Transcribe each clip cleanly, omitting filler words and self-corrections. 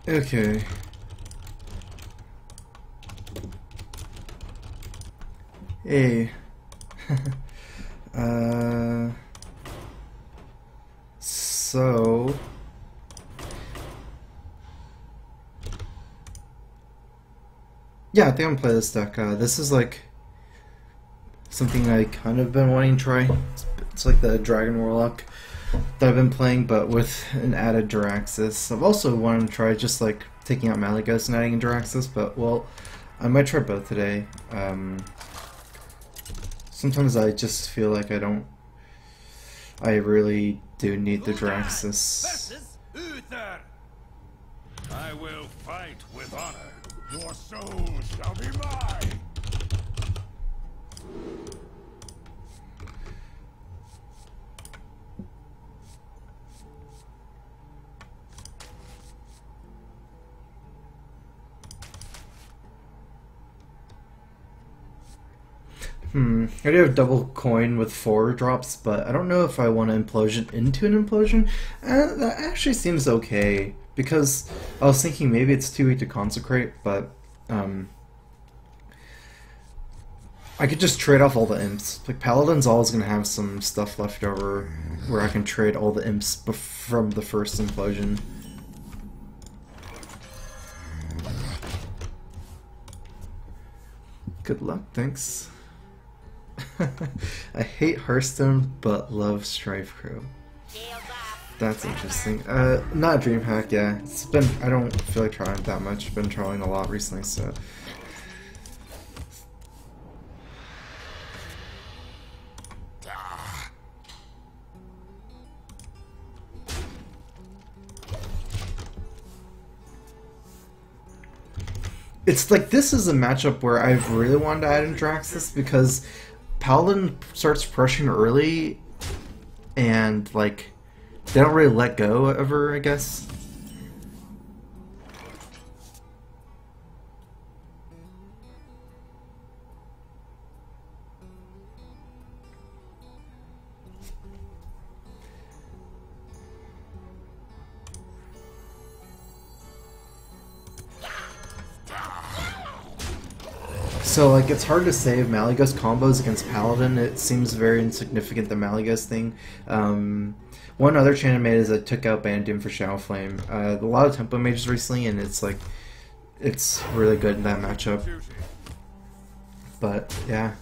Okay. Hey. So yeah, I think I'm gonna play this deck. This is like something I kind of been wanting to try. It's like the Dragon Warlock that I've been playing, but with an added Jiraxis. I've also wanted to try just like taking out Malygos and adding a Jiraxis, but well, I might try both today. Sometimes I just feel like I really do need the Jiraxis. I will fight with honor. Your soul shall be mine. I do have double coin with 4 drops, but I don't know if I want to implosion into an implosion. That actually seems okay, because I was thinking maybe it's too weak to consecrate, but I could just trade off all the imps. Like, Paladin's always going to have some stuff left over where I can trade all the imps from the first implosion. Good luck, thanks. I hate Hearthstone, but love StrifeCro. That's interesting. Not DreamHack, yeah. It's been, I don't feel like trying that much. Been trolling a lot recently, so. It's like, this is a matchup where I've really wanted to add in Draxus because Paladin starts pushing early and like they don't really let go ever, I guess. So, like, it's hard to say if Malygos combos against Paladin. It seems very insignificant, the Malygos thing. One other chain I made is I took out Bandoom for Shadow Flame. A lot of tempo mages recently, and it's like, it's really good in that matchup. But, yeah.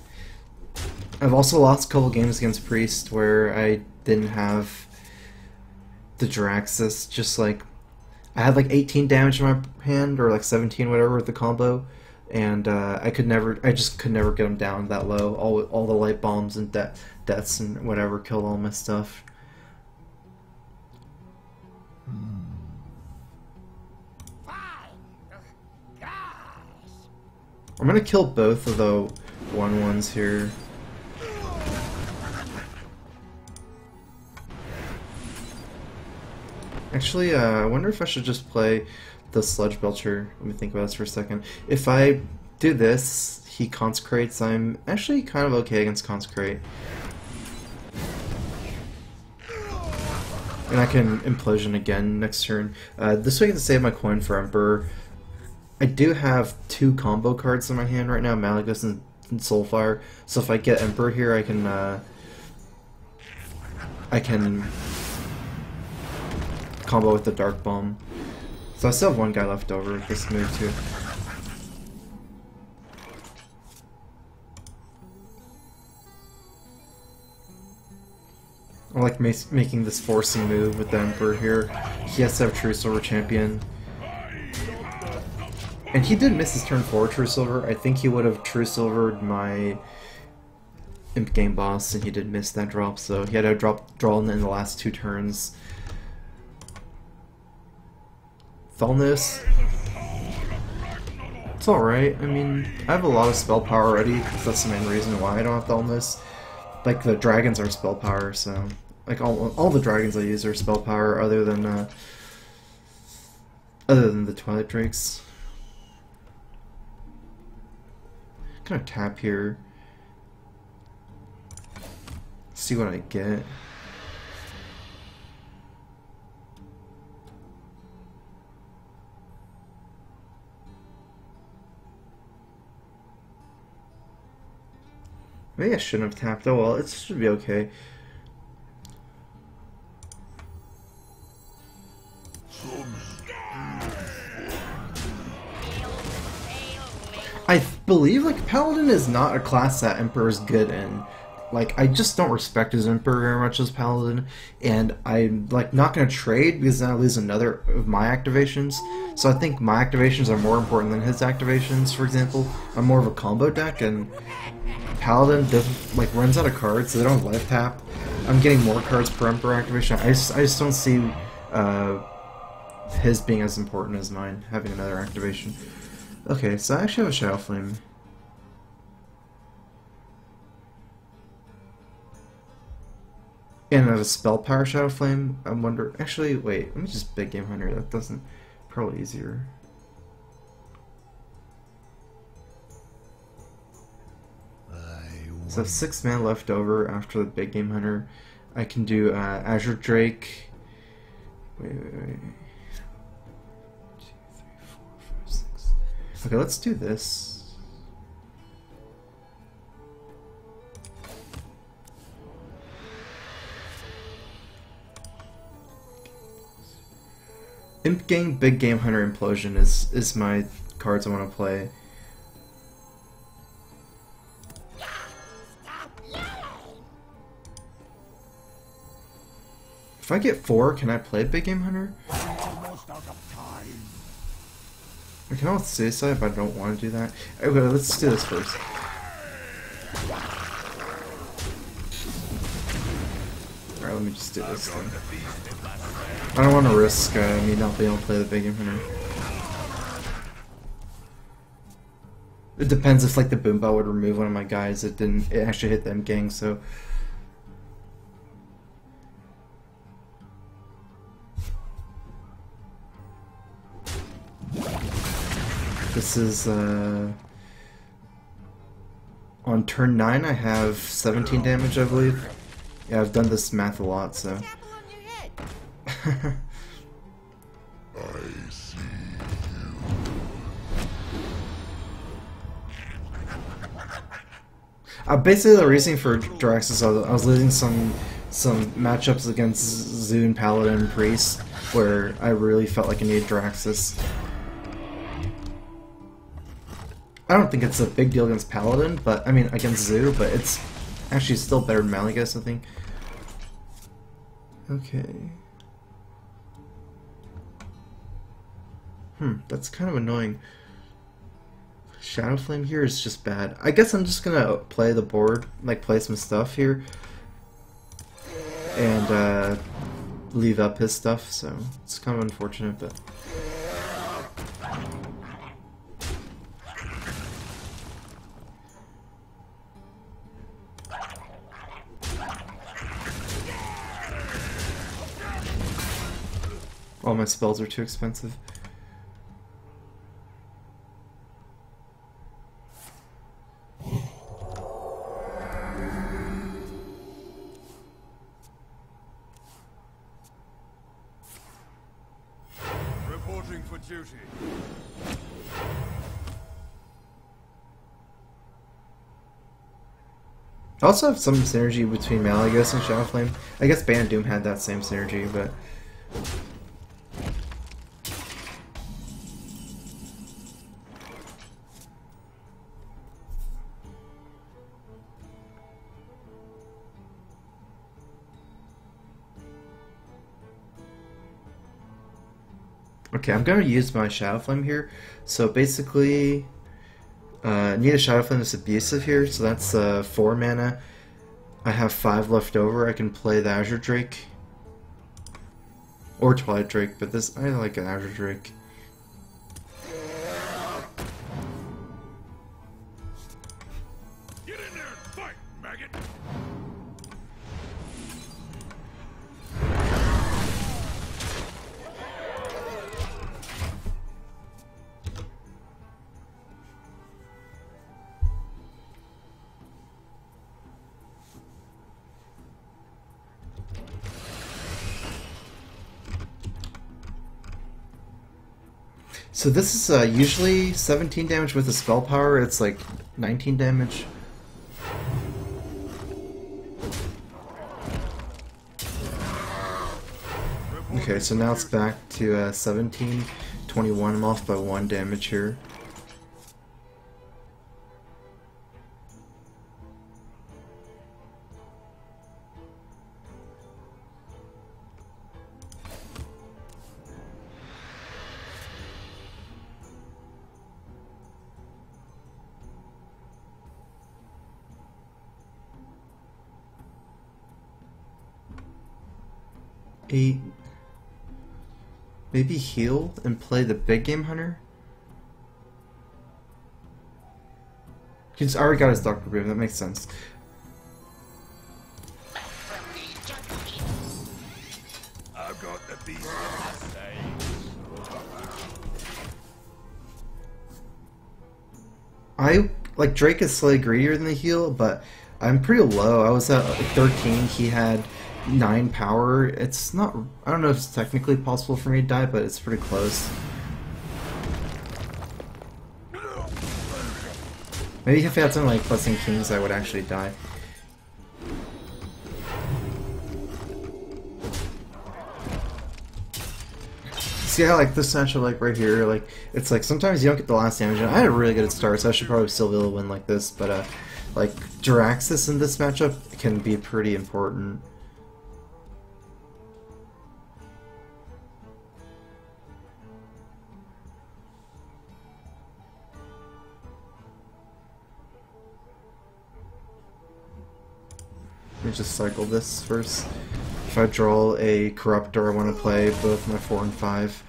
I've also lost a couple games against Priest where I didn't have the Jiraxis. Just like, I had like 18 damage in my hand, or like 17, whatever, with the combo. And I just could never get them down that low. All the light bombs and deaths and whatever killed all my stuff. I'm gonna kill both of the 1/1s here. Actually, I wonder if I should just play the Sludge Belcher. Let me think about this for a second. If I do this, he consecrates. I'm actually kind of okay against consecrate. And I can implosion again next turn. This way I can save my coin for Emperor. I do have 2 combo cards in my hand right now, Malygos and Soulfire. So if I get Emperor here, I can combo with the Dark Bomb. So I still have 1 guy left over with this move too. I like making this forcing move with the Emperor here. He has to have True Silver Champion. And he did miss his turn 4 True Silver. I think he would have True Silvered my Imp Game Boss, and he did miss that drop, so he had to draw in the last 2 turns. Thalnos. It's alright. I mean, I have a lot of spell power already, because that's the main reason why I don't have Thalnos. Like, the dragons are spell power, so... Like, all the dragons I use are spell power, other than the Twilight Drakes. I'm gonna tap here. See what I get. Maybe I shouldn't have tapped. Oh well, it should be okay. I believe like Paladin is not a class that Emperor is good in. Like I just don't respect his Emperor very much as Paladin, and I'm like not gonna trade because then I lose another of my activations. So I think my activations are more important than his activations. For example, I'm more of a combo deck, and Paladin doesn't like runs out of cards, so they don't have life tap. I'm getting more cards per Emperor activation. I just don't see his being as important as mine having another activation. Okay, so I actually have a Shadow Flame. And I have a Spell Power Shadow Flame. I wonder. Actually, wait. Let me just Big Game Hunter. That doesn't. Probably easier. So I have 6 mana left over after the Big Game Hunter. I can do Azure Drake. Wait. 2, 3, 4, 5, 6. Okay, let's do this. Imp Gang, Big Game Hunter, Implosion is my cards I want to play. If I get 4, can I play Big Game Hunter? Almost out of time. I can always Suicide if I don't want to do that. Okay, let's do this first. Alright, let me just do this thing. I don't want to risk me not being able to play the Big Game Hunter. It depends if like the Boombell would remove one of my guys. It didn't. It actually hit the Imp Gang, so. This is, on turn 9 I have 17 damage, I believe. Yeah, I've done this math a lot, so. I see you. Basically the reason for Drax is I was losing some matchups against Zune, Paladin, and Priest, where I really felt like I needed Draxus. I don't think it's a big deal against Paladin, but I mean against Zoo, but it's actually still better than Malagus, I think. Okay. That's kind of annoying. Shadow Flame here is just bad. I guess I'm just gonna play the board, like play some stuff here, and leave up his stuff, so it's kind of unfortunate, but. All my spells are too expensive. Reporting for duty. I also have some synergy between Malagus and Shadow Flame. I guess Band Doom had that same synergy, but. Okay, I'm gonna use my Shadow Flame here. So basically, need a Shadow Flame that's abusive here. So that's 4 mana. I have 5 left over. I can play the Azure Drake or Twilight Drake, but this I like an Azure Drake. Get in there and fight, maggot. So this is usually 17 damage with the spell power. It's like 19 damage. Okay, so now it's back to 17, 21. I'm off by 1 damage here. Eight. Maybe heal and play the big game hunter? He's already got his Doctor Boom, that makes sense. I've got the beast. I like Drake is slightly greedier than the heal, but I'm pretty low. I was at like 13, he had 9 power. It's not, I don't know if it's technically possible for me to die, but it's pretty close. Maybe if I had something like Blessing Kings, I would actually die. See how like this matchup, like right here, like it's like sometimes you don't get the last damage. And I had a really good start, so I should probably still be able to win like this. But like Jiraxis in this matchup can be pretty important. Let me just cycle this first. If I draw a Corruptor, I want to play both my 4 and 5.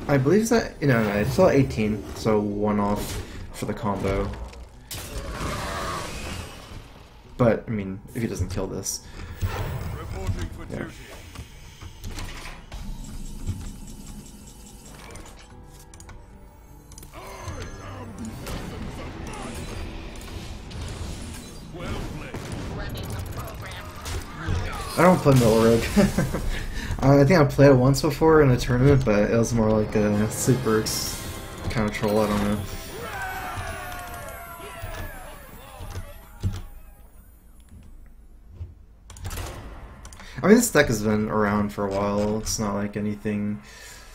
I believe that, you know, it's still 18, so 1 off for the combo. But, I mean, if he doesn't kill this. Reporting for Yeah. duty. Well played. I don't play Middle Rogue. I think I played it once before in a tournament, but it was more like a super kind of troll, I don't know. I mean, this deck has been around for a while. It's not like anything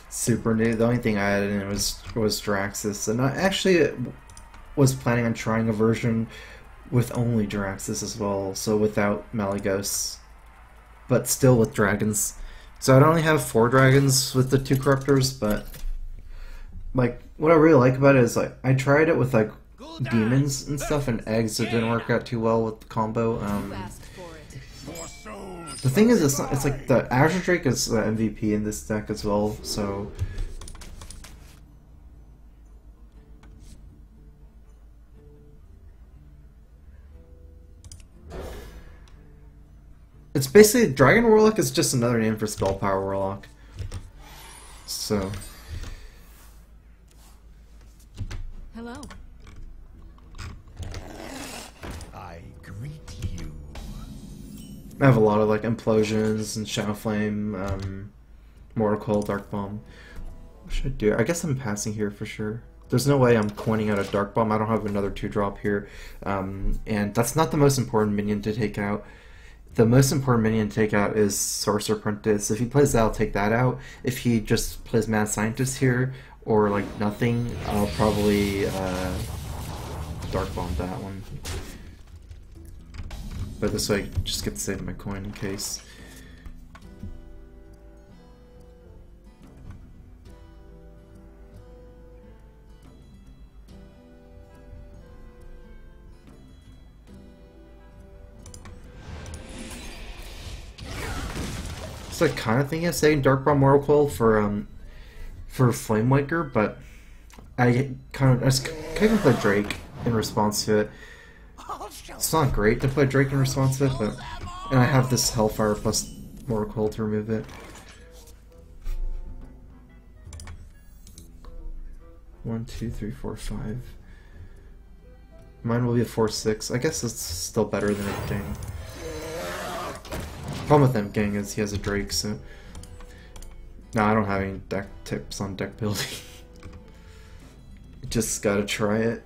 super new. The only thing I added in it was Jiraxis, and I actually was planning on trying a version with only Jiraxis as well, so without Malygos, but still with dragons. So I'd only have 4 dragons with the 2 corruptors, but like what I really like about it is like I tried it with like demons and stuff and eggs. It didn't work out too well with the combo. The thing is, it's not. It's like the Azure Drake is the MVP in this deck as well. So it's basically Dragon Warlock is just another name for Spell Power Warlock. So Hello. I greet you. I have a lot of like Implosions and Shadow Flame, Mortal Coil, Dark Bomb. What should I do? I guess I'm passing here for sure. There's no way I'm coining out a Dark Bomb. I don't have another 2-drop here, and that's not the most important minion to take out. The most important minion to take out is Sorcerer Apprentice. If he plays that, I'll take that out. If he just plays Mad Scientist here, or like nothing, I'll probably Dark Bomb that one. But this way I just get to save my coin in case. So I kind of thinking of saying Dark Bomb Mortal Coil for Flame Waker, but I kind of play Drake in response to it. It's not great to play Drake in response to it, but and I have this Hellfire plus Mortal Coil to remove it. 1, 2, 3, 4, 5. Mine will be a 4-6. I guess it's still better than a gang. Problem with them gang is he has a Drake, so. No, I don't have any deck tips on deck building. Just gotta try it.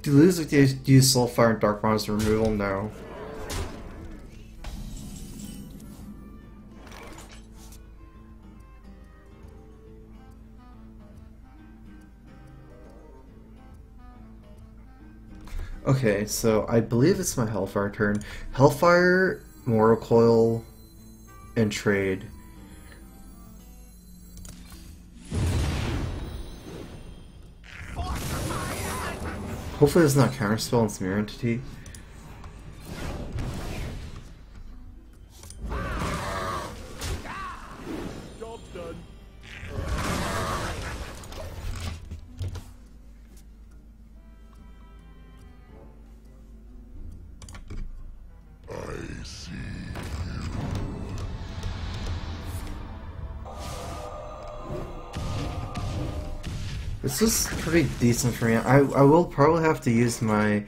Do you lose if you use Soulfire and Dark Monster removal? No. Okay, so I believe it's my Hellfire turn. Hellfire, Mortal Coil, and trade. Hopefully it's not Counterspell and Smear Entity. Job done. I see This is pretty decent for me. I will probably have to use my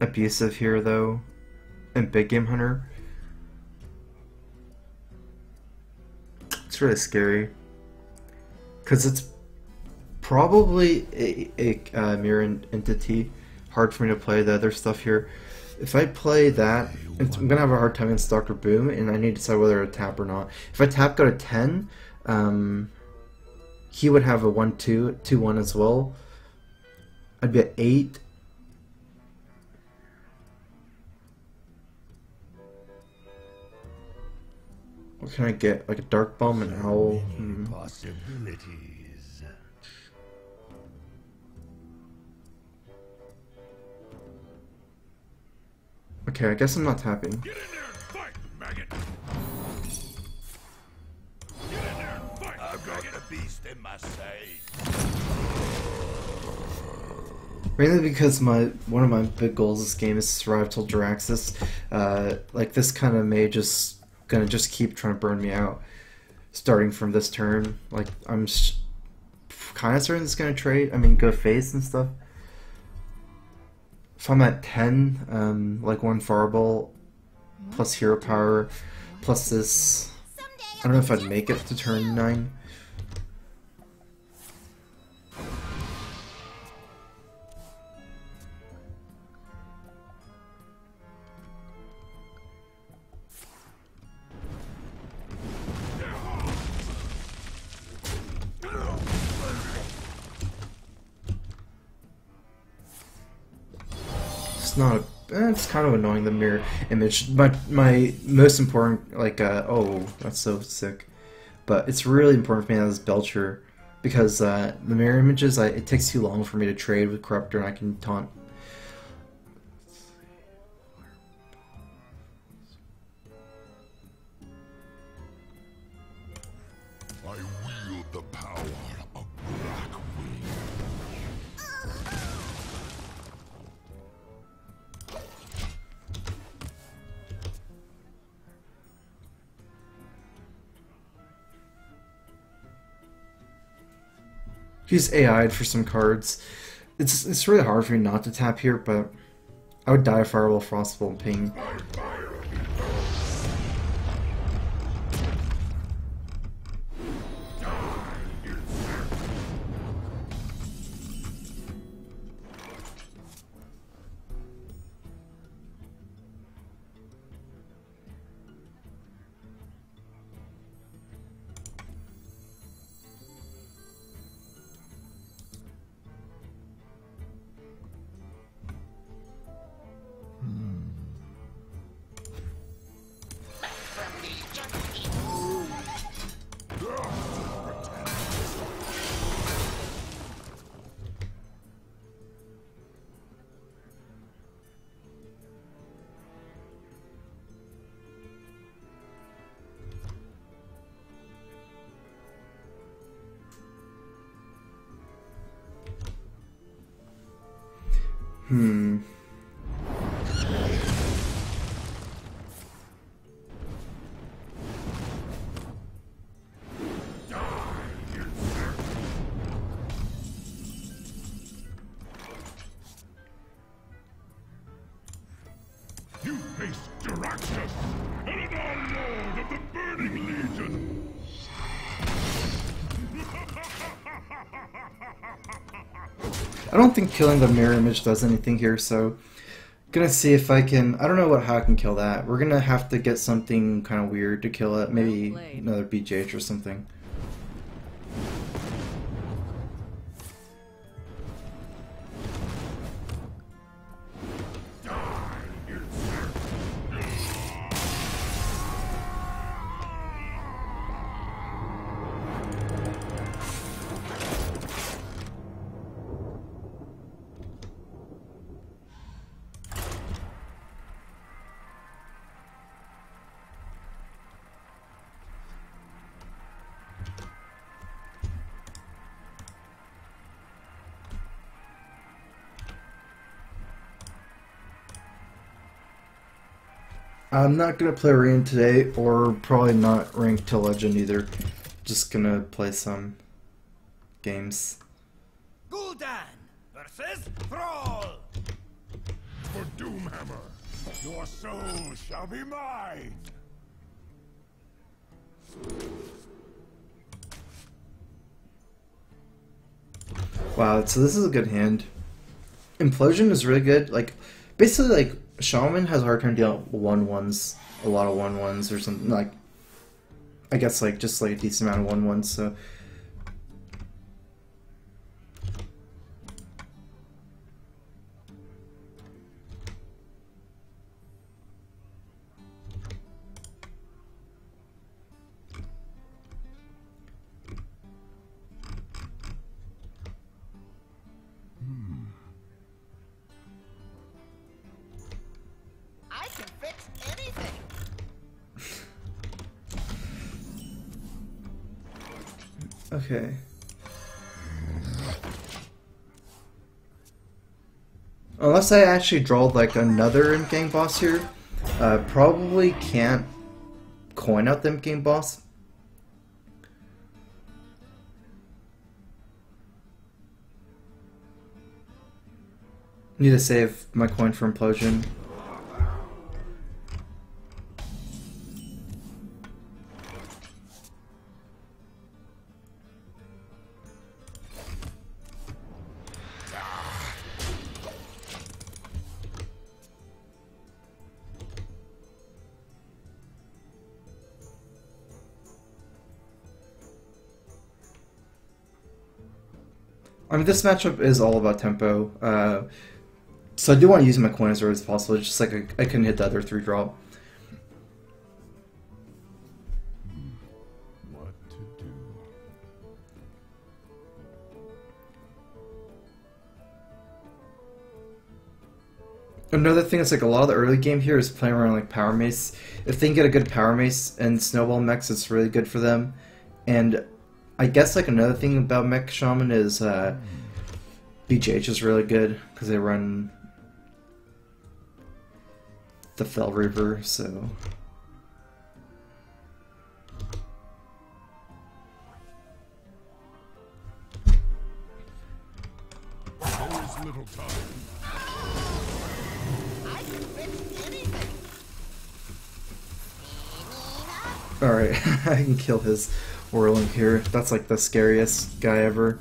Abusive here though, and Big Game Hunter. It's really scary because it's probably a mirror entity. Hard for me to play the other stuff here. If I play that, I'm gonna have a hard time against Dr. Boom, and I need to decide whether to tap or not. If I tap, go to 10. He would have a 1-2, 2-1 as well. I'd be at 8. What can I get? Like a Dark Bomb and Owl? possibilities. Okay, I guess I'm not tapping. Get in there and fight, maggot! Get in there and fight, I've got the beast in my sight. Mainly because one of my big goals this game is to survive till Jiraxis. Like this kind of mage is gonna just keep trying to burn me out, starting from this turn. Like I'm kind of certain it's gonna trade. I mean, go face and stuff. If I'm at 10, like one Fireball plus Hero Power plus this, I don't know if I'd make it to turn 9. Not it's kind of annoying, the mirror image, but my most important, like oh, that's so sick, but it's really important for me as Belcher because the mirror images, it takes too long for me to trade with Corruptor and I can taunt. I wield the power of Blackwing. Use AI'd for some cards. It's really hard for me not to tap here, but I would die of Fireball, Frostbolt, and Ping. Hmm. You face Diraxus, Eladar Lord of the Burning Legion! I don't think killing the mirror image does anything here, so gonna see if I can. I don't know how I can kill that. We're gonna have to get something kind of weird to kill it. Maybe another BJH or something. I'm not gonna play Arena today, or probably not rank to Legend either. Just gonna play some games. Gul'dan versus Thrall. For Doomhammer, your soul shall be mine! Wow, so this is a good hand. Implosion is really good. Like, basically, like, Shaman has a hard time dealing with 1/1s, a lot of 1/1s or something. Like, I guess, like, just like a decent amount of 1/1s, so. I can fix anything. Okay. Unless I actually draw like another in-game boss here, probably can't coin out the in-game boss. Need to save my coin for Implosion. I mean, this matchup is all about tempo, so I do want to use my coin as early as possible. It's just like I couldn't hit the other 3-drop. What to do? Another thing is like a lot of the early game here is playing around like Power Mace. If they can get a good Power Mace and Snowball mechs, it's really good for them. And I guess like another thing about Mech Shaman is BJH is really good because they run the Fell River, so. There is little time. I can fix anything. Alright, I can kill his whirling here. That's like the scariest guy ever.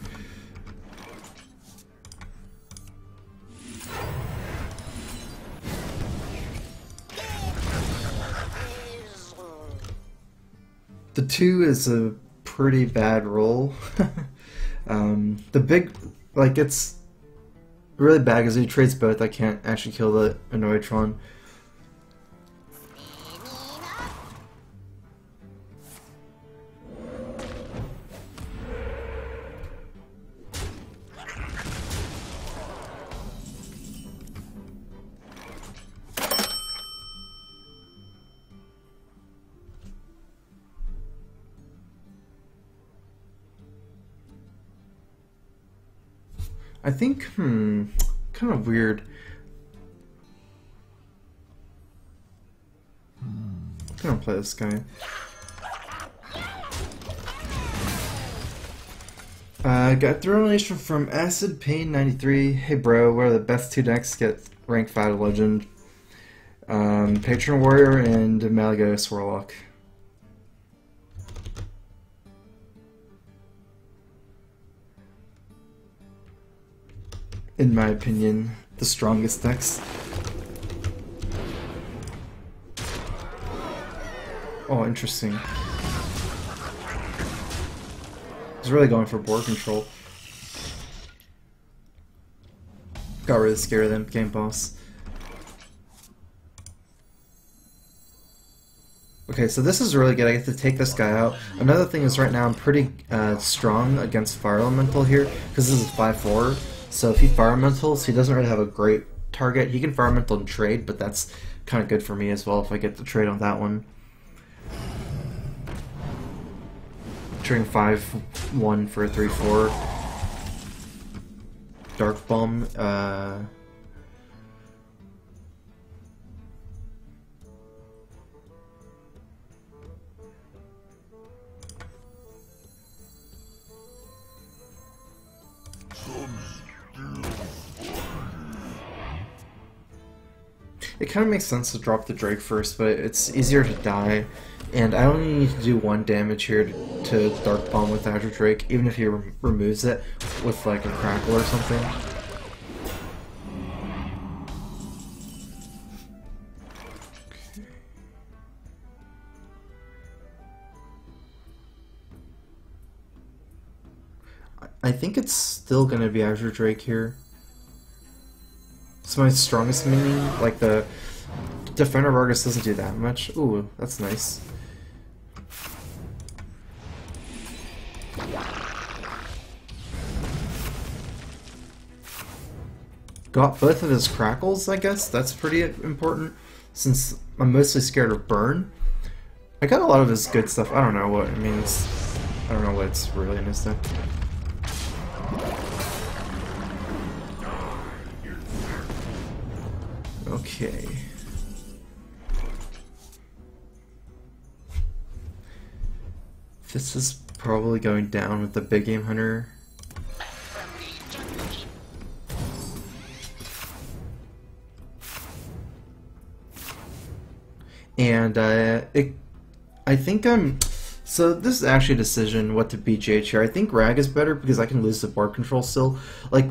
The 2 is a pretty bad roll. The big, like, it's really bad because he trades both. I can't actually kill the Annoytron. I think, kind of weird. gonna play this guy. Got the donation from Acid Pain 93. Hey bro, what are the best 2 decks to get rank 5 legend? Patron Warrior and Malagos Warlock. In my opinion, the strongest decks. Oh, interesting. He's really going for board control. Got really scared of them game boss. Okay, so this is really good. I get to take this guy out. Another thing is right now I'm pretty strong against Fire Elemental here, because this is 5-4. So if he Fire Elementals, he doesn't really have a great target. He can Fire Elemental and trade, but that's kind of good for me as well if I get to trade on that one. Trading 5-1 for a 3-4. Dark Bomb. It kind of makes sense to drop the Drake first, but it's easier to die. And I only need to do 1 damage here to Dark Bomb with Azure Drake, even if he removes it with like a Crackle or something. I think it's still going to be Azure Drake here. It's my strongest minion. Like the Defender Vargas doesn't do that much. Ooh, that's nice. Got both of his Crackles, I guess. That's pretty important, since I'm mostly scared of Burn. I got a lot of his good stuff. I don't know what it means. I don't know what's really in his deck. Okay. This is probably going down with the Big Game Hunter. And I think so this is actually a decision what to BGH here. I think Rag is better because I can lose the board control still. Like,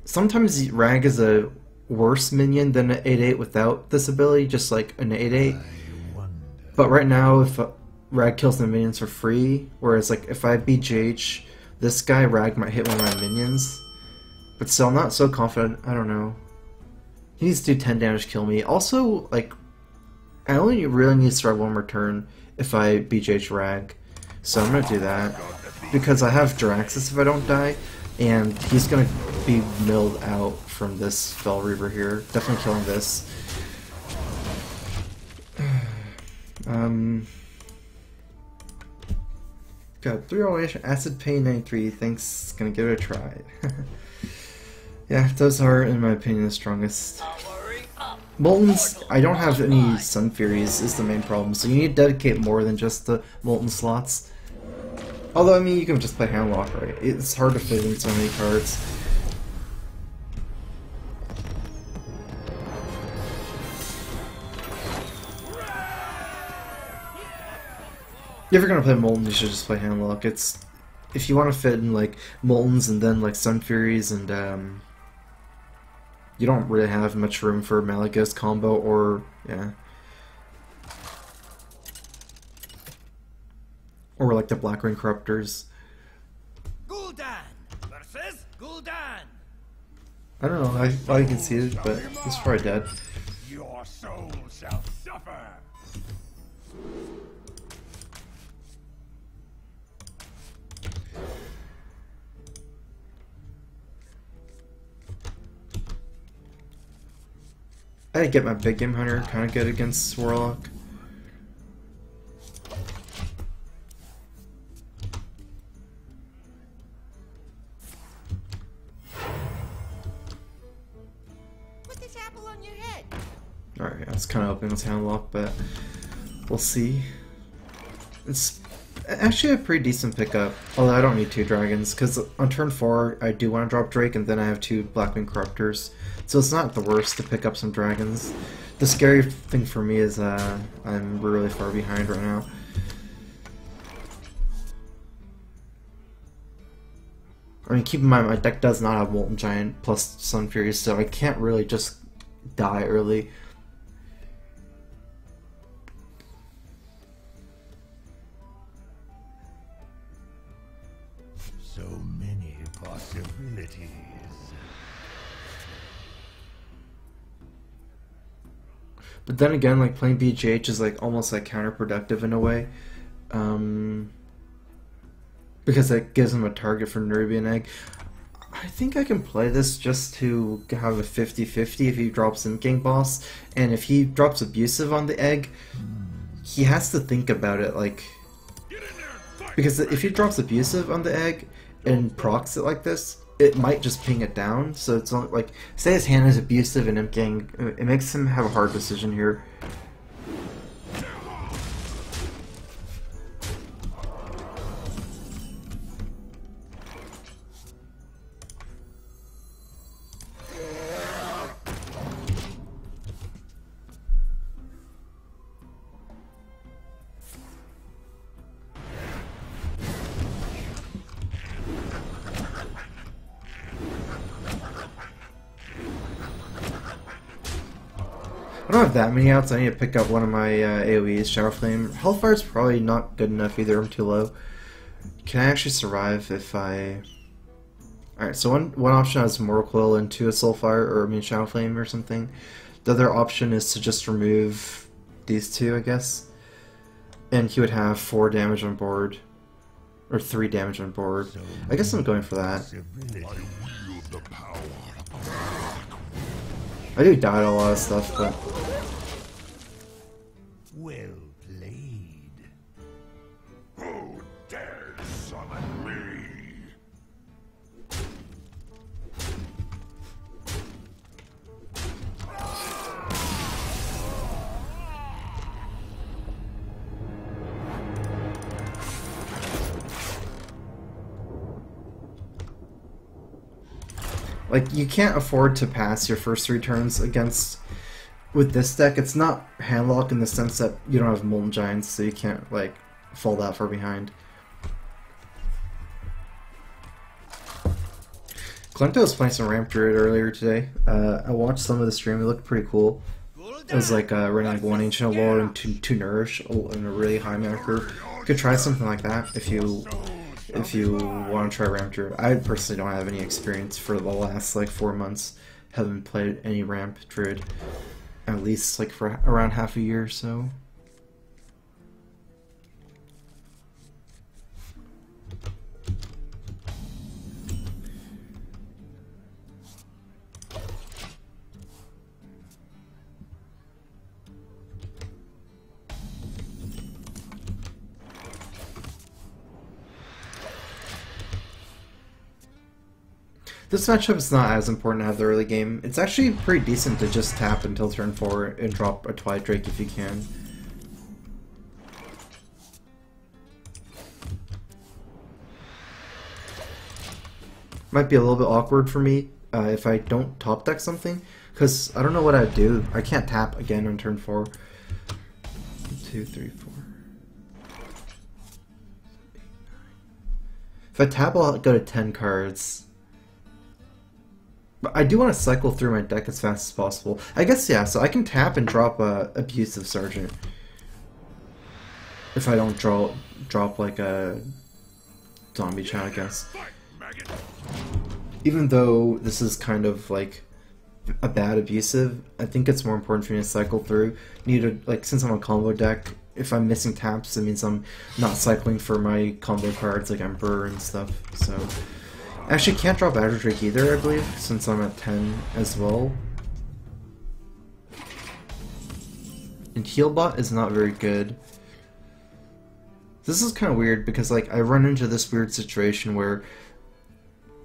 sometimes Rag is a worse minion than an 8-8 without this ability, just like an 8-8. But right now, if Rag kills the minions for free, whereas like if I BGH this guy, Rag might hit one of my minions. But still, I'm not so confident. I don't know. He needs to do 10 damage to kill me. Also, like, I only really need to survive 1 more turn if I BGH Rag. So I'm gonna do that. Because I have Draxus if I don't die, and he's gonna be milled out from this Fel Reaver here. Definitely killing this. Got 3 elevation, Acid Pain 93, thanks, gonna give it a try. Yeah, those are, in my opinion, the strongest. Moltens, I don't have any Sun Furies is the main problem, so you need to dedicate more than just the Molten slots. Although, I mean, you can just play Handlock, right? It's hard to fit in so many cards. If you're gonna play Molten, you should just play Handlock. It's, if you want to fit in like Moltens and then like Sun Furies and you don't really have much room for Malagos combo or yeah. Or like the Black Ring Corruptors. Gul'dan versus Gul'dan. I don't know, I thought you can see it, but he's probably dead. Your soul shall suffer. I get my Big Game Hunter kind of good against Warlock. Put this apple on your head. Alright, I was kind of hoping it was Handlock, but We'll see. It's actually a pretty decent pickup, although I don't need 2 dragons, because on turn 4 I do want to drop Drake, and then I have 2 Blackwing Corruptors, so it's not the worst to pick up some dragons. The scary thing for me is I'm really far behind right now. I mean, keep in mind, my deck does not have Molten Giant plus Sun Fury, so I can't really just die early. So many possibilities. But then again, like, playing BGH is like almost like counterproductive in a way. Because it gives him a target for Nerubian Egg. I think I can play this just to have a 50-50 if he drops Imking Boss, and if he drops Abusive on the egg, he has to think about it, like... Because if he drops Abusive on the egg and procs it like this, it might just ping it down, so it's not like... Say his hand is Abusive and Imking, it makes him have a hard decision here. I don't have that many outs. I need to pick up one of my AoEs, Shadow Flame. Hellfire's probably not good enough either. I'm too low. Can I actually survive if I... Alright, so one option has Mortal Coil into a Soulfire, or I mean Shadow Flame or something. The other option is to just remove these two, I guess. And he would have 4 damage on board. Or 3 damage on board. I guess I'm going for that. I do die to a lot of stuff, but... Well played. Who dares summon me? Like, you can't afford to pass your first 3 turns against... With this deck, it's not handlock in the sense that you don't have Molten Giants, so you can't, like, fall that far behind. Glento was playing some Ramp Druid earlier today. I watched some of the stream, it looked pretty cool. It was like running like 1 Ancient Lore and 2 Nourish and a really high mana curve. You could try something like that if you want to try Ramp Druid. I personally don't have any experience for the last like 4 months. Haven't played any Ramp Druid at least like for around half a year or so. This matchup is not as important to have the early game. It's actually pretty decent to just tap until turn 4 and drop a Twilight Drake if you can. Might be a little bit awkward for me if I don't top deck something, because I don't know what I'd do. I can't tap again on turn 4. 1, 2, 3, 4. If I tap, I'll go to 10 cards. But I do want to cycle through my deck as fast as possible. I guess, yeah, so I can tap and drop a Abusive Sergeant. If I don't drop like a Zombie Child, I guess. Even though this is kind of like a bad Abusive, I think it's more important for me to cycle through. Need to, like, since I'm a combo deck, if I'm missing taps, it means I'm not cycling for my combo cards like Emperor and stuff, so... Actually, can't drop Azure Drake either, I believe, since I'm at 10 as well. And Healbot is not very good. This is kind of weird because, like, I run into this weird situation where,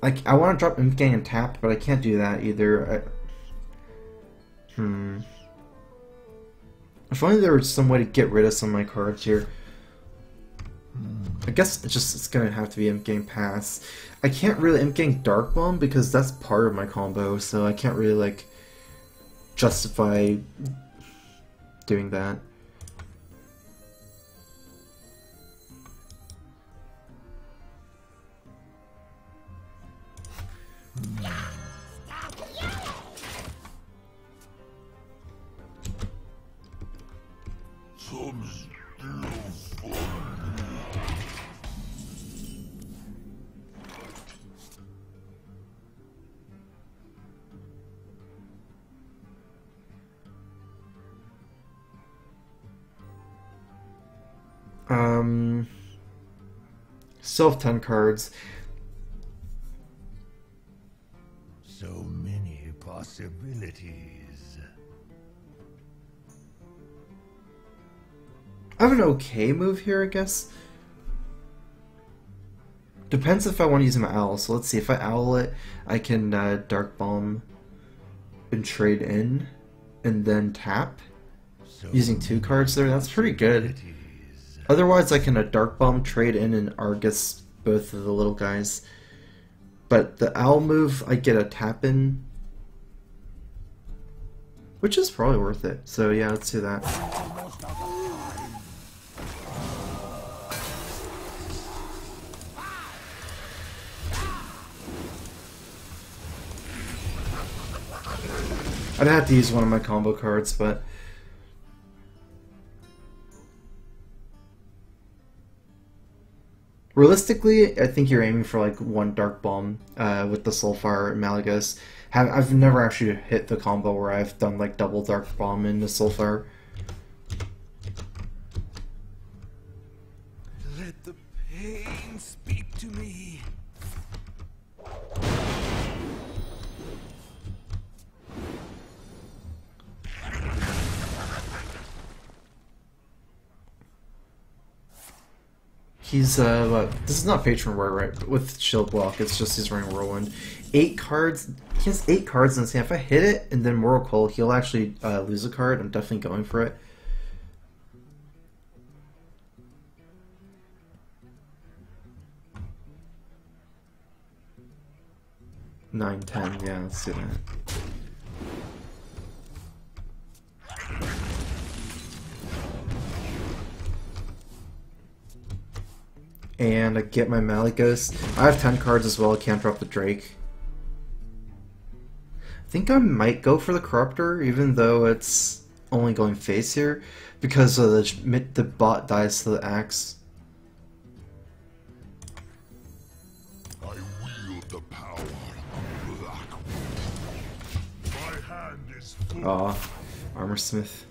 like, I want to drop Imp Gang and tap, but I can't do that either. If only there was some way to get rid of some of my cards here. I guess it's gonna have to be Imp Game Pass. I can't really Imp Game Dark Bomb because that's part of my combo, so I can't really like justify doing that. Still have 10 cards. So many possibilities. I have an okay move here, I guess. Depends if I want to use my owl. So let's see, if I owl it, I can Dark Bomb and trade in, and then tap. So Using 2 cards there, that's pretty good. possibilities. Otherwise, I can Dark Bomb, trade in, and Argus both of the little guys. But the owl move, I get a tap in, which is probably worth it. So yeah, let's do that. I'd have to use one of my combo cards, but realistically, I think you're aiming for like 1 Dark Bomb with the Soulfire and Malagos. I've never actually hit the combo where I've done like double Dark Bomb in the Soulfire. Let the pain speak to me. He's what? This is not Patron War, right? With Shield Block, it's just he's running Whirlwind. 8 cards. He has 8 cards in his hand. If I hit it and then Moral Coil, he'll actually lose a card. I'm definitely going for it. Nine, 10. Yeah, let's do that. And I get my Malagos. I have 10 cards as well, I can't drop the Drake. I think I might go for the Corruptor, even though it's only going face here, because of the bot dies to the axe. I wield the power of Black. My hand is full. Aw, Armorsmith.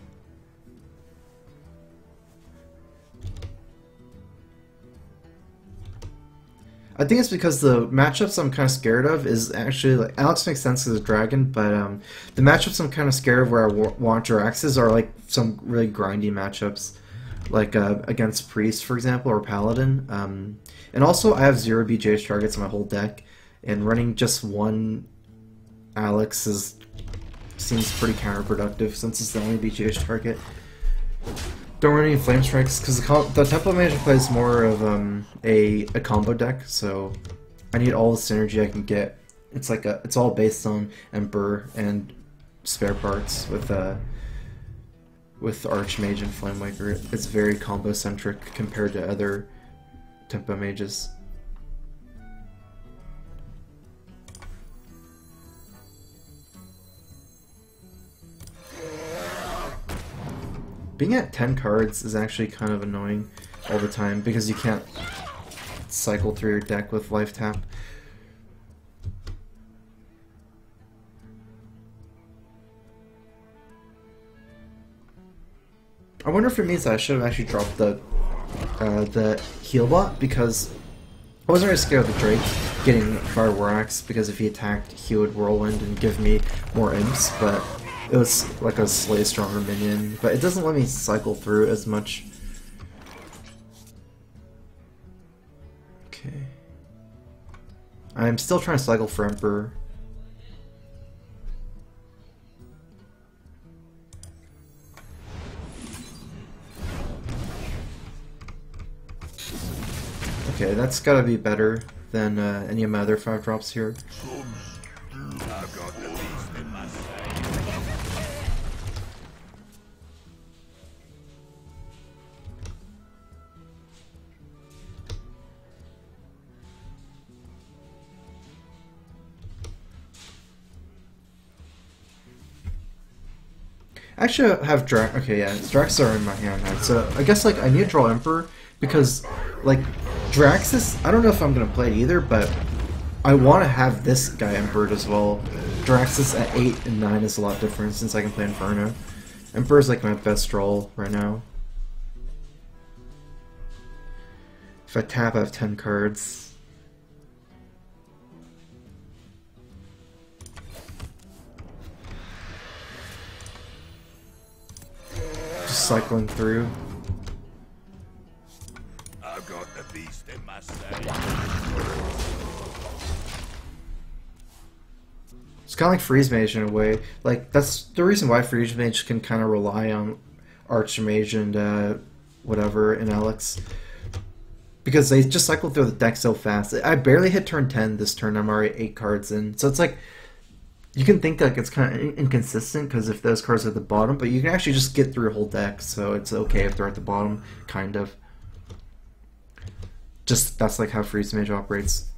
I think it's because the matchups I'm kind of scared of is actually, like, Alex makes sense as a dragon, but the matchups I'm kind of scared of where I want Jiraxes are like some really grindy matchups, like against Priest, for example, or Paladin. And also, I have 0 BJH targets in my whole deck, and running just 1 Alex seems pretty counterproductive since it's the only BJH target. Don't run any Flame Strikes because the Tempo Mage plays more of a combo deck, so I need all the synergy I can get. It's all based on Emperor and spare parts with Archmage and Flamewaker. It's very combo centric compared to other Tempo Mages. Being at 10 cards is actually kind of annoying all the time because you can't cycle through your deck with life tap. I wonder if it means that I should have actually dropped the heal bot, because I wasn't really scared of the Drake getting Fire War Axe, because if he attacked he would Whirlwind and give me more imps, but it was like a Slay Stronger minion, but it doesn't let me cycle through as much. Okay. I'm still trying to cycle for Emperor. Okay, that's gotta be better than any of my other 5-drops here. I've got the beast in my sight. Actually, I have Drax. Okay, yeah, Drax are in my hand now. So I guess like I need to draw Emperor because like Draxus. I don't know if I'm gonna play it either, but I want to have this guy Emperor as well. Draxus at 8 and 9 is a lot different since I can play Inferno. Emperor's like my best role right now. If I tap, I have 10 cards. Just cycling through. I've got the beast in my sight. It's kind of like Freeze Mage in a way. Like, that's the reason why Freeze Mage can kind of rely on Archmage and whatever in Alex. Because they just cycle through the deck so fast. I barely hit turn 10 this turn. I'm already 8 cards in. So it's like, you can think like it's kind of inconsistent because if those cards are at the bottom, but you can actually just get through a whole deck. So it's okay if they're at the bottom, kind of. Just, that's like how Freeze Mage operates.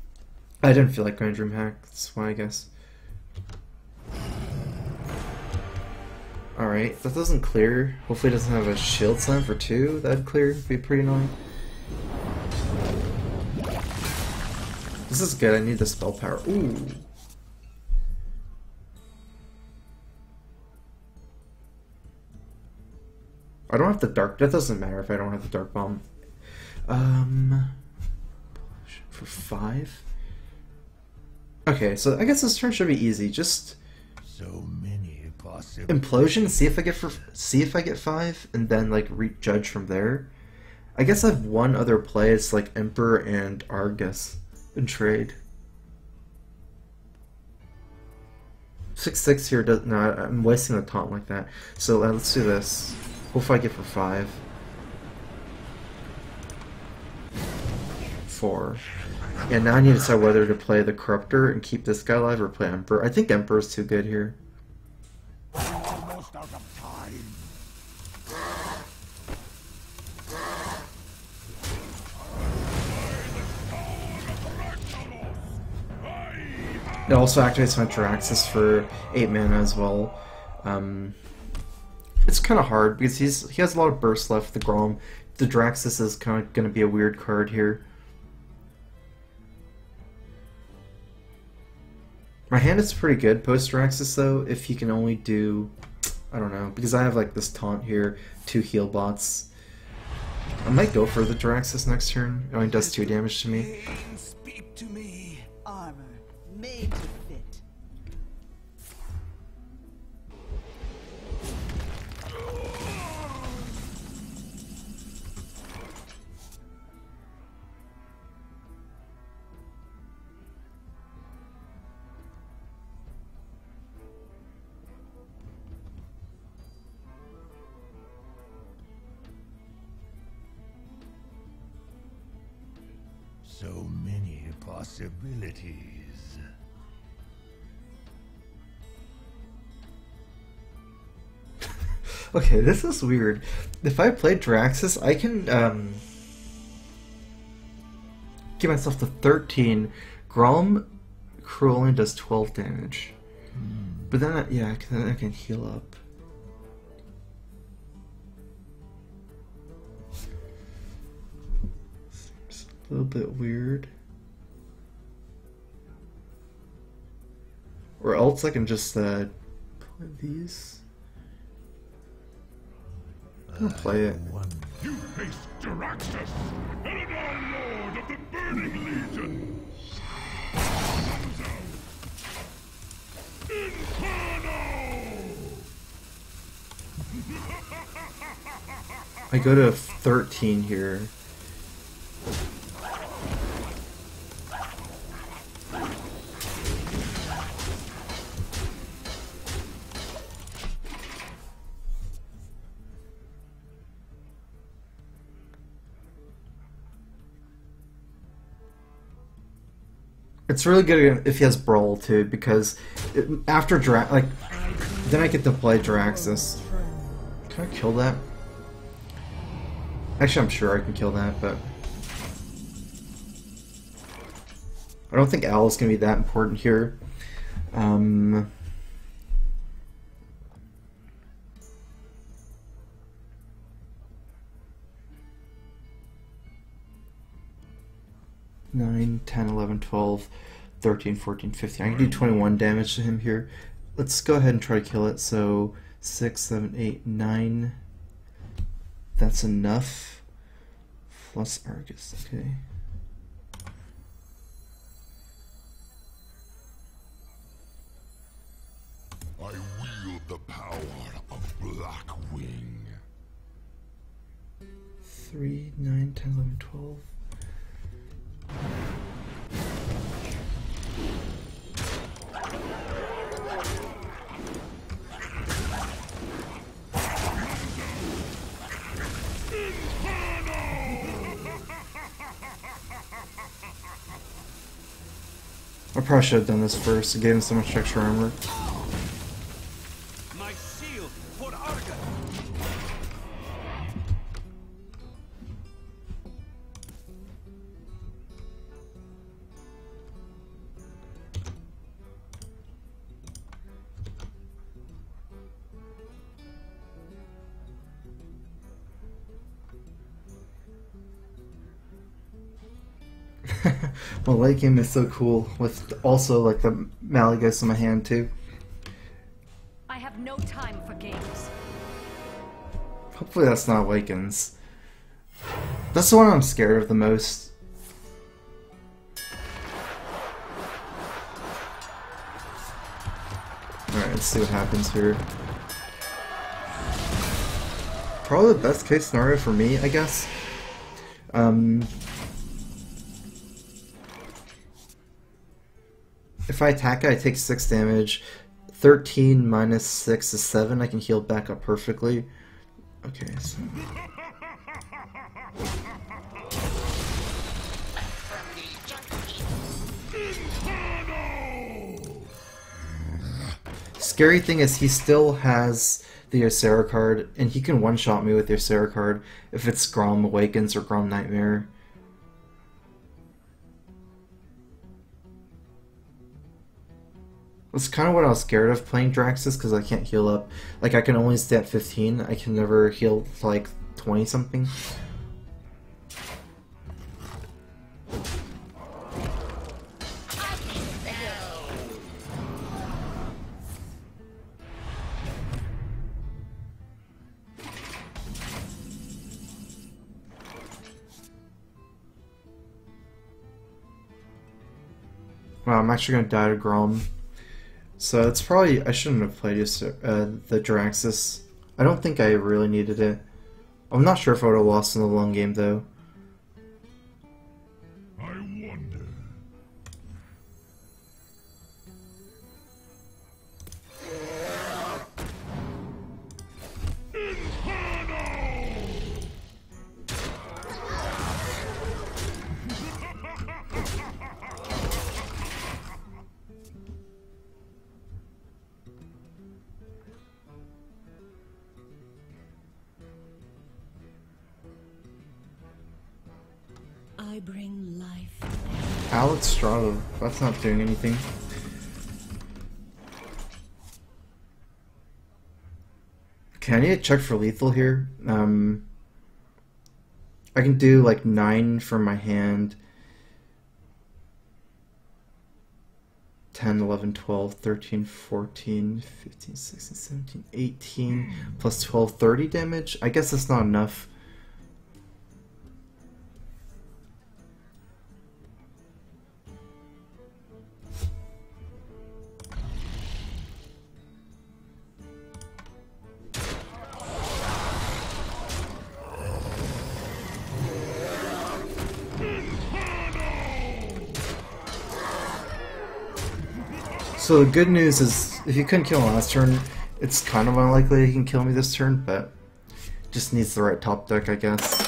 I didn't feel like going Dream Hack. That's why, I guess. Alright, that doesn't clear. Hopefully it doesn't have a shield slam for 2. That'd clear. Be pretty annoying. This is good. I need the spell power. Ooh. I don't have the dark. That doesn't matter if I don't have the dark bomb. For 5. Okay, so I guess this turn should be easy. Just So many possible. implosion. See if I get 5, and then like judge from there. I guess I have one other play. It's like Emperor and Argus in trade. 6/6 here does not. I'm wasting a taunt like that. So let's do this. Hopefully I get for 5. 4. Yeah, now I need to decide whether to play the Corruptor and keep this guy alive or play Emperor. I think Emperor's too good here. Almost out of time. It also activates my Draxus for 8 mana as well. It's kind of hard because he has a lot of burst left. The Grom, the Draxus is kind of going to be a weird card here. My hand is pretty good post Draxus though. If he can only do, I don't know, because I have like this taunt here, 2 heal bots. I might go for the Draxus next turn. It only does 2 damage to me. Pain, speak to me. Armor made to fit. So many possibilities. Okay, this is weird. If I play Draxus, I can give myself to 13. Grom Cruel only does 12 damage. But then, yeah, then I can heal up. Seems a little bit weird. Or else I can just play these. I'll play it. You face Jaraxxus, Eredar Lord of the Burning Legion. Inferno! I go to 13 here. It's really good if he has Brawl too, because after then I get to play Draxus. Can I kill that? Actually, I'm sure I can kill that, but I don't think Owl is going to be that important here. 9, 10, 11, 12, 13, 14, 15. I can do 21 damage to him here. Let's go ahead and try to kill it. So 6, 7, 8, 9. That's enough. Plus Argus. Okay. I wield the power of Blackwing. 3, 9, 10, 11, 12. I probably should have done this first. It gave him so much extra armor. My shield for Argus. Well, late game is so cool with also like the Malygos in my hand too. I have no time for games. Hopefully that's not Awakens. That's the one I'm scared of the most. Alright, let's see what happens here. Probably the best case scenario for me, I guess. If I attack it, I take 6 damage. 13 minus 6 is 7. I can heal back up perfectly. Okay, so... Scary thing is he still has the Ysera card, and he can one-shot me with the Ysera card if it's Grom Awakens or Grom Nightmare. That's kind of what I was scared of playing Draxus, because I can't heal up. Like, I can only stay at 15. I can never heal to, like, 20-something. Wow, I'm actually going to die to Grom. So it's probably, I shouldn't have played the Draxus. I don't think I really needed it. I'm not sure if I would have lost in the long game though. I wonder. I bring life. Alex Strada, that's not doing anything. Okay, I need to check for lethal here. I can do like 9 from my hand. 10, 11, 12, 13, 14, 15, 16, 17, 18, plus 12, 30 damage. I guess that's not enough. So the good news is, if you couldn't kill him last turn, it's kind of unlikely he can kill me this turn, but just needs the right top deck, I guess.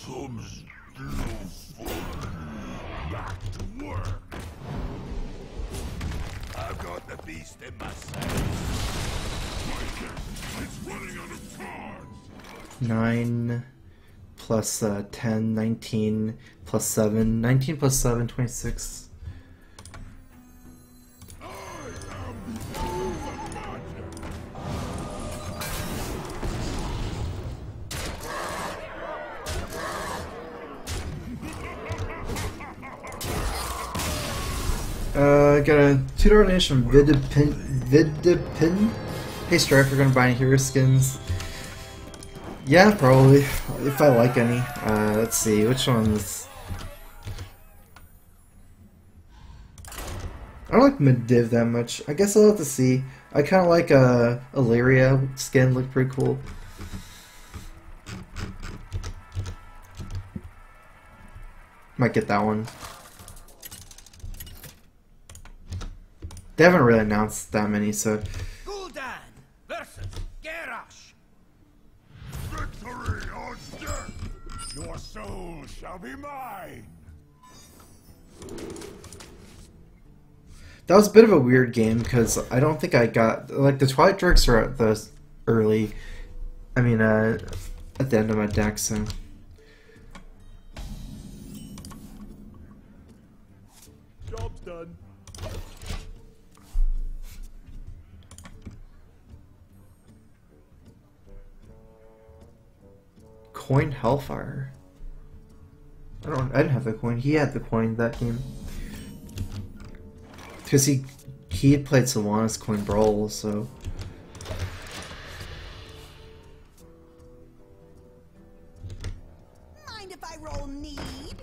Tom's no fun. Back to work. I've got the beast in my sight. It's running out of cards. 9 plus 10, 19 plus 7. 19 plus 7, 26. Got a $2 donation from Vidipin. Hey Strife, we're gonna buy any hero skins. Yeah, probably. If I like any. Let's see, which ones? I don't like Medivh that much. I guess I'll have to see. I kinda like Illyria skin, looked pretty cool. Might get that one. They haven't really announced that many, so... Gul'dan versus Garrosh. Victory or death! Your soul shall be mine! That was a bit of a weird game, because I don't think I got... Like, the Twilight Drakes are at the early... I mean, at the end of my deck, so... Job's done. Coin Hellfire. I didn't have the coin. He had the coin that game. Because he had played Sylvanas Coin Brawl, so... Mind if I roll need?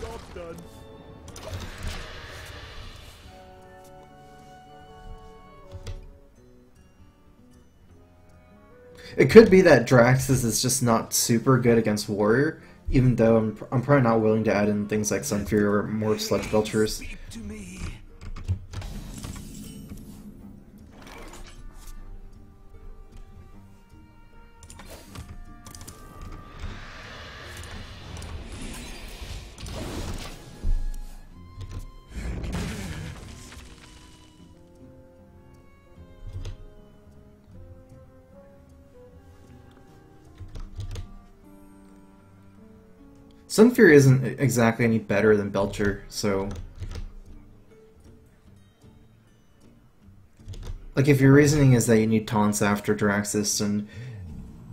Job's done. It could be that Draxus is just not super good against Warrior, even though I'm probably not willing to add in things like Sunfury or more Sludge Belchers. Speak to me. Sunfury isn't exactly any better than Belcher, so... Like, if your reasoning is that you need taunts after Draxus, and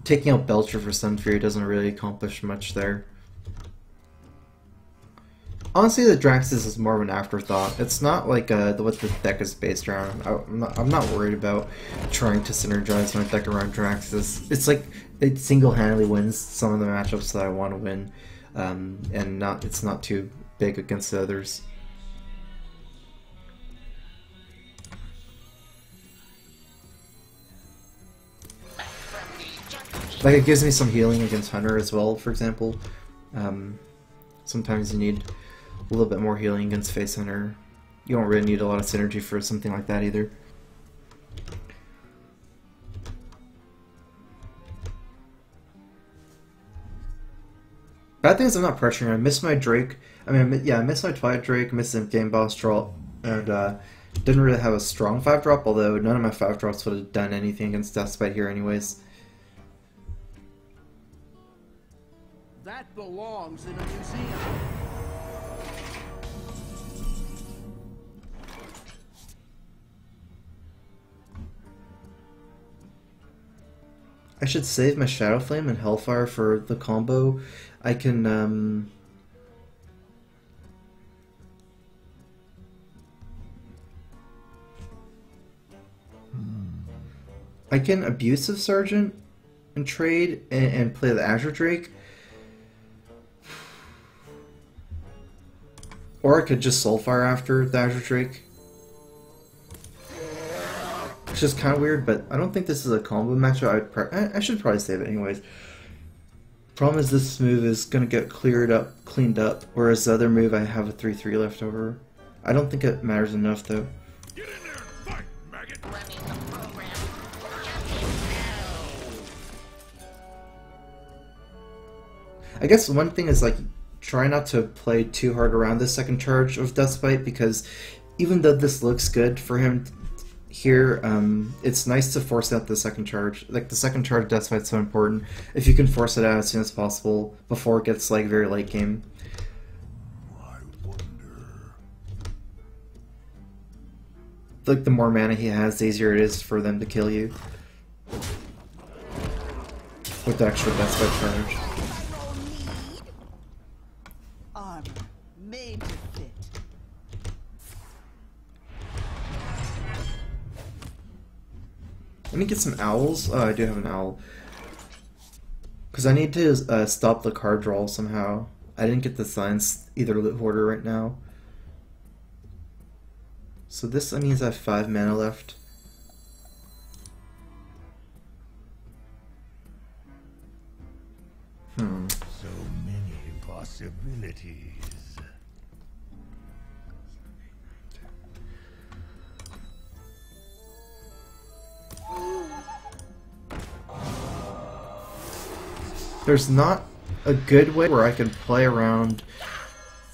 taking out Belcher for Sunfury doesn't really accomplish much there. Honestly, the Draxus is more of an afterthought. It's not like what the deck is based around. I'm not worried about trying to synergize my deck around Draxus. It's like it single-handedly wins some of the matchups that I want to win. And it's not too big against the others. Like, it gives me some healing against Hunter as well, for example. Sometimes you need a little bit more healing against Face Hunter. You don't really need a lot of synergy for something like that either. Bad thing is I'm not pressuring. I missed my Drake. I missed my Twilight Drake, missed the game boss draw, and didn't really have a strong 5-drop, although none of my 5-drops would have done anything against Deathspite here anyways. That belongs in a museum. I should save my Shadow Flame and Hellfire for the combo. I can, I can Abusive Sergeant and trade and play the Azure Drake. Or I could just Soulfire after the Azure Drake. Which is kind of weird, but I don't think this is a combo matchup. I should probably save it anyways. Problem is this move is going to get cleaned up, whereas the other move I have a 3-3 left over. I don't think it matters enough though. Get in there and fight, maggot! Running the program. I guess one thing is like try not to play too hard around the second charge of Deathbite, because even though this looks good for him here, it's nice to force out the second charge. Like the second charge of Deathbite's so important. If you can force it out as soon as possible before it gets like very late game. I wonder... Like the more mana he has, the easier it is for them to kill you with the extra Deathbite charge. I roll need armor made to fit. Let me get some owls. Oh, I do have an owl. Because I need to stop the card draw somehow. I didn't get the science either loot hoarder right now. So this means I have 5 mana left. So many possibilities. There's not a good way where I can play around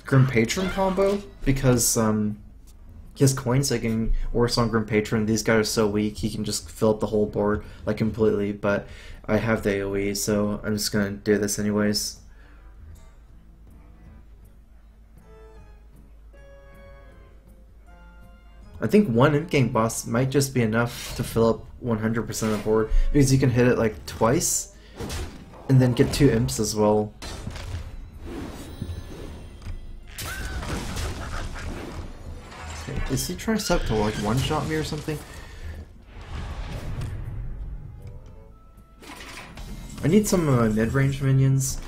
Grim Patron combo, because he has coins taking Worse on Grim Patron. These guys are so weak, he can just fill up the whole board like completely, but I have the AoE, so I'm just gonna do this anyways. I think one in-game boss might just be enough to fill up 100% of the board, because you can hit it like twice and then get 2 imps as well. Okay, is he trying to like one-shot me or something? I need some mid-range minions.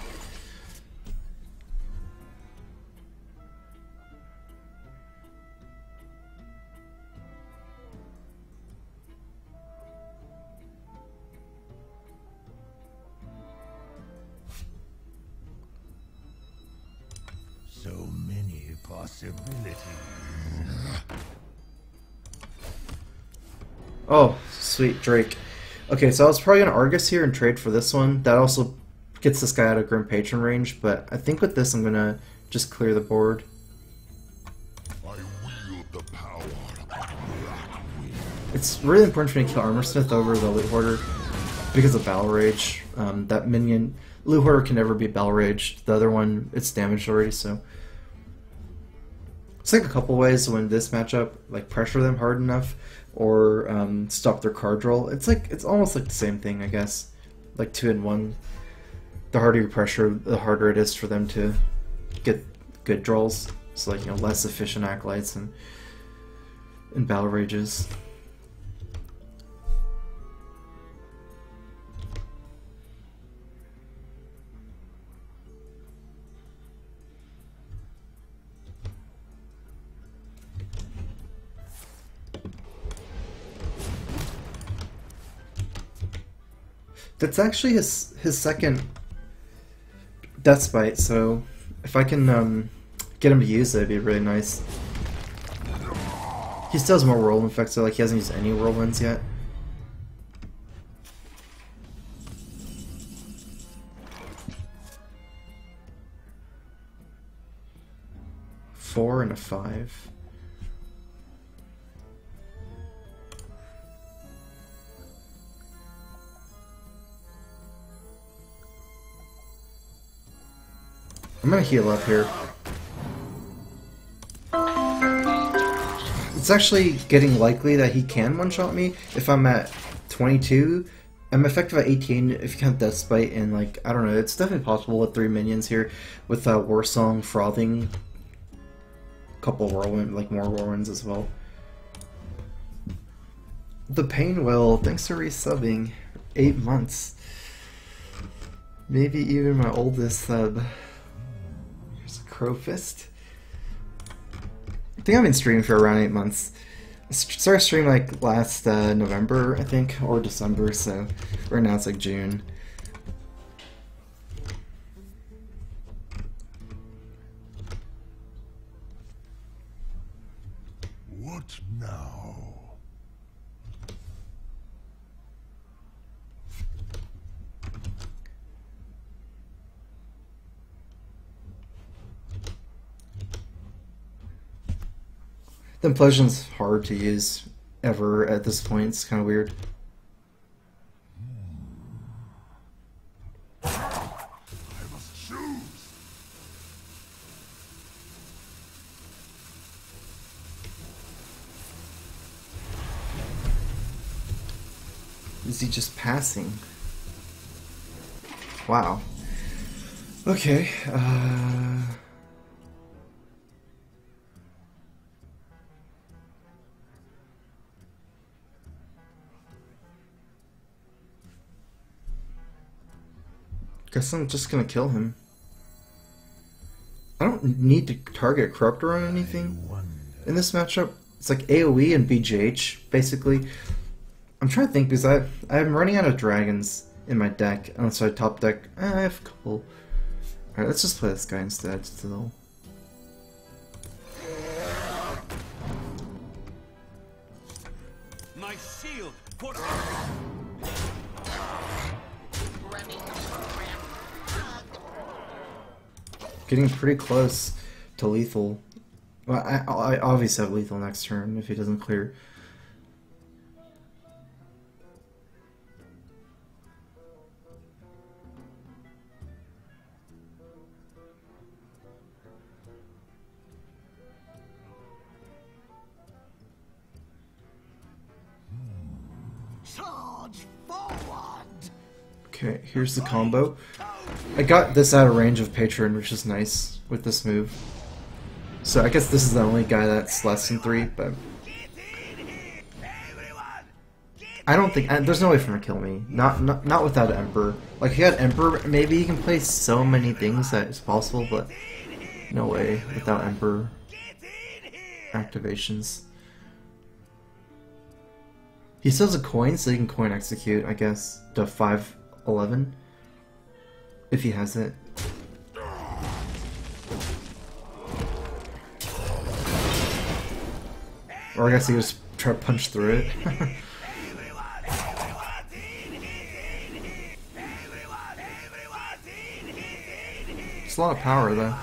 So many possibilities. Oh, sweet, Drake. Okay, so I was probably going to Argus here and trade for this one. That also gets this guy out of Grim Patron range, but I think with this I'm going to just clear the board. I wield the power of Black Wind. It's really important for me to kill Armorsmith over the Loot Hoarder because of Battle Rage. That minion, Loot Hoarder can never be Battle Rage. The other one, it's damaged already, so... It's like a couple ways to win this matchup, like pressure them hard enough, or stop their card draw. It's almost like the same thing, I guess. Like 2 in 1. The harder you pressure, the harder it is for them to get good draws. So like, you know, less efficient acolytes and battle rages. That's actually his second Deathbite, so if I can get him to use it, it'd be really nice. He still has more whirlwind effects, so like he hasn't used any whirlwinds yet. Four and a 5. I'm gonna heal up here. It's actually getting likely that he can one-shot me if I'm at 22. I'm effective at 18 if you count Deathbite, and like, I don't know, it's definitely possible with 3 minions here with Warsong, Frothing, couple whirlwind, like more whirlwinds as well. The Painwell, thanks for resubbing. 8 months. Maybe even my oldest sub. Crowfist. I think I've been streaming for around 8 months. I started streaming like last November, I think, or December, so right now it's like June. What now? The implosion's hard to use ever at this point. It's kind of weird. I must choose. Is he just passing? Wow. Okay. Guess I'm just gonna kill him. I don't need to target Corruptor on anything in this matchup. It's like AoE and BGH, basically. I'm trying to think because I'm running out of dragons in my deck. Unless I top deck, I have a couple. Alright, let's just play this guy instead still. My shield for Getting pretty close to lethal. Well, I obviously have lethal next turn if he doesn't clear. Charge forward! Okay, here's the combo. I got this out of range of Patron, which is nice with this move. So I guess this is the only guy that's less than 3, but I don't think there's no way for him to kill me. Not without Emperor. Like if he had Emperor, maybe he can play so many things that it's possible, but no way without Emperor activations. He still has a coin, so he can coin execute, I guess, to 5/11 if he has it. Or I guess he just try to punch through it. It's a lot of power though.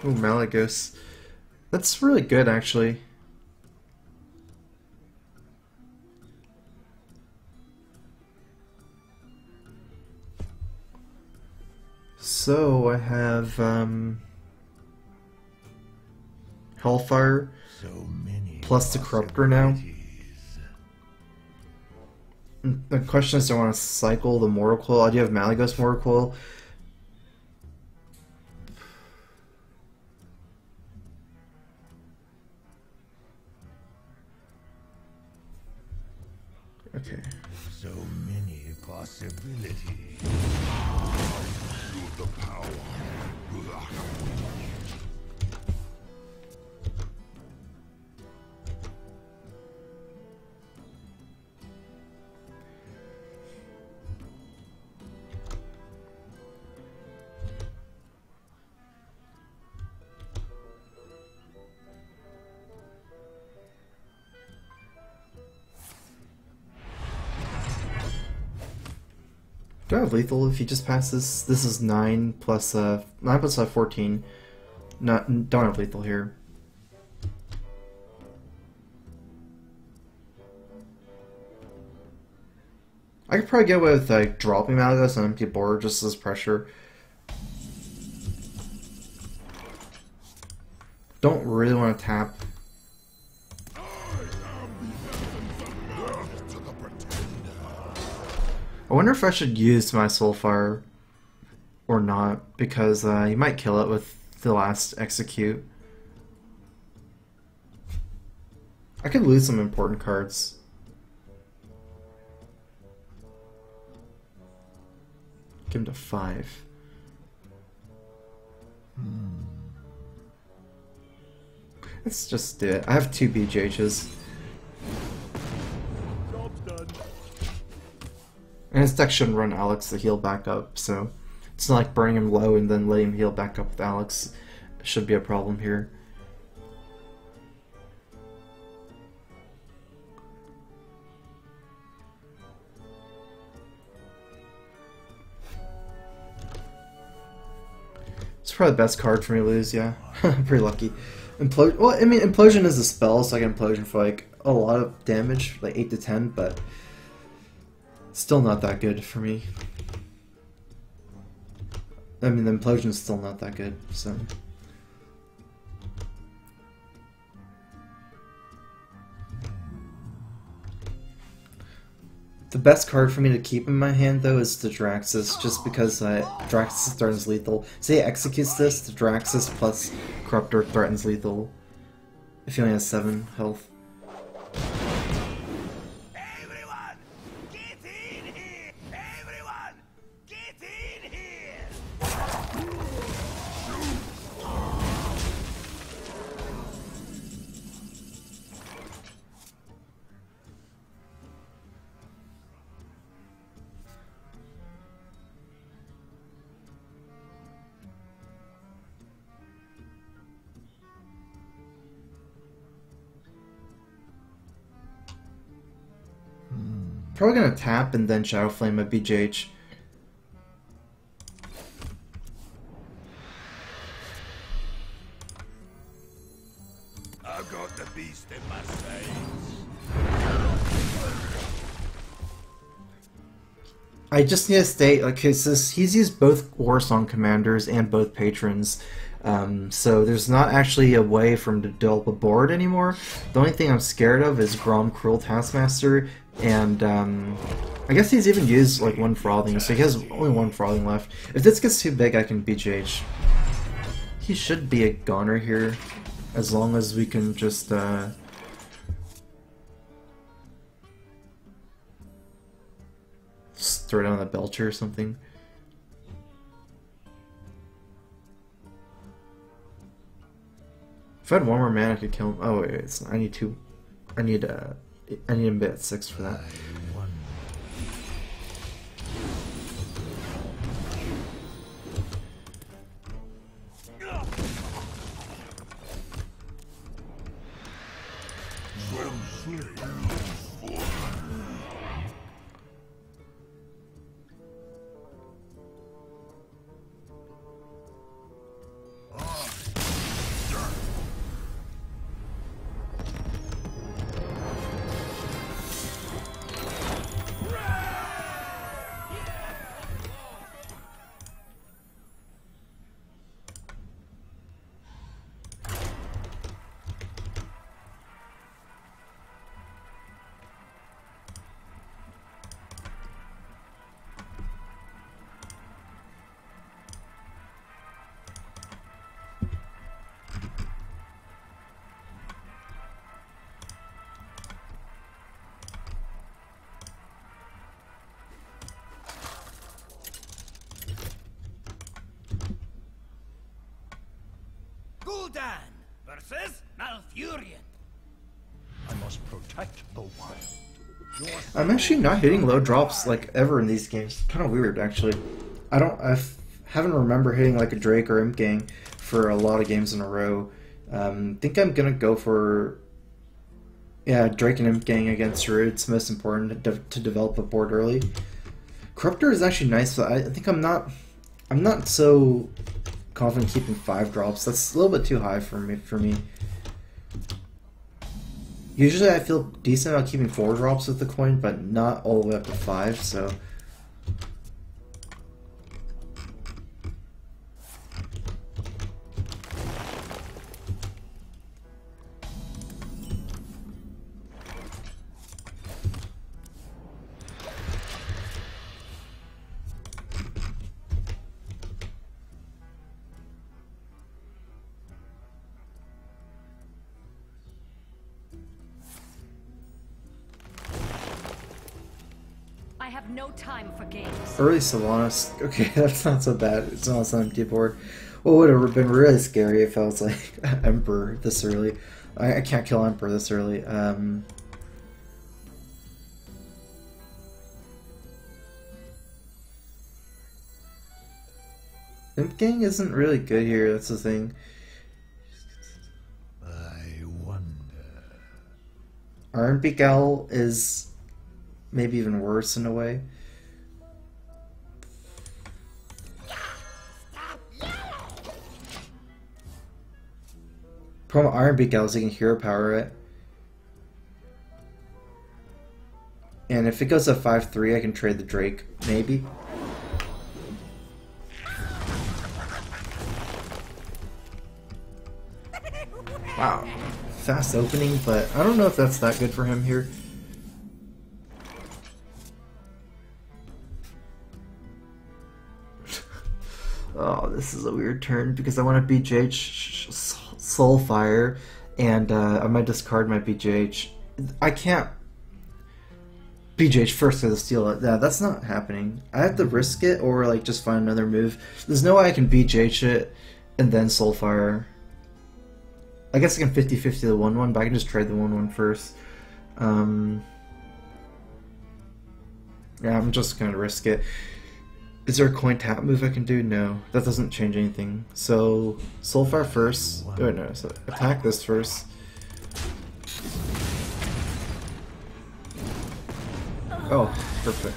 Ooh, Malagos. That's really good, actually. So, I have, Hellfire, So many plus the Corruptor now. The question is, do I want to cycle the Mortal Coil? I do have Malagos Mortal Coil. Okay. So many possibilities. Feel the power. Do I have lethal if he just passes? This is 9 plus 14. Don't have lethal here. I could probably get away with like dropping Malagos on empty board just as pressure. Don't really want to tap. I wonder if I should use my Soulfire or not, because you might kill it with the last execute. I could lose some important cards. Give him to 5. Let's just do it. I have 2 BGHs. Job's done. And his deck shouldn't run Alex to heal back up, so it's not like burning him low and then letting him heal back up with Alex. Should be a problem here. It's probably the best card for me to lose, yeah. Pretty lucky. Well, I mean, Implosion is a spell, so I can Implosion for like a lot of damage, like 8 to 10, but still not that good for me. I mean, the Implosion is still not that good, so. The best card for me to keep in my hand, though, is the Draxus, just because Draxus threatens lethal. Say it executes this, the Draxus plus Corruptor threatens lethal. If he only has 7 health. Everyone, get in here! Everyone, get in here! Probably gonna tap and then Shadow Flame a BJH. I've got the beast in my sights. I just need to state, like, he's used both Warsong Commanders and both Patrons, so there's not actually a way for him to develop a board anymore. The only thing I'm scared of is Grom Cruel Taskmaster, and I guess he's even used like 1 Frothing, so he has only 1 Frothing left. If this gets too big, I can BGH. He should be a goner here, as long as we can just throw down the Belcher or something. If I had 1 more mana, I could kill him. Oh wait, it's not. I need 2. I need him at 6 for that. Gul'dan versus Malfurion. I must protect the wild. I'm actually not hitting low drops like ever in these games. Kind of weird, actually. Haven't remember hitting like a Drake or Imp Gang for a lot of games in a row. Think I'm gonna go for Drake and Imp Gang against Rude. It's most important to develop a board early. Corruptor is actually nice, but I think I'm not so confident keeping 5 drops. That's a little bit too high for me. Usually I feel decent about keeping 4 drops with the coin, but not all the way up to 5, so. I have no time for games. Early Sylvanas. Okay, that's not so bad. It's not an empty board. What would have been really scary if I was like Emperor this early. I can't kill Emperor this early. Imp Gang isn't really good here, that's the thing. I wonder. Ironbeak Owl is maybe even worse in a way. Problem with Ironbeak Owl is you can hero power it. And if it goes to 5-3, I can trade the Drake, maybe. Wow, fast opening, but I don't know if that's that good for him here. Oh, this is a weird turn because I want to BJH Soulfire, and I might discard my BJH. I can't BJH first to steal it. Yeah, that's not happening. I have to risk it or like just find another move. There's no way I can BJH it and then Soulfire. I guess I can 50-50 the 1-1, but I can just trade the 1-1 first. Yeah, I'm just gonna risk it. Is there a coin tap move I can do? No, that doesn't change anything. So Soulfire first. Oh no, so attack this first. Oh, perfect.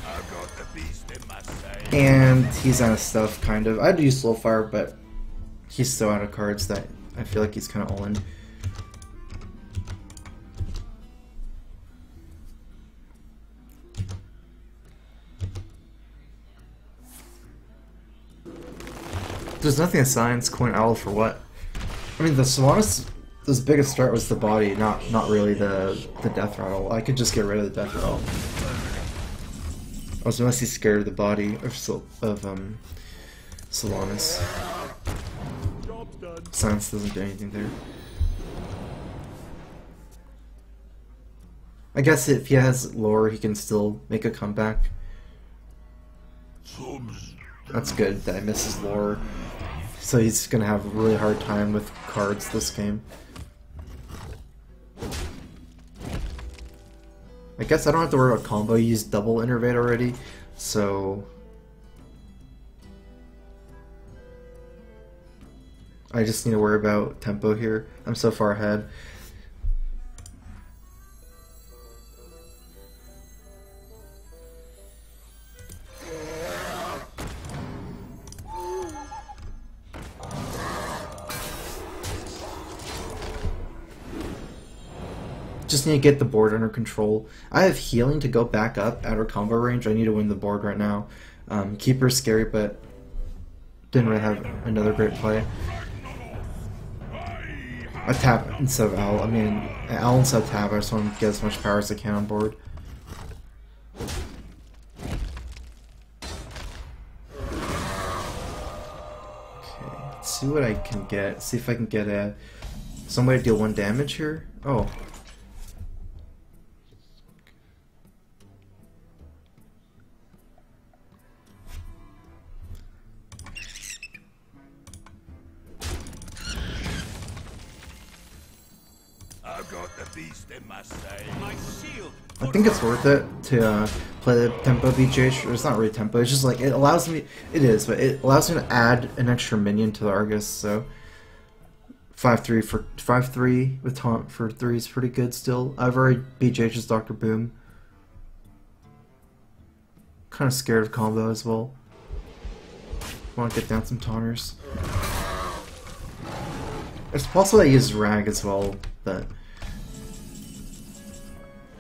And he's out of stuff, kind of. I'd use Soulfire, but he's so out of cards that I feel like he's kind of all in. There's nothing assigns coin owl for what? I mean, the Sylvanas, his biggest threat was the body, not really the death rattle. I could just get rid of the death rattle. I was mostly scared of the body of Sylvanas. Science doesn't do anything there. I guess if he has lore, he can still make a comeback. That's good that I miss his lore. So he's gonna have a really hard time with cards this game. I guess I don't have to worry about combo. He used double innervate already, so I just need to worry about tempo here. I'm so far ahead. Just need to get the board under control. I have healing to go back up out of combo range. I need to win the board right now. Keeper's scary, but didn't really have another great play. I tap instead of Owl. I mean, Owl instead of tap. I just want to get as much power as I can on board. Okay, let's see what I can get. See if I can get somebody to deal 1 damage here. Oh. I think it's worth it to play the tempo BJH. Or it's not really tempo. It's just like it allows me. It is, but it allows me to add an extra minion to the Argus. So 5-3 for 5-3 with taunt for 3 is pretty good still. I've already BJH's Dr. Boom. Kind of scared of combo as well. Want to get down some taunters. It's possible I use Rag as well, but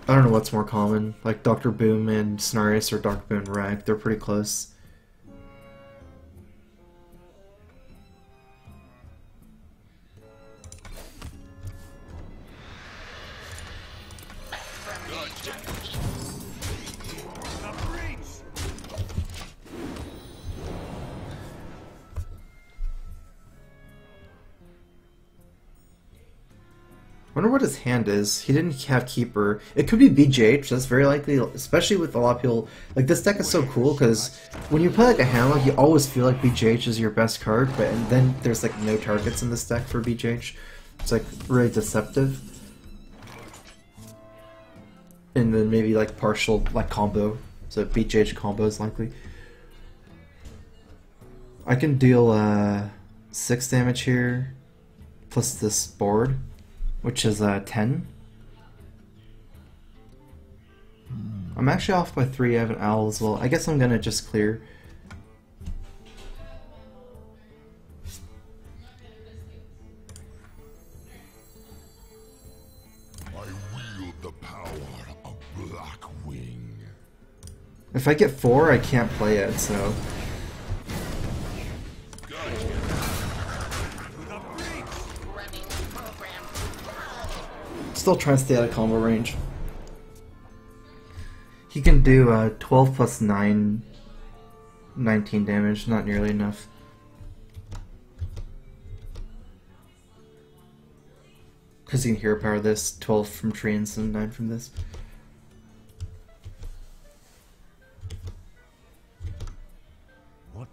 I don't know what's more common, like Dr. Boom and Cenarius or Dr. Boom and Rag. They're pretty close. Wonder what his hand is. He didn't have Keeper. It could be BJH. That's very likely, especially with a lot of people. Like, this deck is so cool because when you play like a handlock, you always feel like BJH is your best card, but and then there's like no targets in this deck for BJH. It's like really deceptive. And then maybe like partial like combo. So BJH combo is likely. I can deal 6 damage here, plus this board, which is 10. I'm actually off by 3. I have an owl as well. I guess I'm gonna just clear. I wield the power of Blackwing. If I get 4, I can't play it, so. Still trying to stay out of combo range. He can do 12 plus 9, 19 damage, not nearly enough. Because he can hero power this, 12 from Treants and 9 from this. What?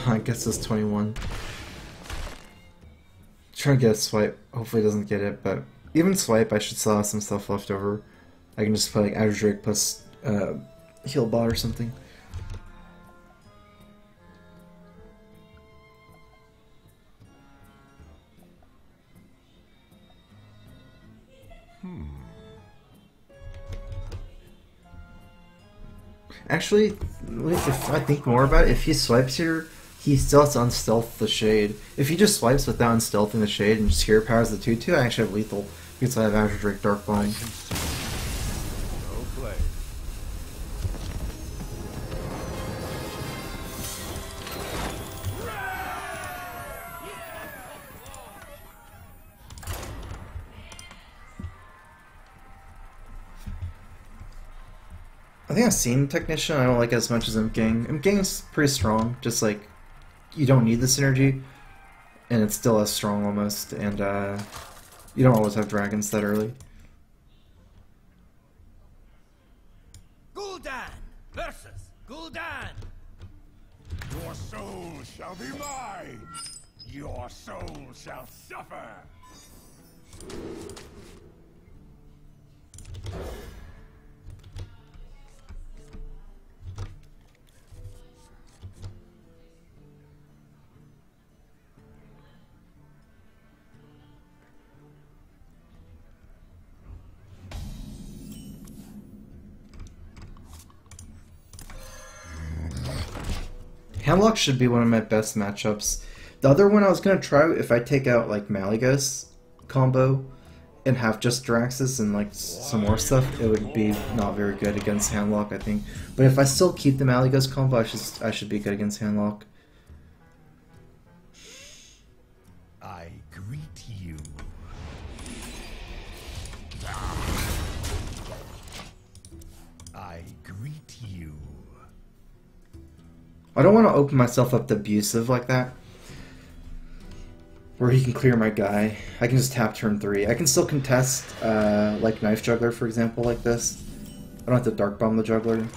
I guess it's 21. Trying to get a swipe. Hopefully it doesn't get it, but even swipe, I should still have some stuff left over. I can just play like Average Drake plus Heal Bot or something. Actually, if I think more about it, if he swipes here, he still has to unstealth the Shade. If he just swipes without unstealthing the Shade and just hero powers the 2/2, I actually have lethal because I have Average Drake Dark Bomb. No play. I think I've seen Technician. I don't like it as much as Imp-Gang. Imp-Gang's pretty strong, just like you don't need the synergy, and it's still as strong almost, and you don't always have dragons that early. Gul'dan versus Gul'dan. Your soul shall be mine. Your soul shall suffer. Handlock should be one of my best matchups. The other one I was going to try, if I take out like Malygos combo and have just Draxus and like some more stuff, it would be not very good against Handlock, I think. But if I still keep the Malygos combo, I should be good against Handlock. I greet you. I greet you. I don't want to open myself up to abusive like that, where he can clear my guy. I can just tap turn 3. I can still contest, like Knife Juggler, for example, like this. I don't have to Dark Bomb the Juggler.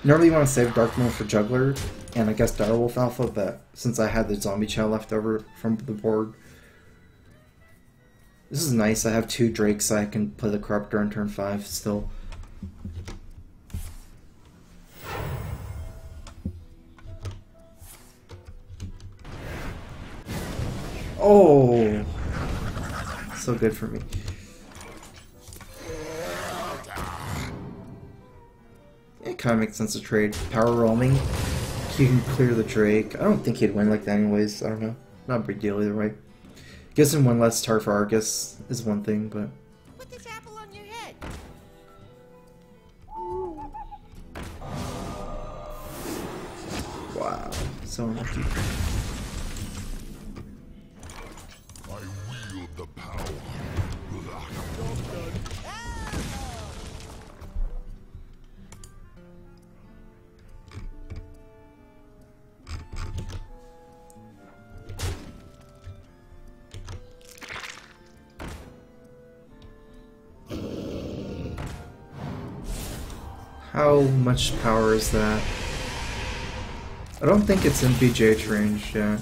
Normally you want to save Dark Bomb for Juggler, and I guess Direwolf Alpha, but since I had the Zombie Chow left over from the board, this is nice. I have 2 Drakes, so I can play the Corruptor on turn 5 still. Oh, so good for me. It kind of makes sense to trade. Power roaming, you can clear the Drake. I don't think he'd win like that anyways. I don't know. Not a big deal either way. Gives him one less tar for Argus is one thing, but... Put this apple on your head. Wow, so unlucky. the power. How much power is that? I don't think it's in BJH range, yeah.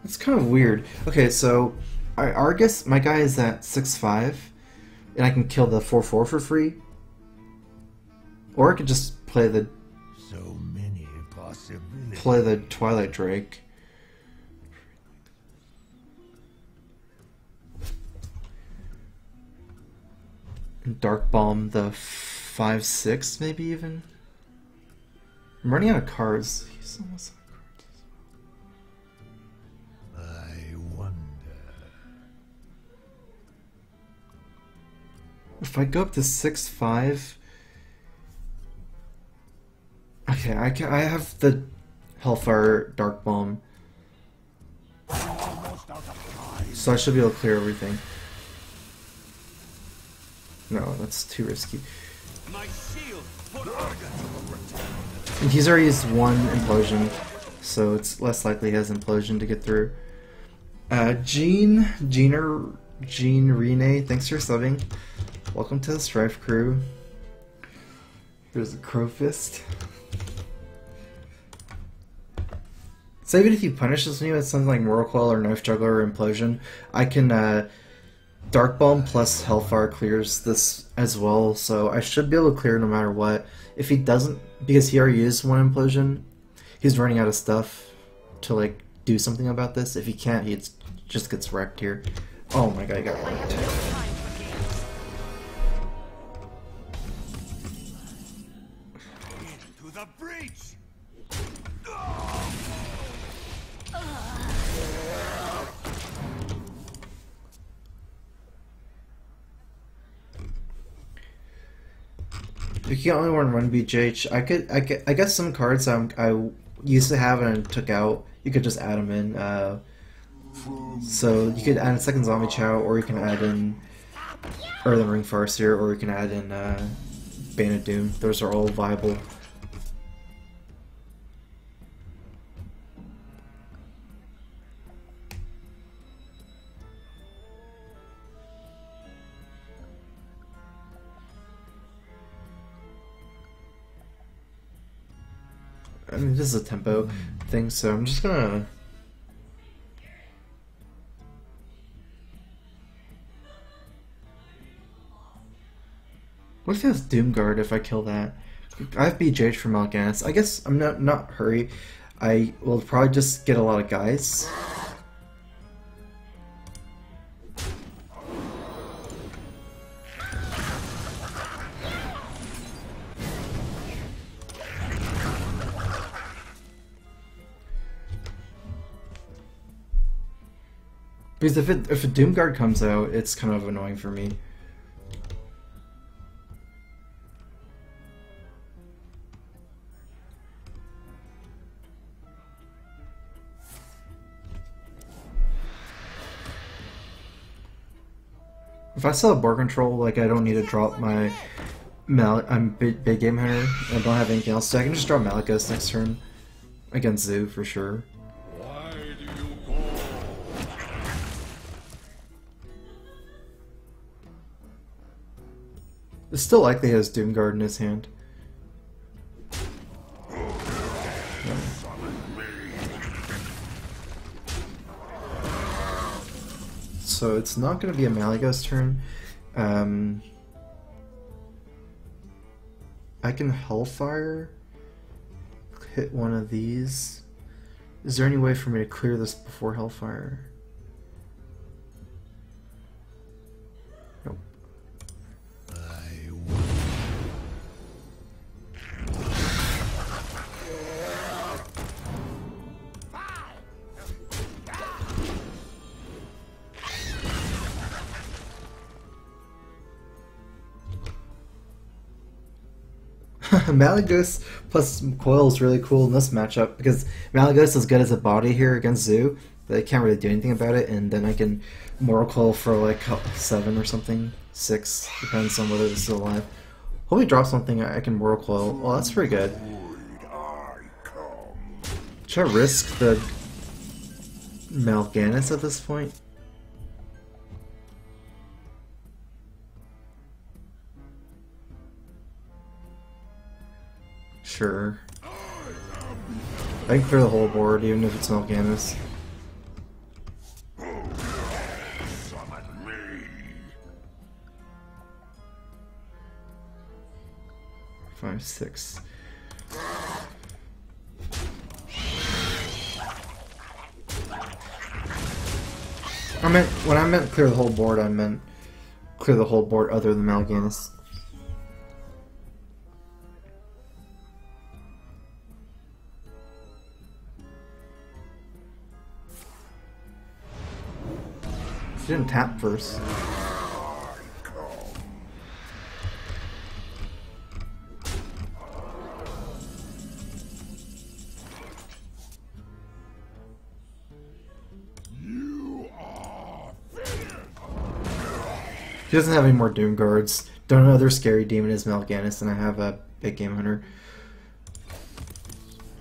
It's kind of weird. Okay, so I guess my guy is at 6'5", and I can kill the 4/4 for free. Or I could just play the So many possibilities. Twilight Drake. And Dark Bomb the 5/6 maybe even. I'm running out of cards. He's almost out of cards. I wonder. If I go up to 6'5", okay, I have the Hellfire Dark Bomb, so I should be able to clear everything. No, that's too risky. My shield. And he's already used one implosion, so it's less likely he has implosion to get through. Gene Rene, thanks for subbing. Welcome to the Strife crew. There's a Crow Fist. So even if he punishes me with something like Moral Coil or Knife Juggler or Implosion, I can Dark Bomb plus Hellfire clears this as well, so I should be able to clear no matter what. If he doesn't, because he already used one Implosion, he's running out of stuff to like do something about this. If he can't, he just gets wrecked here. Oh my god, he got wrecked. Into the breach. You can only run BJH. I guess some cards I used to have and took out, you could just add them in. So you could add in Second Zombie Chow, or you can add in Earthen Ring Farseer, or you can add in Bane of Doom. Those are all viable. I mean, this is a tempo thing, so I'm just gonna... What if he has Doomguard if I kill that? I have BJH for Mal'Ganis. I guess I'm not hurry. I will probably just get a lot of guys. Because if a Doomguard comes out, it's kind of annoying for me. If I still have board control, like I don't need to drop my I'm big game hunter. I don't have anything else, so I can just draw Malekith next turn against Zoo for sure. Why do you call? It's still likely he has Doomguard in his hand. So it's not going to be a Malagos turn. I can Hellfire, hit one of these. Is there any way for me to clear this before Hellfire? Nope. Malagos plus Coil is really cool in this matchup because Malagos is good as a body here against Zoo, but I can't really do anything about it, and then I can Mortal Coil for like 7 or something, 6, depends on whether this is alive. Hope he drops something I can Mortal Coil. Well, that's pretty good. Should I risk the Mal'Ganis at this point? Sure. I can clear the whole board even if it's Mal'Ganis. Summon me. 5, 6. When I meant clear the whole board, I meant clear the whole board other than Mal'Ganis. She didn't tap first. He doesn't have any more Doom Guards. Don't know other scary demon is Mal'Ganis, and I have a big game hunter.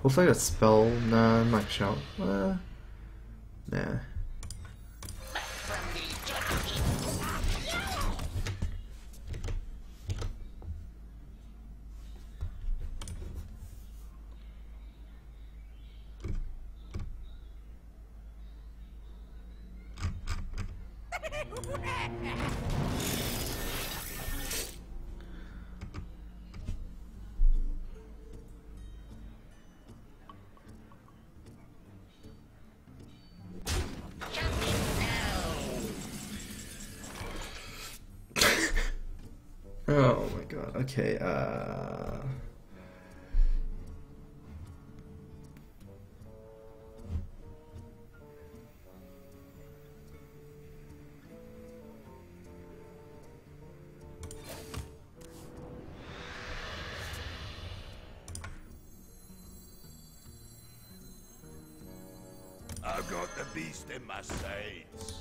Hopefully I got spell. Nah, I'm not shout. Nah. Oh my god, okay, I've got the beast in my sights.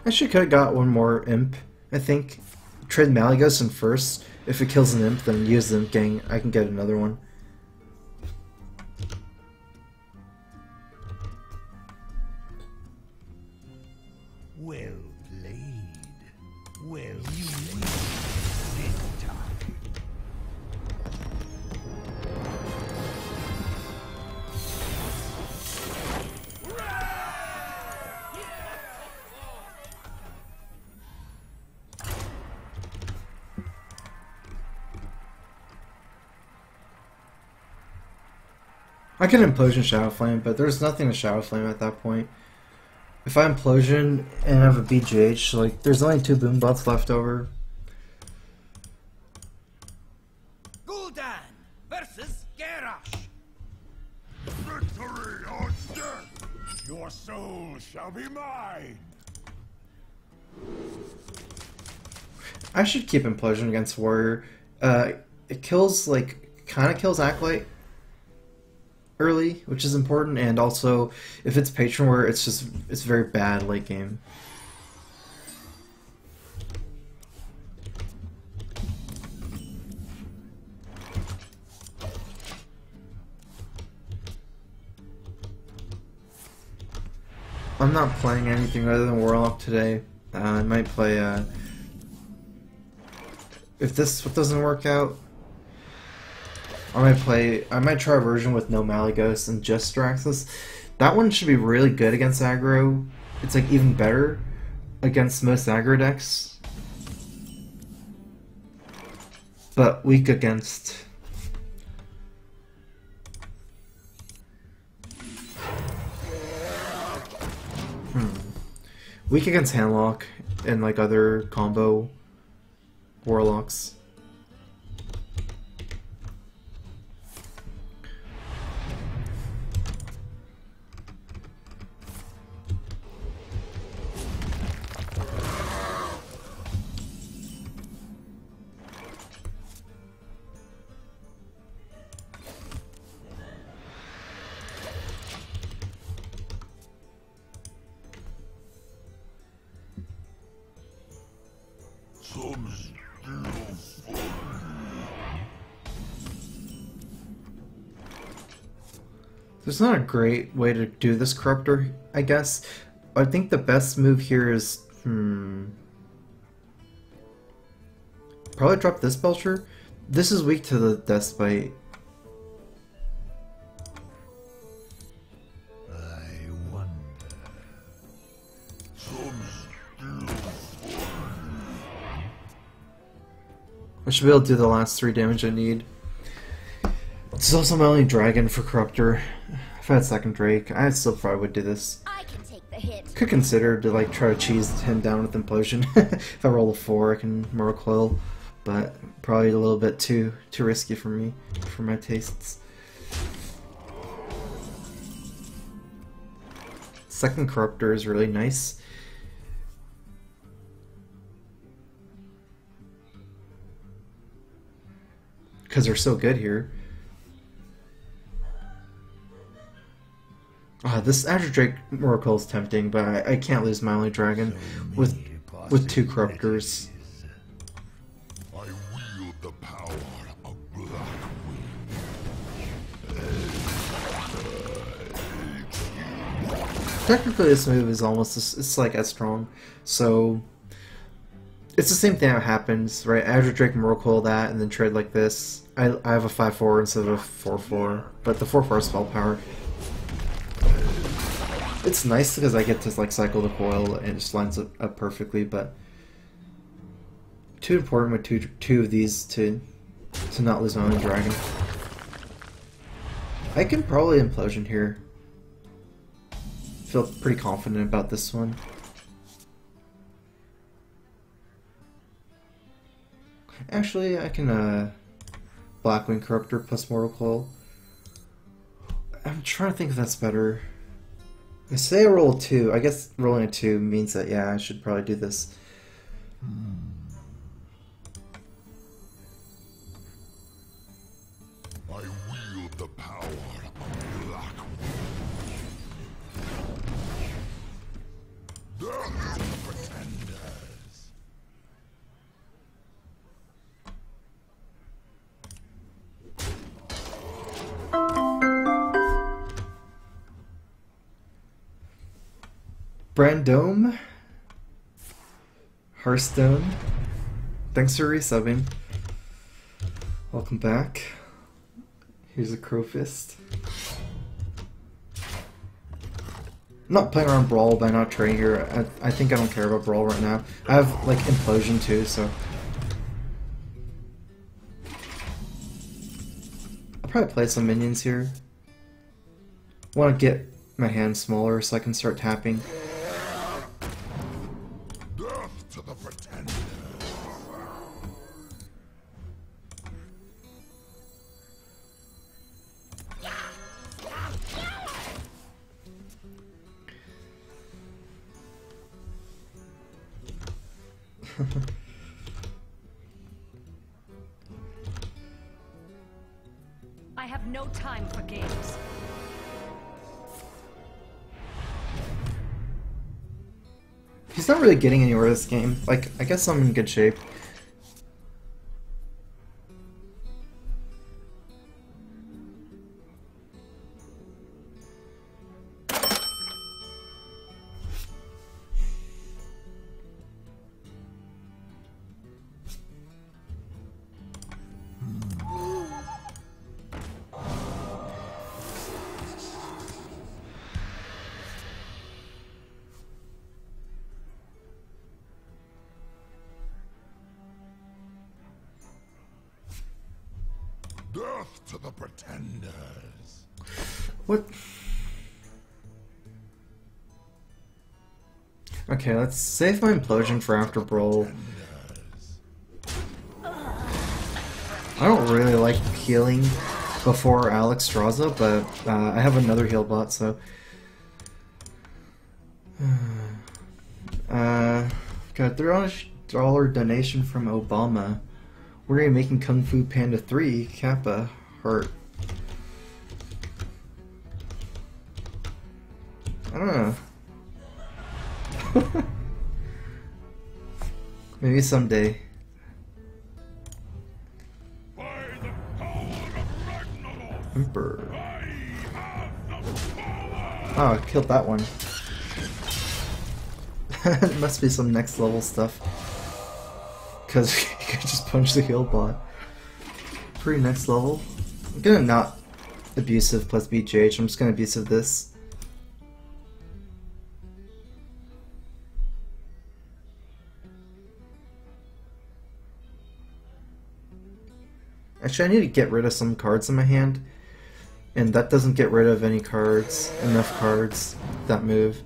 I should could have got one more imp, I think. Trade Malagos in first. If it kills an imp, then use the imp gang. I can get another one. Well played. Well, you lead this time. I can Implosion Shadow Flame, but there's nothing to Shadow Flame at that point. If I Implosion and have a BGH, like, there's only 2 boom bots left over. Gul'dan versus Garrosh. Victory or death! Your soul shall be mine! I should keep Implosion against Warrior. It kills, like, kinda kills Acolyte early, which is important, and also, if it's Patron Warrior, it's very bad late game. I'm not playing anything other than Warlock today. I might play, if this doesn't work out, I might try a version with no Malagos and just Draxus. That one should be really good against aggro. It's like even better against most aggro decks. But weak against... Weak against handlock and like other combo warlocks. There's not a great way to do this corruptor, I guess. I think the best move here is probably drop this Belcher. This is weak to the Death Bite. I should be able to do the last 3 damage I need. This is also my only dragon for Corruptor. If I had second Drake, I still probably would do this. I can take the hit. Could consider to like try to cheese him down with Implosion. If I roll a 4, I can Mortal Coil, but probably a little bit too risky for me, for my tastes. Second Corruptor is really nice. Because they're so good here. This Azure Drake Oracle is tempting, but I can't lose my only dragon with 2 Corruptors. I wield the power of Black Technically, this move is almost it's like as strong, so it's the same thing that happens, right? Azure Drake Miracle that, and then trade like this. I have a 5/4 instead of a 4/4, but the 4/4 is spell power. It's nice because I get to like cycle the coil and it just lines up perfectly, but too important with two of these to not lose my own dragon. I can probably Implosion here. Feel pretty confident about this one. Actually, I can Blackwing Corruptor plus Mortal Coil. I'm trying to think if that's better. I say I roll a 2. I guess rolling a 2 means that, yeah, I should probably do this. I wield the power of Black Death to the pretenders. Brandome, Hearthstone, thanks for resubbing. Welcome back. Here's a Crowfist. I'm not playing around Brawl by not trading here. I think I don't care about Brawl right now. I have like Implosion too, so I'll probably play some minions here. Want to get my hand smaller so I can start tapping. Death to the pretenders. I have no time for games. He's not really getting anywhere this game. Like, I guess I'm in good shape. Death to the pretenders. What? Okay, let's save my implosion for after brawl. I don't really like healing before Alex Straza, but I have another heal bot, so... got a $3 donation from Obama. We're gonna be making Kung Fu Panda 3 Kappa Heart. I don't know. Maybe someday. By the power of Ragnarok, Emperor. I have the power! Oh, I killed that one. It must be some next level stuff. Because you could just punch the heal bot. Pretty next level. I'm gonna not abusive plus BGH, I'm just gonna abusive this. Actually, I need to get rid of some cards in my hand. And that doesn't get rid of any cards, enough cards, that move.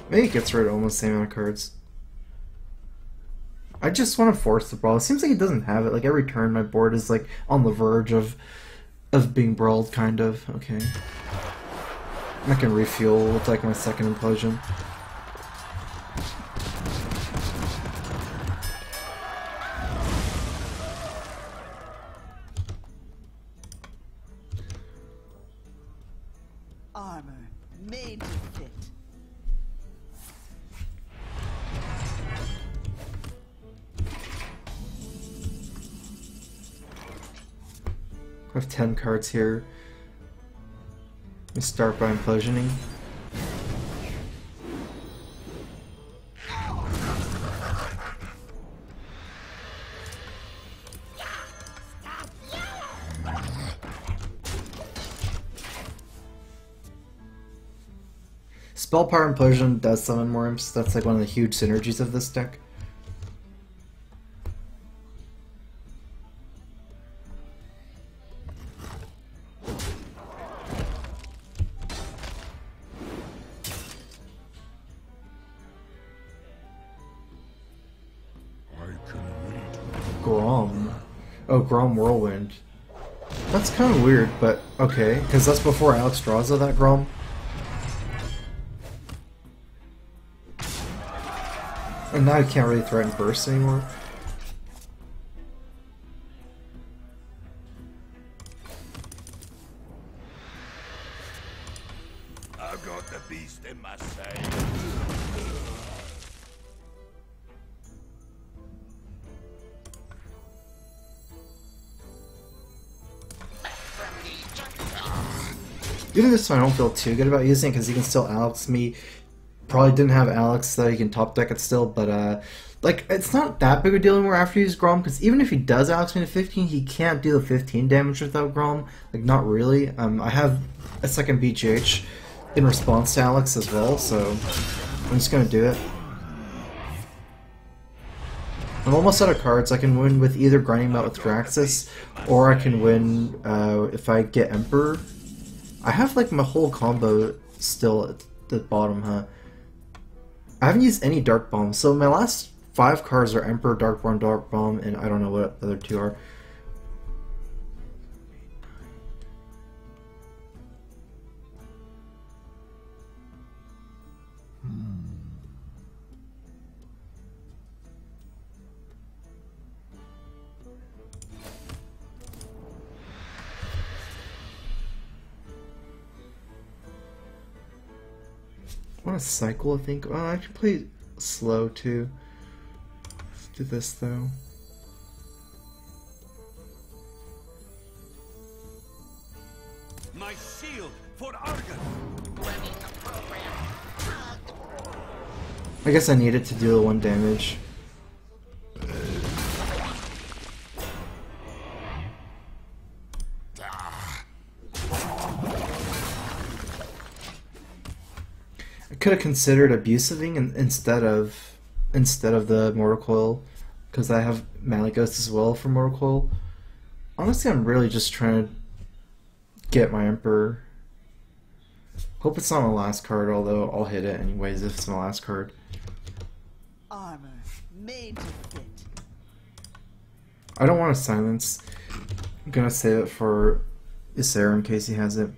Maybe it gets rid of almost the same amount of cards. I just want to force the brawl. It seems like it doesn't have it. Like every turn my board is like on the verge of being brawled, kind of. Okay. I can refuel with like my second implosion. Armor made to fit. I have 10 cards here. Let me start by implosioning. Spell Power Implosion does summon more imps. That's like one of the huge synergies of this deck. Grom. Oh, Grom Whirlwind. That's kind of weird, but okay, because that's before Alex Straza, that Grom. And now I can't really threaten burst anymore. I've got the beast in my sight. Even this one I don't feel too good about using because he can still Alex me. Probably didn't have Alex so that he can top deck it still, but like it's not that big a deal anymore after you use Grom, because even if he does Alex me to 15, he can't do the 15 damage without Grom. Like not really. I have a second BGH in response to Alex as well, so I'm just gonna do it. I'm almost out of cards. I can win with either grinding him out with Draxus, or I can win if I get Emperor. I have like my whole combo still at the bottom, huh? I haven't used any Dark Bomb, so my last 5 cards are Emperor, Darkborn, Dark Bomb, and I don't know what the other 2 are. I want to cycle, I think. Oh, I can play slow too. Let's do this though. My shield for Argon. I guess I need it to do the 1 damage. I could have considered abusiving instead of instead of the Mortal Coil, because I have Mallet Ghost as well for Mortal Coil. Honestly, I'm really just trying to get my Emperor. Hope it's not my last card, although I'll hit it anyways if it's my last card. Armor made to fit. I don't want to silence. I'm gonna save it for Isera in case he has it.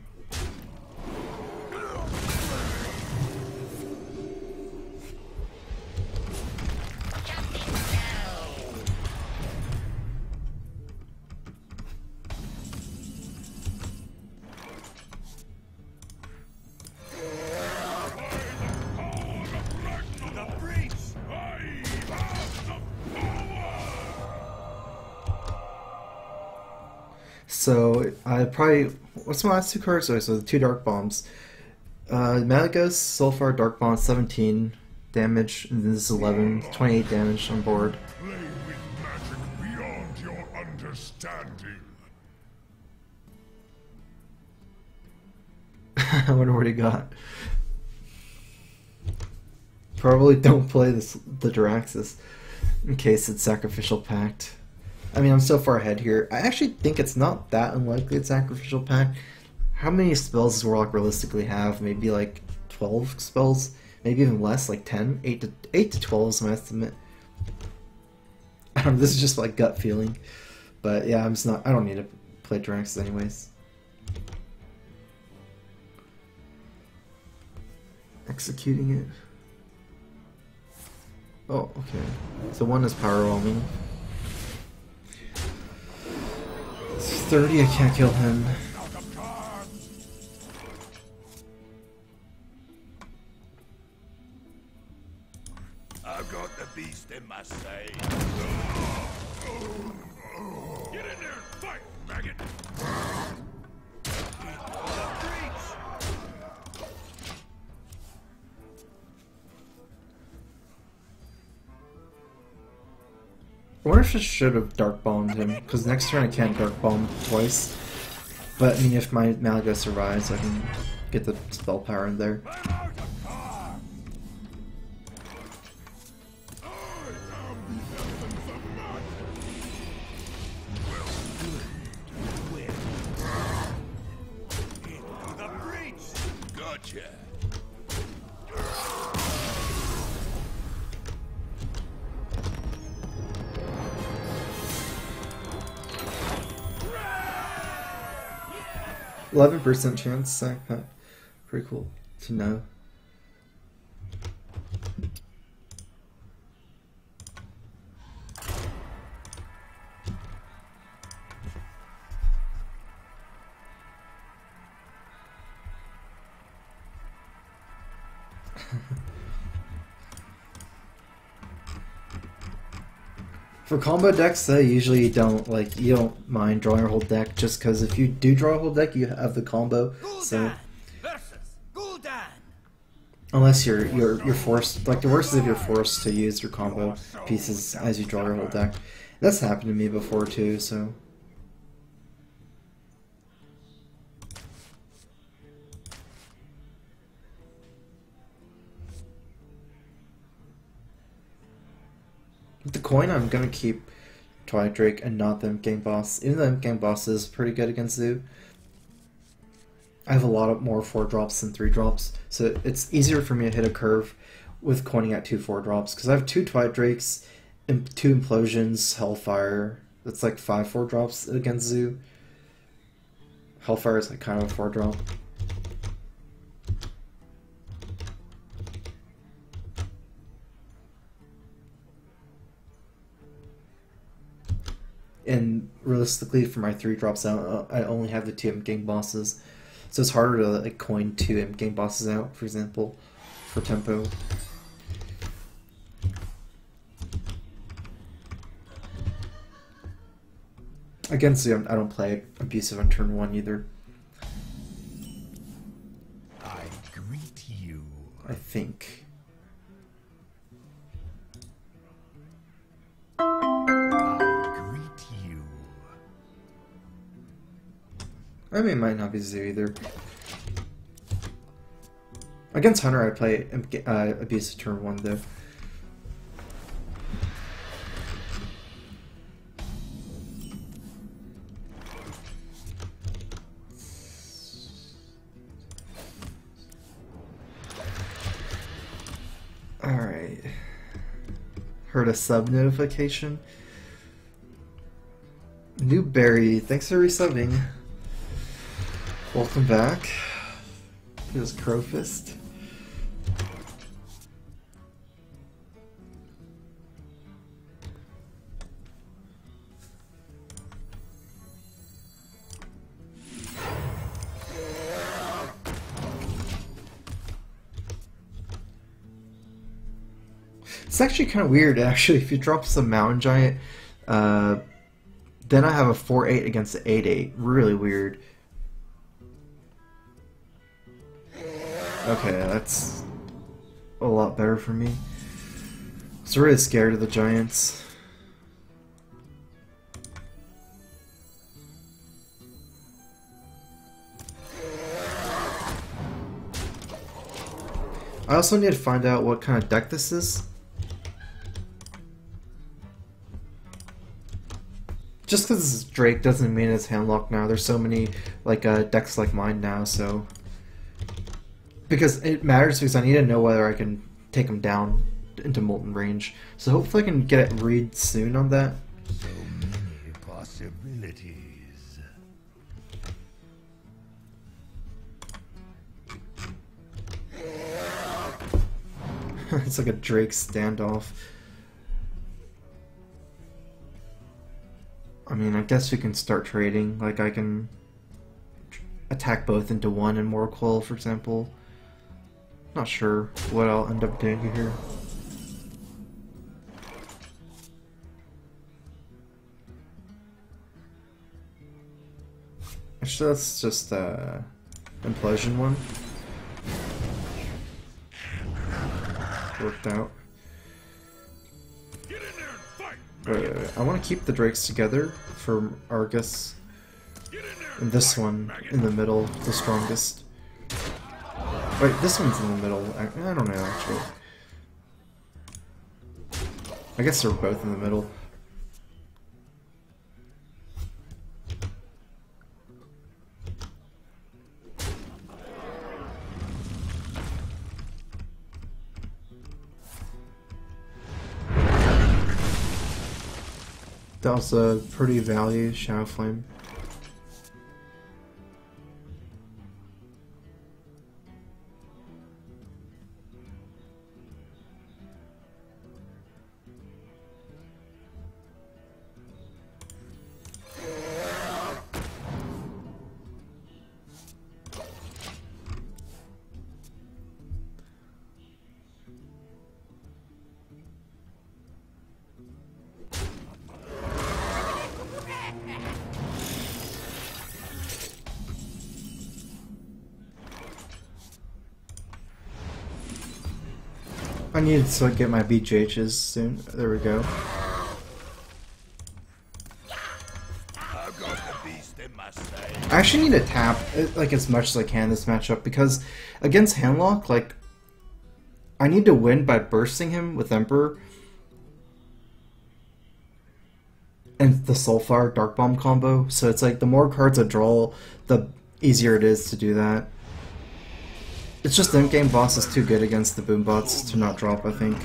So I probably, what's my last two cards? So the two Dark Bombs. Malagos, Sulfur, Dark Bomb, 17 damage, and this is 11, 28 damage on board. Play with magic beyond your understanding. I wonder what he got. Probably don't play the Diraxis in case it's Sacrificial Pact. I mean, I'm so far ahead here. I actually think it's not that unlikely it's Sacrificial Pact. How many spells does Warlock realistically have? Maybe like 12 spells? Maybe even less, like 10? 8 to 12 is my estimate. I don't know, this is just like gut feeling. But yeah, I don't need to play Diraxis anyways. Executing it. Oh, okay. So one is power whelming. 30, I can't kill him. I've got the beast in my sight. Get in there and fight, maggot! 'I wonder if I should have Dark Bombed him, because next turn I can't Dark Bomb twice. But I mean, if my Malaga survives, I can get the spell power in there. Gotcha. 11% chance, sack pack. Pretty cool to know. For combo decks, though, usually you don't mind drawing your whole deck, just because if you do draw a whole deck, you have the combo. So unless you're forced, like the worst is if you're forced to use your combo pieces as you draw your whole deck. That's happened to me before too. So. With the coin, I'm gonna keep Twilight Drake and not the Imp Gang Boss. Even though Imp Gang Boss is pretty good against Zoo, I have a lot more 4-drops than 3-drops, so it's easier for me to hit a curve with coining at 2 4-drops, because I have 2 Twilight Drakes, 2 Implosions, Hellfire. That's like 5 4-drops against Zoo. Hellfire is like kind of a 4-drop. And realistically, for my 3-drops out, I only have the 2 Imp Gang Bosses. So it's harder to like coin 2 Imp Gang Bosses out, for example, for tempo. Against Zoo, I don't play Abusive on turn 1 either. I greet you. I think. I mean, it might not be Zoo either. Against Hunter, I play Abusive turn 1 though. heard a sub notification. Newberry, thanks for resubbing. Welcome back. Here's Crowfist. It's actually kind of weird, actually. If you drop some Mountain Giant, then I have a 4-8 against the 8-8. Really weird. Okay, that's a lot better for me. I was really scared of the Giants. I also need to find out what kind of deck this is. Just because this is Drake doesn't mean it's handlocked now. There's so many like decks like mine now, so because it matters because I need to know whether I can take him down into Molten range. So hopefully I can get it read soon on that. So many possibilities. It's like a Drake standoff. I mean, I guess we can start trading. Like, I can attack both into one in Mortal Coil, for example. Not sure what I'll end up doing here. Actually, that's just Implosion one. Worked out. Get in there and fight! I want to keep the Drakes together for Argus. And this one in the middle, the strongest. Wait, this one's in the middle. I don't know, actually. I guess they're both in the middle. That was a pretty value, Shadow Flame. I need to get my BGHs soon. There we go. I've got the beast in my sights. I actually need to tap like as much as I can this matchup because against Handlock, like I need to win by bursting him with Emperor and the Soulfire Dark Bomb combo. So it's like the more cards I draw, the easier it is to do that. It's just the in-game boss is too good against the Boombots to not drop, I think.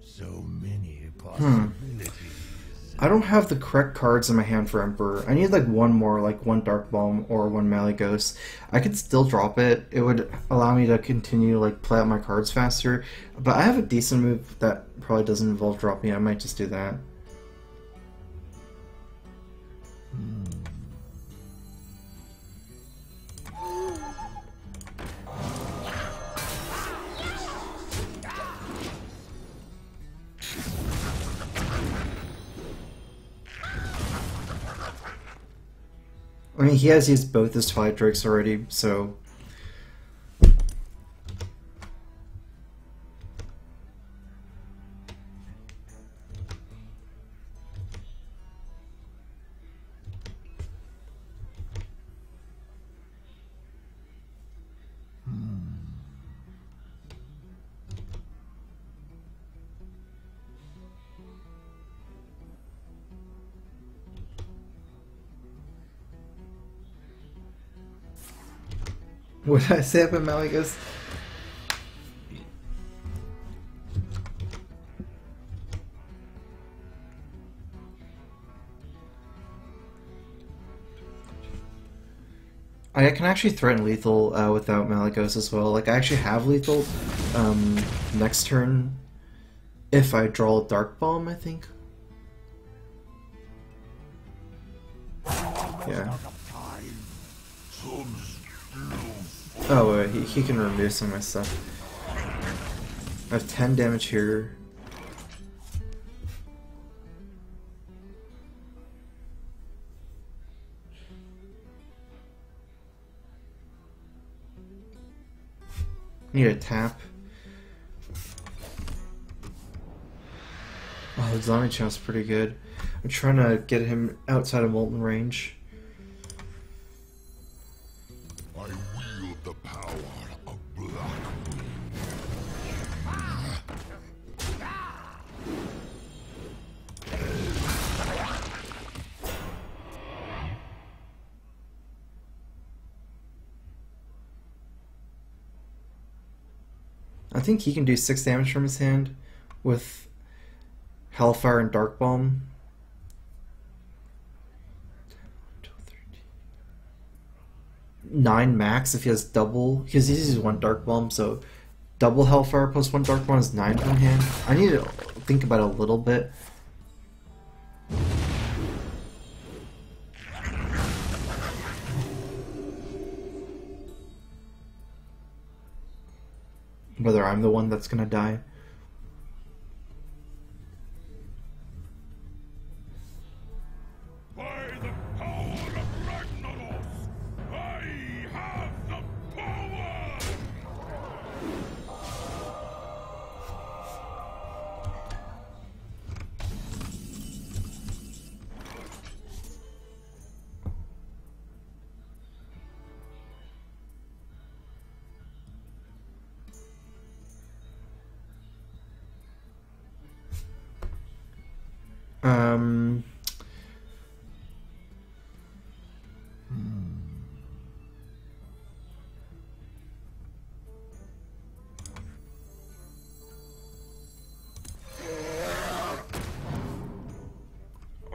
So many possibilities. I don't have the correct cards in my hand for Emperor. I need like one more, like one Dark Bomb or one Melee Ghost. I could still drop it. It would allow me to continue like play out my cards faster. But I have a decent move that probably doesn't involve dropping. I might just do that. I mean, he has used both his Twilight Drakes already, so... What did I say about Malagos? I can actually threaten lethal without Malagos as well. Like, I actually have lethal next turn if I draw a Dark Bomb, I think. Yeah. Oh, he can remove some of my stuff. I have 10 damage here. Need a tap. Oh, the zombie champ's pretty good. I'm trying to get him outside of molten range. I wield the power of black. I think he can do 6 damage from his hand with Hellfire and Dark Bomb. 9 max if he has double, because he uses 1 Dark Bomb, so double Hellfire plus 1 Dark Bomb is 9 from hand. I need to think about it a little bit. Whether I'm the one that's gonna die. By the power of Ragnaros, I have the power!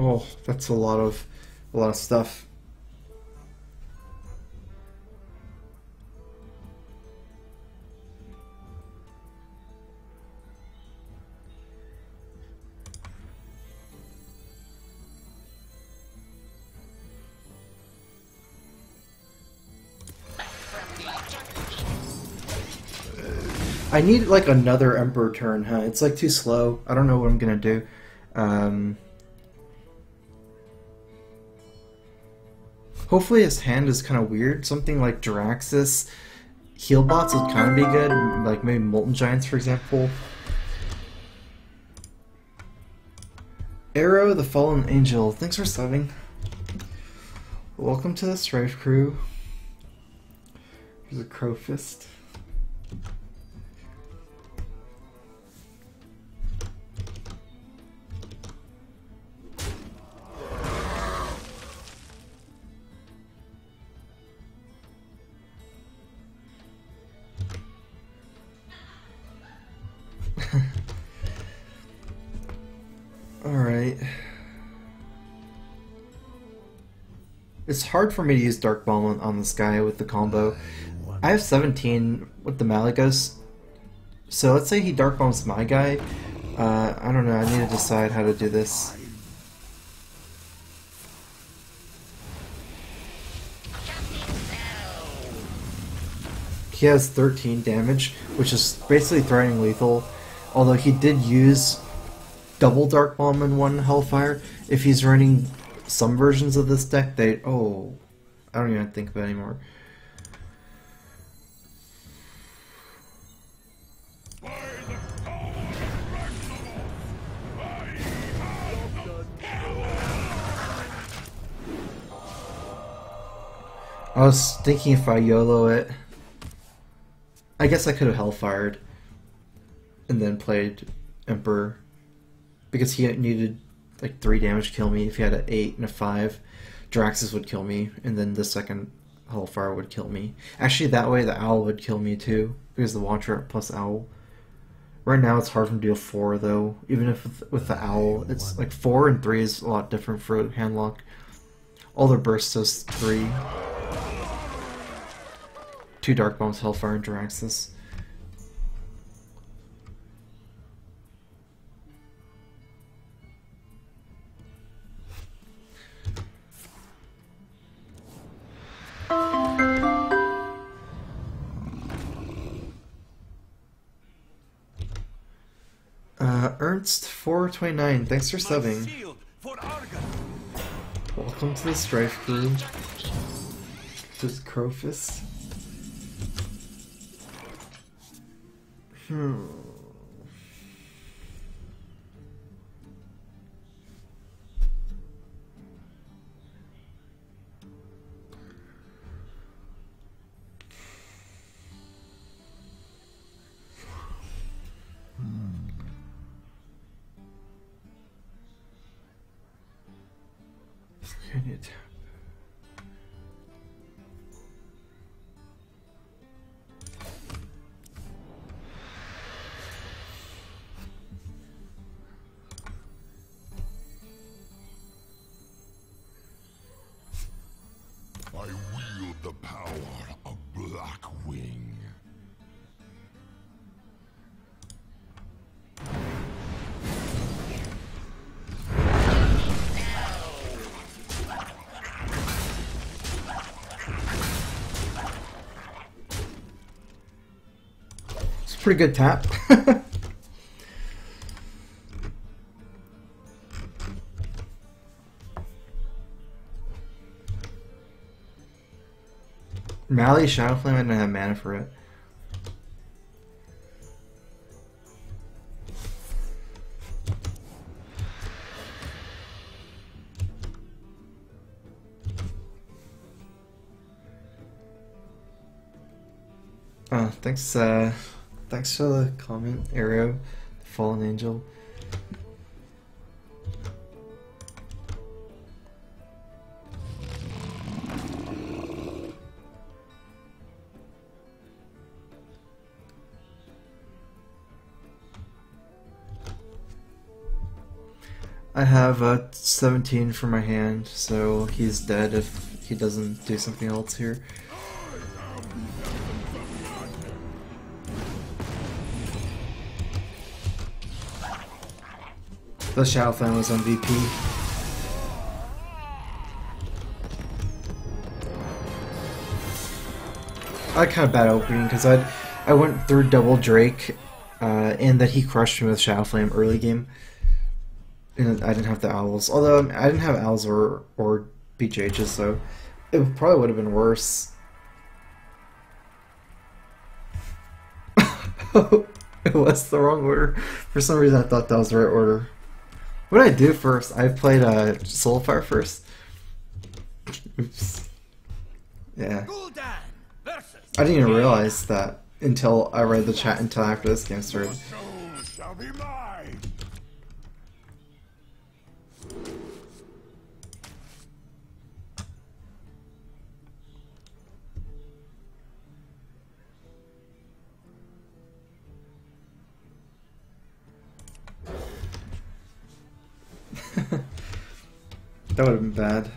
Oh, that's a lot of stuff. I need like another Emperor turn, huh? It's like too slow. I don't know what I'm gonna do. Hopefully his hand is kind of weird. Something like Jiraxis, heal bots would kind of be good. Like maybe Molten Giants, for example. Arrow, the Fallen Angel. Thanks for subbing. Welcome to the Strife Crew. Here's a Crow Fist. Alright. It's hard for me to use Dark Bomb on this guy with the combo. I have 17 with the Malagos. So let's say he Dark Bombs my guy. I don't know, I need to decide how to do this. He has 13 damage, which is basically threatening lethal. Although he did use double Dark Bomb and 1 Hellfire. If he's running some versions of this deck, they... Oh, I don't even think about it anymore. I was thinking if I YOLO it, I guess I could have Hellfired and then played Emperor, because he needed like 3 damage to kill me. If he had an 8 and a 5, Jiraxis would kill me, and then the second Hellfire would kill me. Actually, that way the Owl would kill me too, because the Watcher plus Owl. Right now it's hard for him to deal 4 though, even if with the Owl, it's like 4 and 3 is a lot different for handlock. All their burst does 3. 2 Dark Bombs, Hellfire, and Jaraxxus. Ernst429, thanks for subbing. Welcome to the StrifeCro. This is Crowfist. It. I wield the power of Blackwing. Pretty good tap. Mally Shadow Flame, I didn't have mana for it. Thanks for the comment, Arrow, Fallen Angel. I have 17 for my hand, so he's dead if he doesn't do something else here. The Shadow Flame was on VP. I had kind of bad opening because I went through double Drake, and that he crushed me with Shadow Flame early game, and I didn't have the Owls. Although I didn't have Owls or BJHs, so it probably would have been worse. It was the wrong order. For some reason, I thought that was the right order. What did I do first? I played Soulfire first. Oops. Yeah. I didn't even realize that until I read the chat until after this game started. Shall be mine. That would have been bad.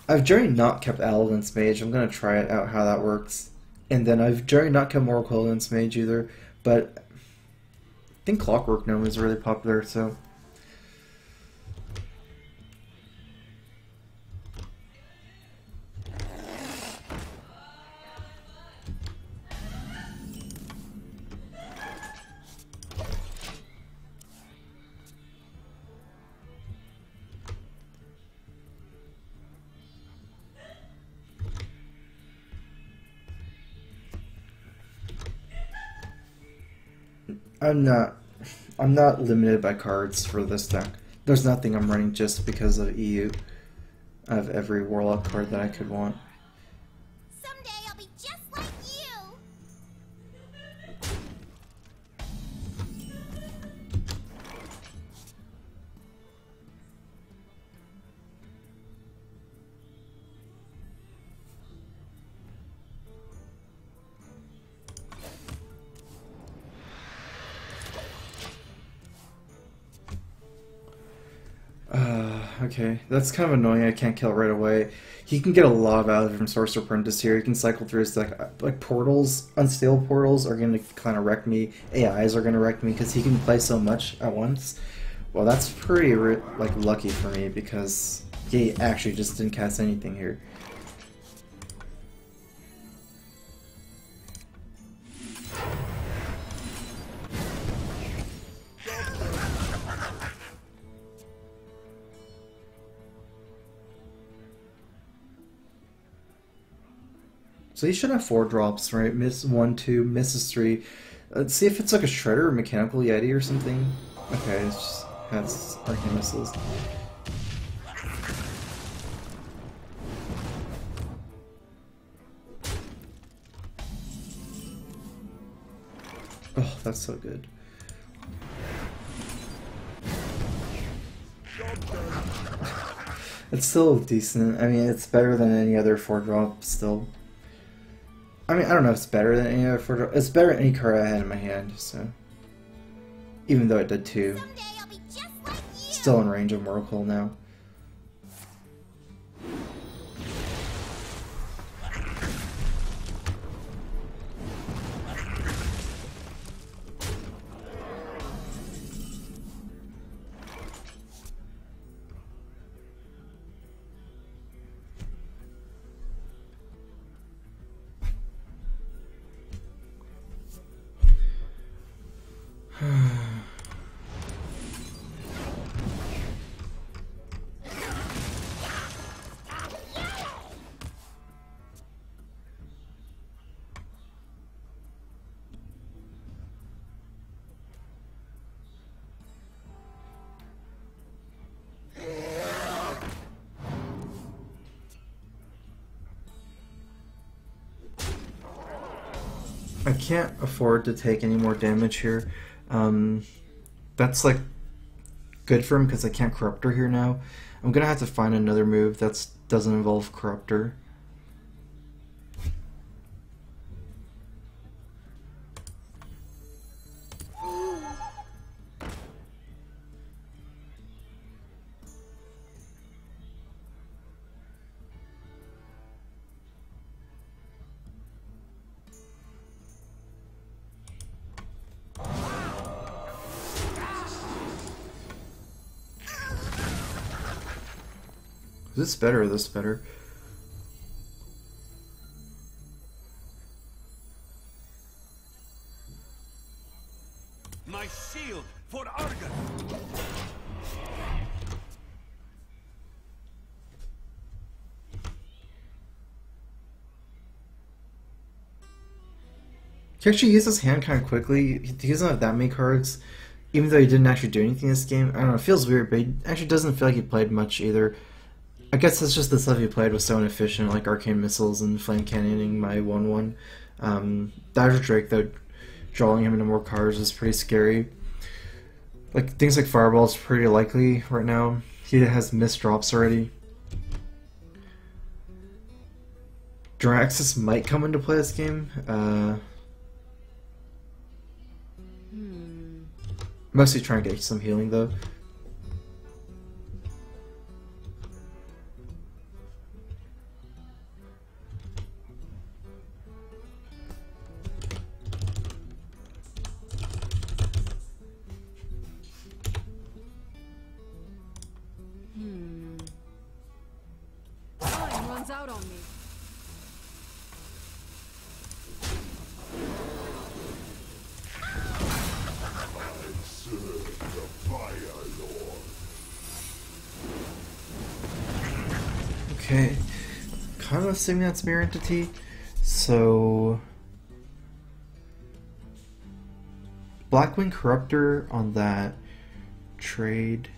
I've generally not kept Elegance Mage. I'm gonna try it out how that works. And then I've generally not kept Moral Equivalence Mage either, but I think Clockwork Gnome is really popular, so. I'm not limited by cards for this deck. There's nothing I'm running just because of EU. I have every Warlock card that I could want. Someday I'll be just like you. okay. That's kind of annoying. I can't kill it right away. He can get a lot of value from Sorcerer Apprentice here. He can cycle through his like portals. Unstable portals are going to kind of wreck me. AIs are going to wreck me because he can play so much at once. Well, that's pretty like lucky for me because he actually just didn't cast anything here. So he should have 4 drops, right? Miss 1, 2, misses 3. Let's see if it's like a Shredder or Mechanical Yeti or something. Okay, it just has arcane missiles. Oh, that's so good. It's still decent. I mean, it's better than any other 4-drop still. I mean, I don't know if it's better than any other 4-drop. It's better than any card I had in my hand, so. Even though it did 2. Someday I'll be just like you. Still in range of Oracle now. I can't afford to take any more damage here. That's like good for him because I can't Corruptor here now. I'm gonna have to find another move that doesn't involve Corruptor. Is this better or this better? My shield for Argon. He actually used his hand kind of quickly. He doesn't have that many cards, even though he didn't actually do anything this game. I don't know, it feels weird, but he actually doesn't feel like he played much either. I guess it's just the stuff he played was so inefficient, like Arcane Missiles and Flame Cannoning my 1/1. Dodger Drake, though, drawing him into more cards is pretty scary. Like, things like Fireball is pretty likely right now. He has missed drops already. Draxus might come into play this game. Mostly trying to get some healing, though. Time runs out on me. Okay, kind of assuming that's Mirror Entity, so Blackwing Corruptor on that trade.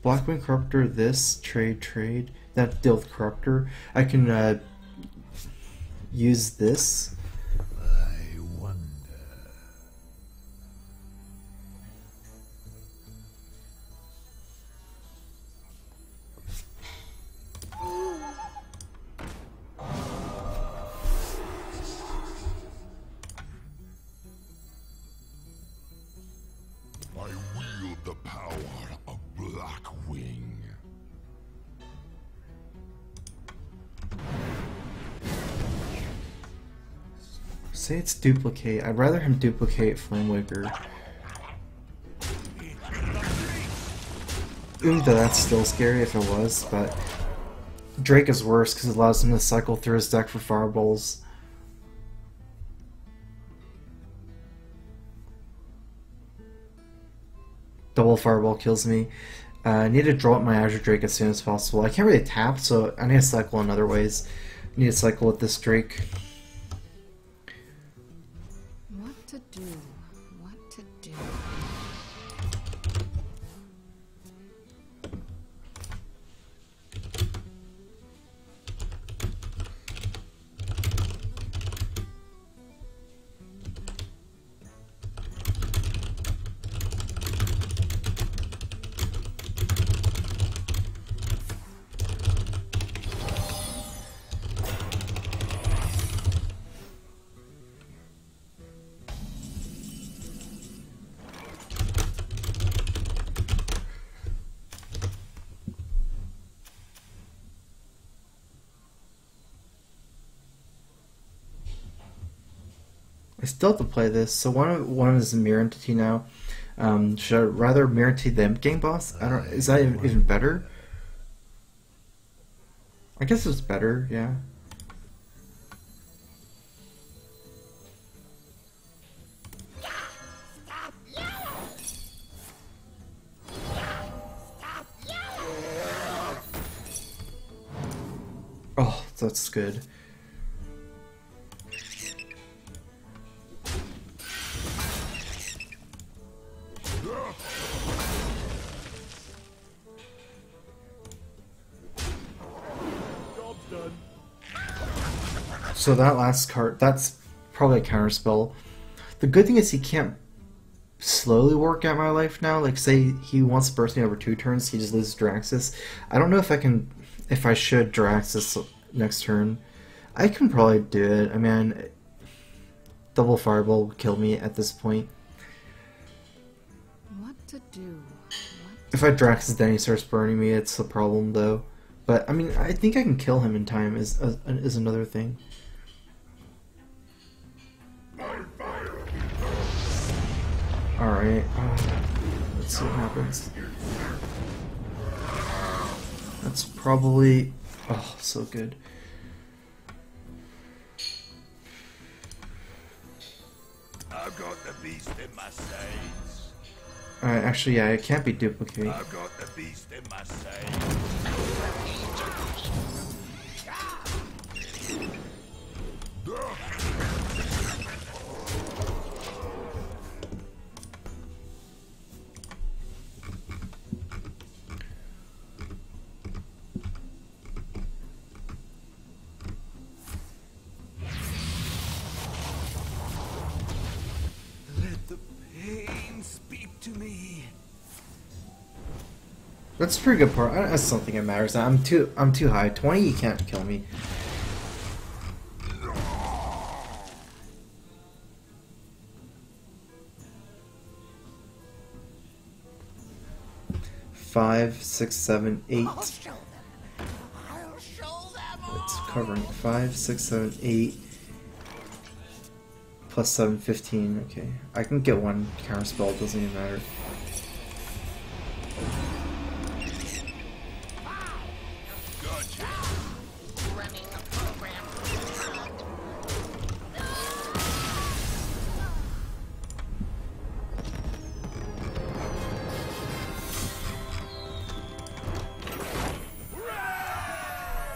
Blackwing Corruptor this trade that deal with Corruptor. I can use this. I wonder. I wield the power of Blackwing. Say it's duplicate. I'd rather him duplicate Flamewaker. Even though that's still scary if it was, but Drake is worse because it allows him to cycle through his deck for fireballs. Double fireball kills me. I need to draw up my Azure Drake as soon as possible. I can't really tap, so I need to cycle in other ways. I need to cycle with this Drake. What to do? What to do? I still have to play this. So one is a mirror entity now. Should I rather mirror entity the Imp Gang boss? I don't. Is that even better? I guess it's better. Yeah. Oh, that's good. So that last card, that's probably a counterspell. The good thing is he can't slowly work out my life now. Like, say he wants to burst me over 2 turns, he just loses Draxus. I don't know if I should Draxus next turn. I can probably do it. I mean, double fireball would kill me at this point. What to do? If I Draxus then he starts burning me, it's a problem though. But I mean, I think I can kill him in time is another thing. Alright, let's see what happens. That's probably... oh, so good. I've got the beast in my sights. Alright, actually, yeah, it can't be duplicate. I've got the beast in my sights. Let the pain speak to me. That's a pretty good part. I still don't think it matters. I'm too high. 20, you can't kill me. Five, 6, 7, 8. I'll show them. I'll show them. It's covering 5, 6, 7, 8. Plus 7, 15. Okay, I can get one counter spell. It doesn't even matter.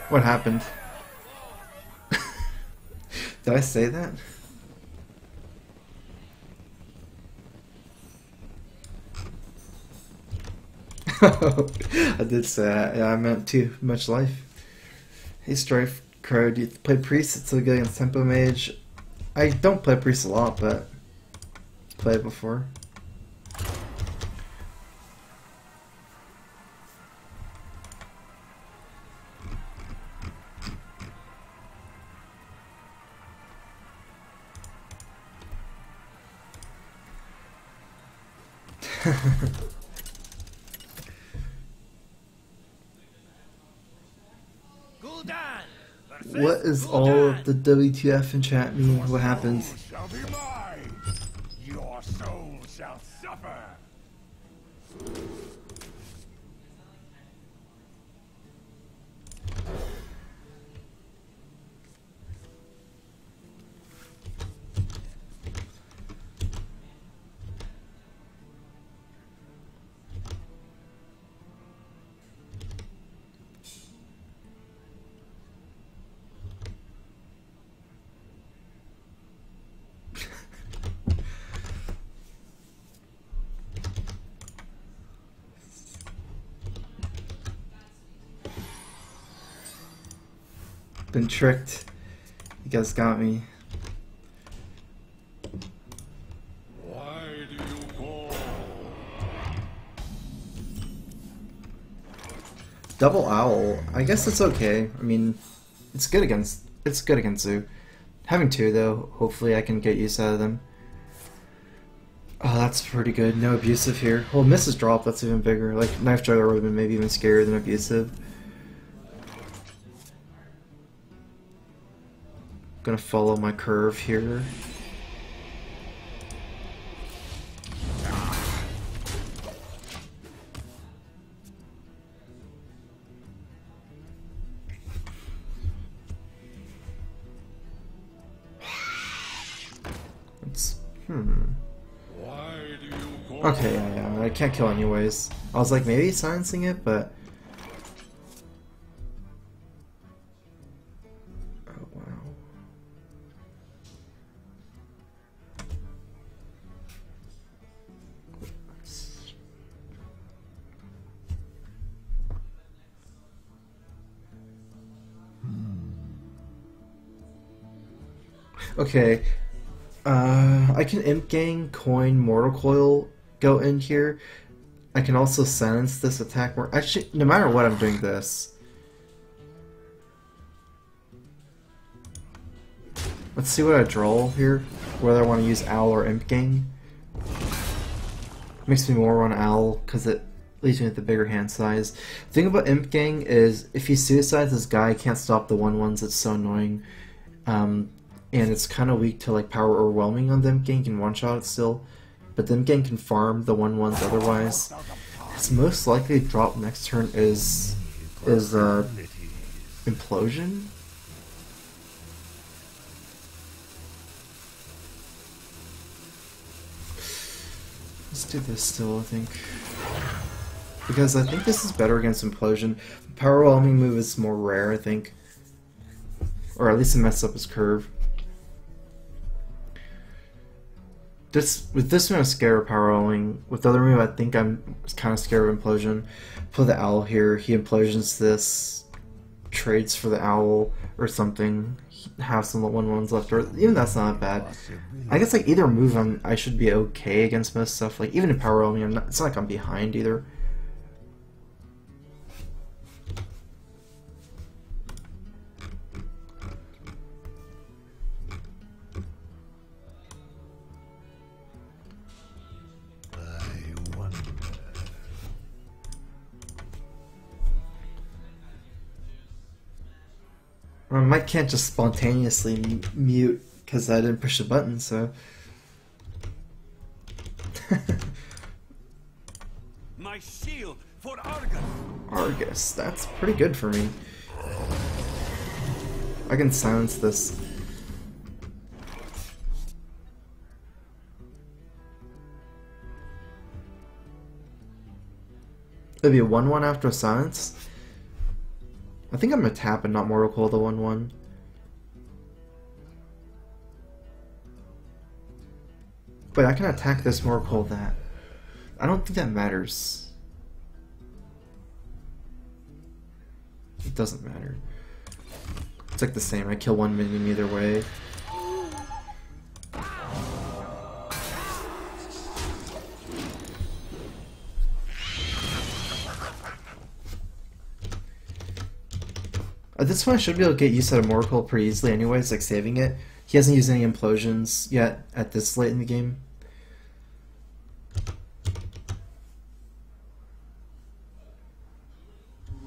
What happened? Did I say that? I did say that. Yeah, I meant too much life. Hey StrifeCro, do you play Priest? It's a good against Tempo Mage. I don't play Priest a lot, but play it before. Gul'dan What is all of the WTF in chat mean? What happened? Shall be mine. Your soul shall suffer. Been tricked. You guys got me. Why do you call? Double owl. I guess it's okay. I mean, it's good against Zoo. Having two though, hopefully I can get use out of them. Oh, that's pretty good. No abusive here. Well, misses drop. That's even bigger. Like knife juggler would have been maybe even scarier than abusive. Gonna follow my curve here. It's Why do you call? okay, yeah, I can't kill anyways. I was like maybe silencing it, but oh wow. Okay, I can Imp Gang, Coin, Mortal Coil go in here. I can also silence this attack more. Actually, no matter what, I'm doing this. Let's see what I draw here. Whether I want to use Owl or Imp Gang. Makes me more want Owl because it leaves me with the bigger hand size. The thing about Imp Gang is if he suicides this guy, can't stop the 1/1s. It's so annoying. And it's kind of weak to like power overwhelming on the Imp Gang. Can one-shot it still, but the Imp Gang can farm the 1/1s otherwise. Its most likely drop next turn is Implosion. Let's do this still, I think, because I think this is better against Implosion. The power overwhelming move is more rare, I think, or at least it messes up his curve. With this one I'm scared of power owing. With the other move I think I'm kind of scared of Implosion. Play the Owl here, he Implosions this, trades for the Owl or something, have some 1/1s left, or even that's not bad. I guess like either move I should be okay against most stuff. Like even in power owing, it's not like I'm behind either. I might can't just spontaneously mute because I didn't push the button, so. My shield for Argus. Argus, that's pretty good for me. I can silence this. It'd be a 1/1 after a silence. I think I'm gonna tap and not Mortal Coil the 1/1. But I can attack this Mortal Coil that. I don't think that matters. It doesn't matter. It's like the same. I kill one minion either way. At this point I should be able to get used to Mortal Coil pretty easily anyways, like saving it. He hasn't used any implosions yet at this late in the game.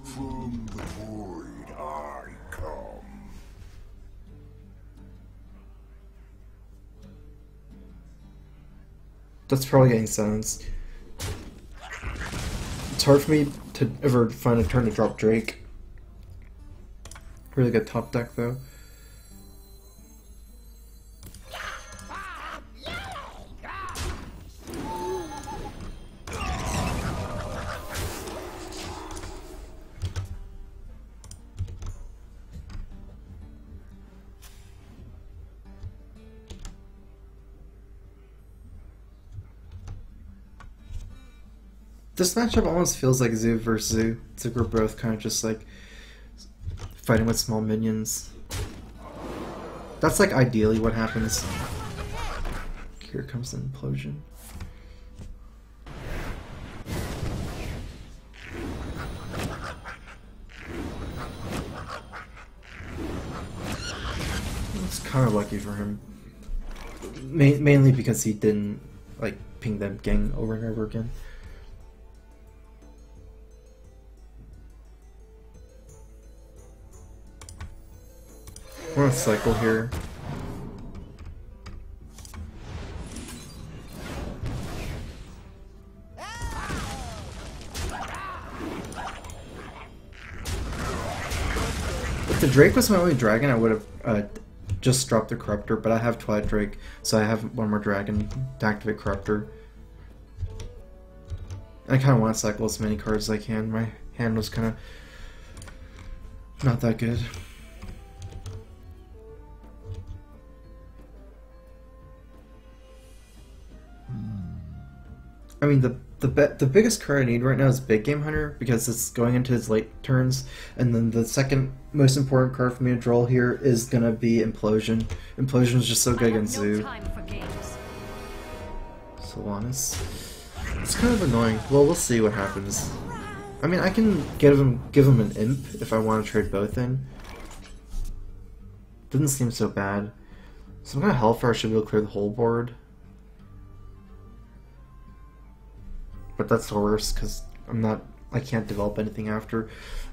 From the void I come. That's probably getting silenced. It's hard for me to ever find a turn to drop Drake. Really good top deck though. This matchup almost feels like Zoo versus Zoo. It's like we're both kind of just like fighting with small minions. That's like ideally what happens. Here comes the implosion. It's kind of lucky for him. Mainly because he didn't like ping them gang over and over again. We're on a cycle here. If the Drake was my only dragon, I would have just dropped the Corruptor, but I have Twilight Drake, so I have one more dragon to activate Corruptor. I kind of want to cycle as many cards as I can. My hand was kind of not that good. I mean, the biggest card I need right now is Big Game Hunter, because it's going into his late turns, and then the second most important card for me to draw here is gonna be Implosion. Implosion is just so good against Zoo. Solanas. It's kind of annoying. Well, we'll see what happens. I mean, I can give him an Imp if I want to trade both in. Doesn't seem so bad. Some kind of Hellfire should be able to clear the whole board. But that's the worst because I can't develop anything after.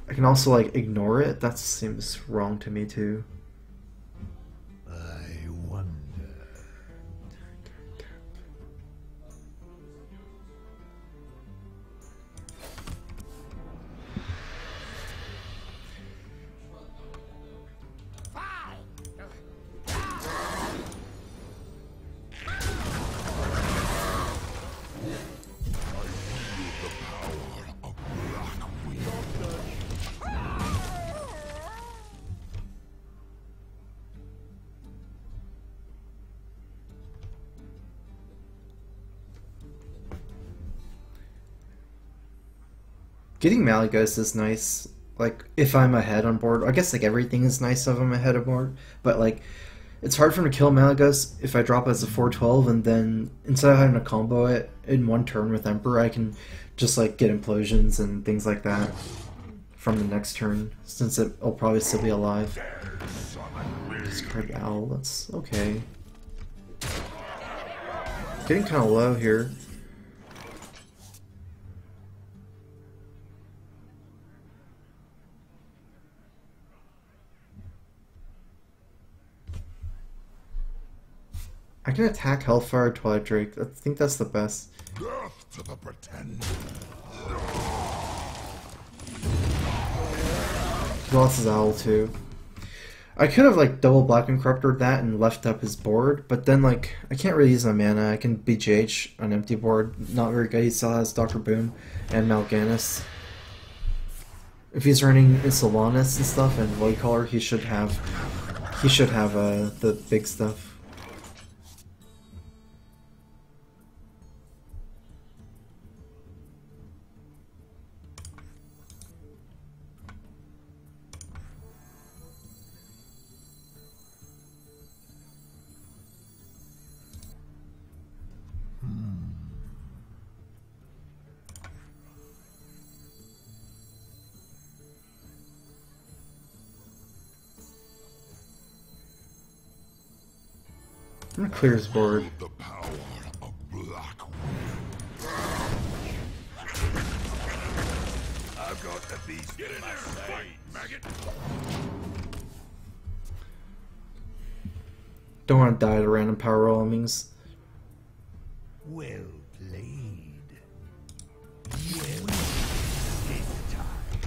I can also like ignore it. That seems wrong to me too. I wonder. Getting Malygos is nice, like, if I'm ahead on board. I guess, like, everything is nice if I'm ahead on board, but, like, it's hard for him to kill Malygos if I drop as a 4/12, and then, instead of having to combo it in one turn with Emperor, I can just, like, get implosions and things like that from the next turn, since it'll probably still be alive. Discard Owl, that's okay. Getting kind of low here. I can attack Hellfire Twilight Drake. I think that's the best. Death to the pretender. He lost his Owl too. I could have like double Black and Corrupted that and left up his board, but then like I can't really use my mana. I can BGH on empty board. Not very good. He still has Dr. Boom and Mal'Ganis. If he's running Solanas and stuff and Voidcaller, he should have the big stuff. I'm gonna clear his board. The power of black. I've got the beast in my sights. Maggot. Don't want to die to random power rollings. Well played. Well this time.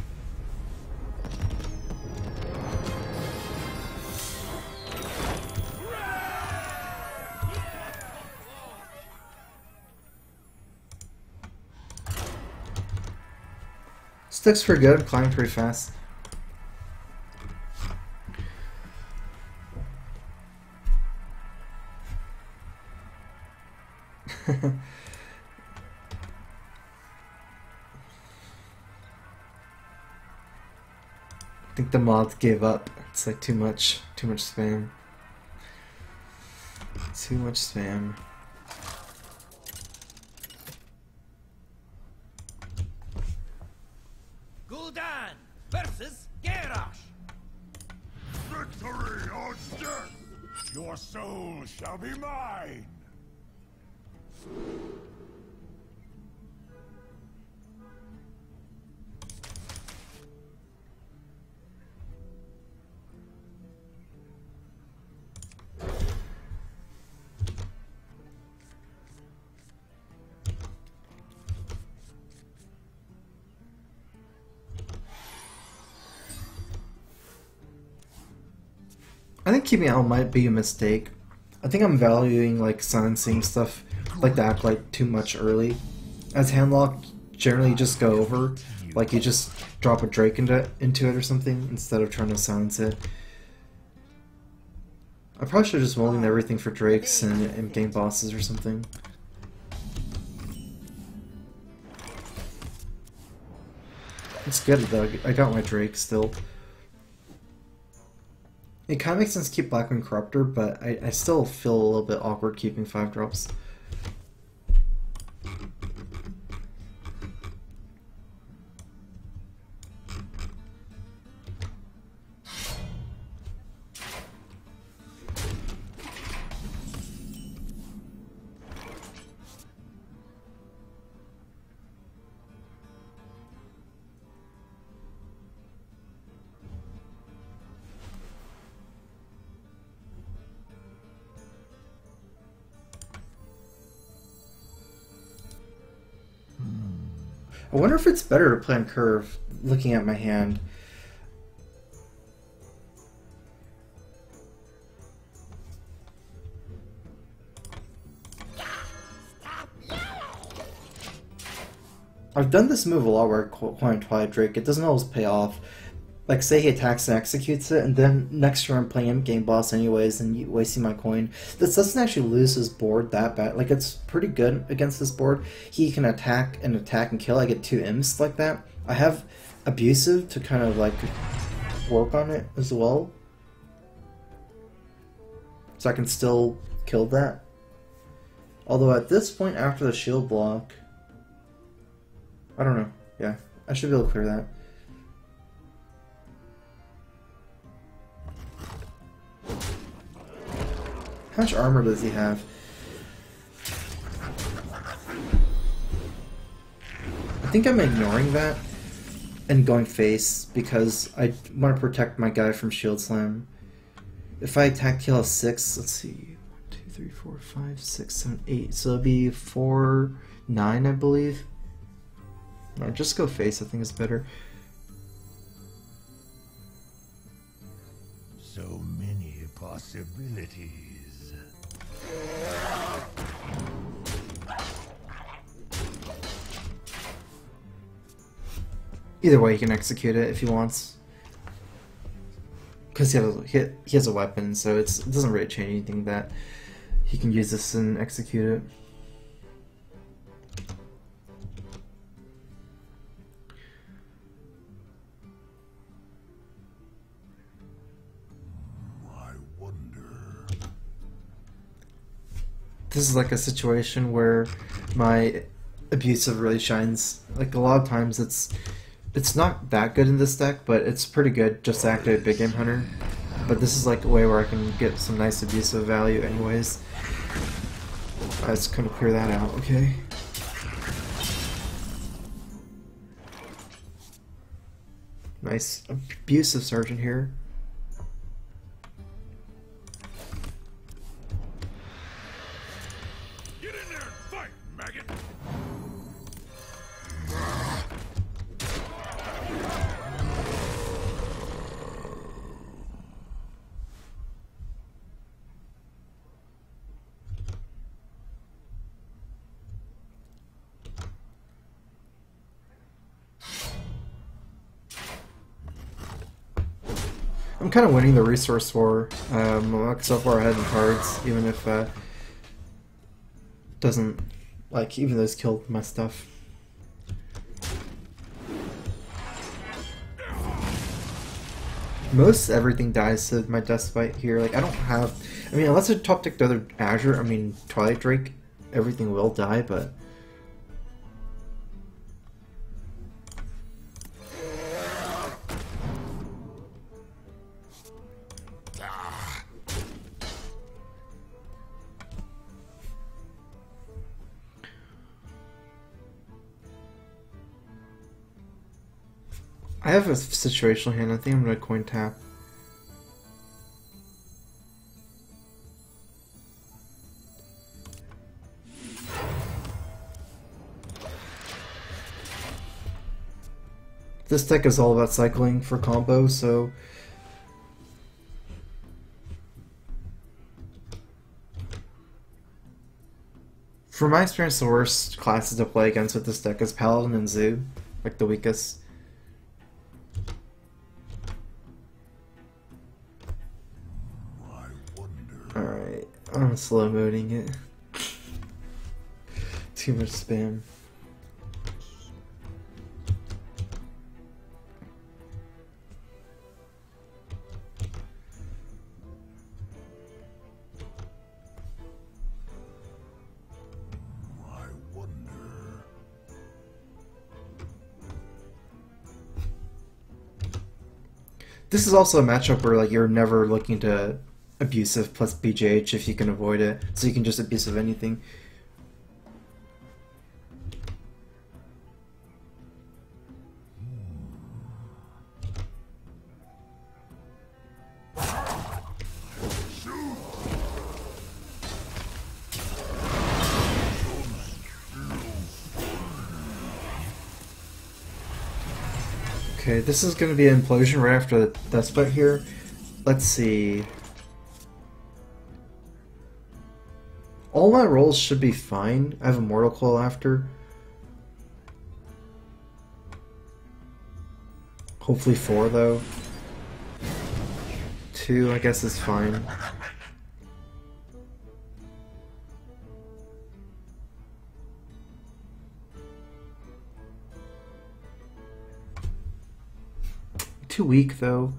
Sticks pretty good, climbing pretty fast. I think the mods gave up. It's like too much spam. Too much spam. Gul'dan versus Garrosh. Victory or death! Your soul shall be mine! I think keeping out might be a mistake. I think I'm valuing like silencing stuff like the Acolyte too much early. As handlock, generally you just go over, like you just drop a Drake into it or something instead of trying to silence it. I probably should have just molded everything for Drakes and in-game bosses or something. It's good though, I got my Drake still. It kind of makes sense to keep Blackwing Corruptor, but I still feel a little bit awkward keeping 5 drops. I wonder if it's better to play on curve, looking at my hand. I've done this move a lot where I coin Twilight Drake. It doesn't always pay off. Like, say he attacks and executes it, and then next turn I'm playing in-game boss anyways, and wasting my coin. This doesn't actually lose his board that bad. Like, it's pretty good against this board. He can attack and kill. I get 2 imps like that. I have Abusive to kind of, like, work on it as well. So I can still kill that. Although at this point, after the shield block... I don't know. Yeah, I should be able to clear that. How much armor does he have? I think I'm ignoring that and going face because I want to protect my guy from Shield Slam. If I attack, he'll have 6. Let's see. 1, 2, 3, 4, 5, 6, 7, 8. So it'll be 4, 9, I believe. No, just go face. I think is better. So many possibilities. Either way, he can execute it if he wants. Because he has a weapon, so it doesn't really change anything that he can use this and execute it. I wonder... This is like a situation where my Abusive really shines. Like, a lot of times it's not that good in this deck, but it's pretty good just to activate Big Game Hunter. But this is like a way where I can get some nice Abusive value anyways. I just couldn't clear that out, okay. Nice Abusive Sergeant here. Get in there and fight! dragon. I'm kind of winning the resource war. I'm like so far ahead in cards, even if doesn't like even though it's killed my stuff. Most everything dies to my Despite here. Like I don't have. I mean, unless I top deck the other Azure. I mean, Twilight Drake. Everything will die, but. I have a situational hand. I think I'm gonna coin tap. This deck is all about cycling for combo, so from my experience, the worst classes to play against with this deck is Paladin and Zoo, like the weakest. Alright, I'm slow moding it. Too much spam. This is also a matchup where like you're never looking to abusive plus BJH if you can avoid it, so you can just abusive anything. Okay, this is going to be an implosion right after the Despot here. Let's see. All my rolls should be fine. I have a Mortal Coil after. Hopefully 4 though. 2 I guess is fine. Too weak though.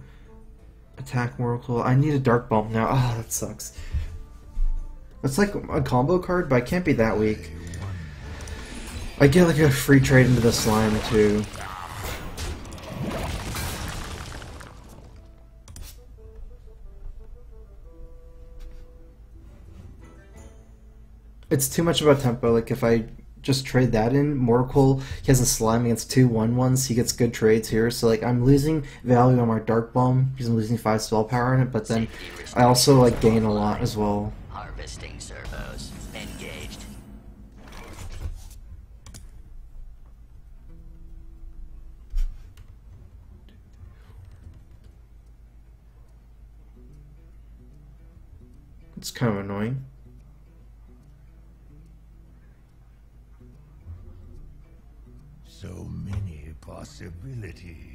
Attack Mortal Coil. I need a Dark Bomb now. Ah, that sucks. It's like a combo card, but I can't be that weak. I get like a free trade into the slime too. It's too much about tempo. Like if I just trade that in, Mortal Coil, he has a slime against 2 1/1s. He gets good trades here. So like I'm losing value on my Dark Bomb because I'm losing 5 spell power in it, but then I also like gain a lot as well. Harvesting servos engaged. It's kind of annoying. So many possibilities.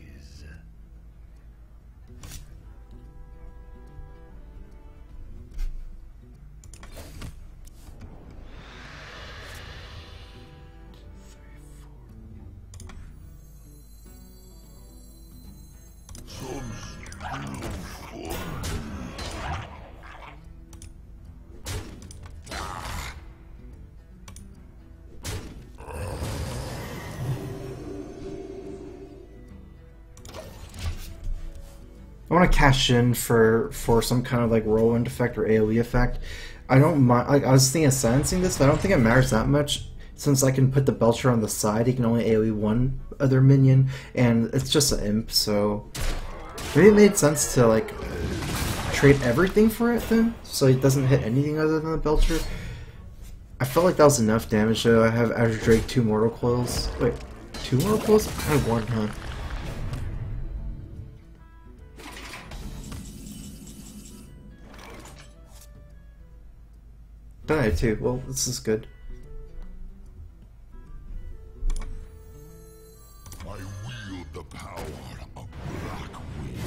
I want to cash in for some kind of like whirlwind effect or AoE effect. I don't mind. Like, I was thinking of silencing this, but I don't think it matters that much since I can put the Belcher on the side. He can only AoE one other minion, and it's just an imp. So maybe it made sense to like trade everything for it then, so it doesn't hit anything other than the Belcher. I felt like that was enough damage though. I have Azure Drake 2 Mortal Coils. Wait, 2 Mortal Coils? I have 1, huh? Die too. Well, this is good. I wield the power of Black Wind.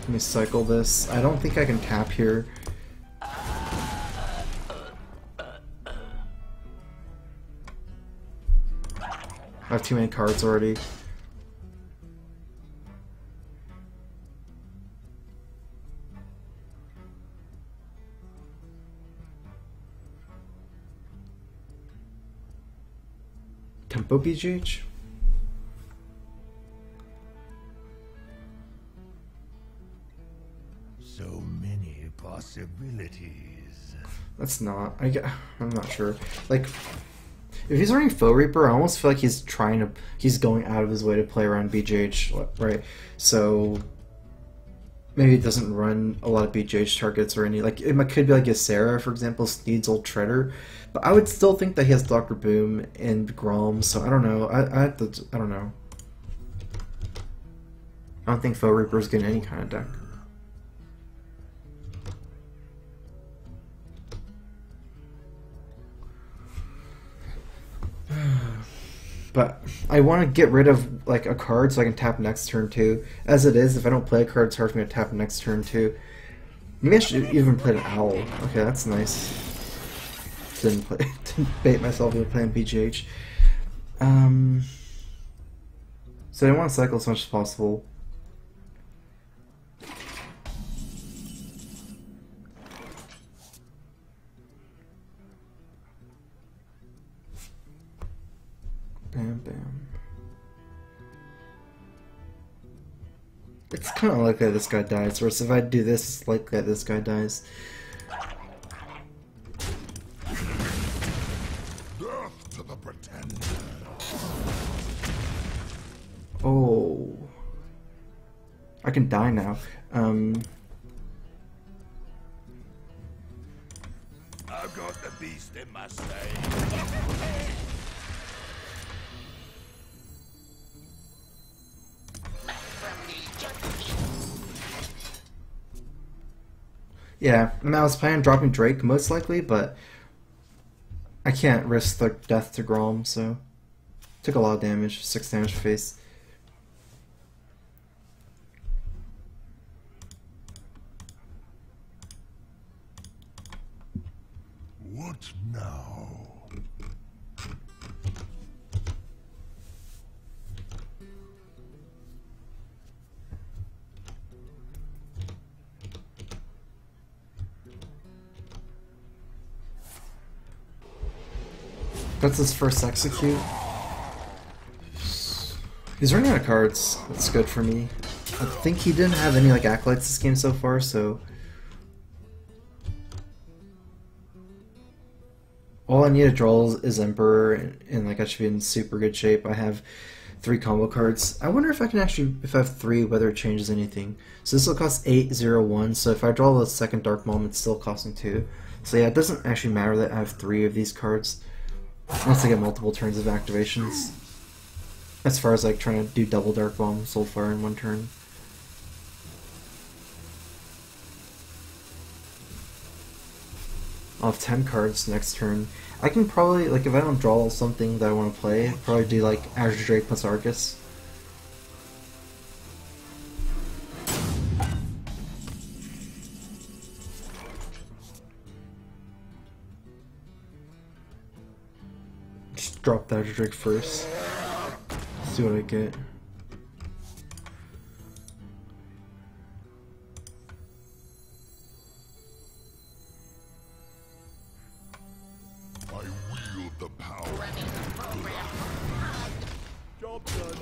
Let me cycle this. I don't think I can tap here. I have too many cards already. Tempo BGH? So many possibilities. That's not. I'm not sure. Like, if he's running Foe Reaper, I almost feel like he's going out of his way to play around BGH, right? So maybe it doesn't run a lot of BGH targets or any. Like, it could be like a Sarah, for example, needs Old Treader, but I would still think that he has Dr. Boom and Grom. So I don't know. I don't know. I don't think Foe Reaper's getting any kind of deck. But I want to get rid of like a card so I can tap next turn too. As it is, if I don't play a card, it's hard for me to tap next turn too. Maybe I should even play an Owl. Okay, that's nice. Didn't bait myself into playing BGH. So I want to cycle as much as possible. Bam, bam. It's kind of likely that this guy dies, whereas if I do this, it's likely that this guy dies. Death to the pretender. Oh. I can die now. I've got the beast in my sight. Yeah, I mean, I was planning on dropping Drake most likely, but I can't risk the death to Grom, so took a lot of damage, 6 damage face. What now? That's his first execute. He's running out of cards. That's good for me. I think he didn't have any like acolytes this game so far, so all I need to draw is Emperor, and like I should be in super good shape. I have 3 combo cards. I wonder if I can actually, if I have 3, whether it changes anything. So this will cost 8, 0, 1. So if I draw the second Dark Moment, it's still costing 2. So yeah, it doesn't actually matter that I have 3 of these cards. Once I get multiple turns of activations. As far as like trying to do double Dark Bomb Soulfire in 1 turn. I'll have 10 cards next turn. I can probably, like if I don't draw something that I want to play, I'll probably do like Azure Drake plus Arcus. Just drop the Azure Drake first. See what I get. I wield the power. Job done.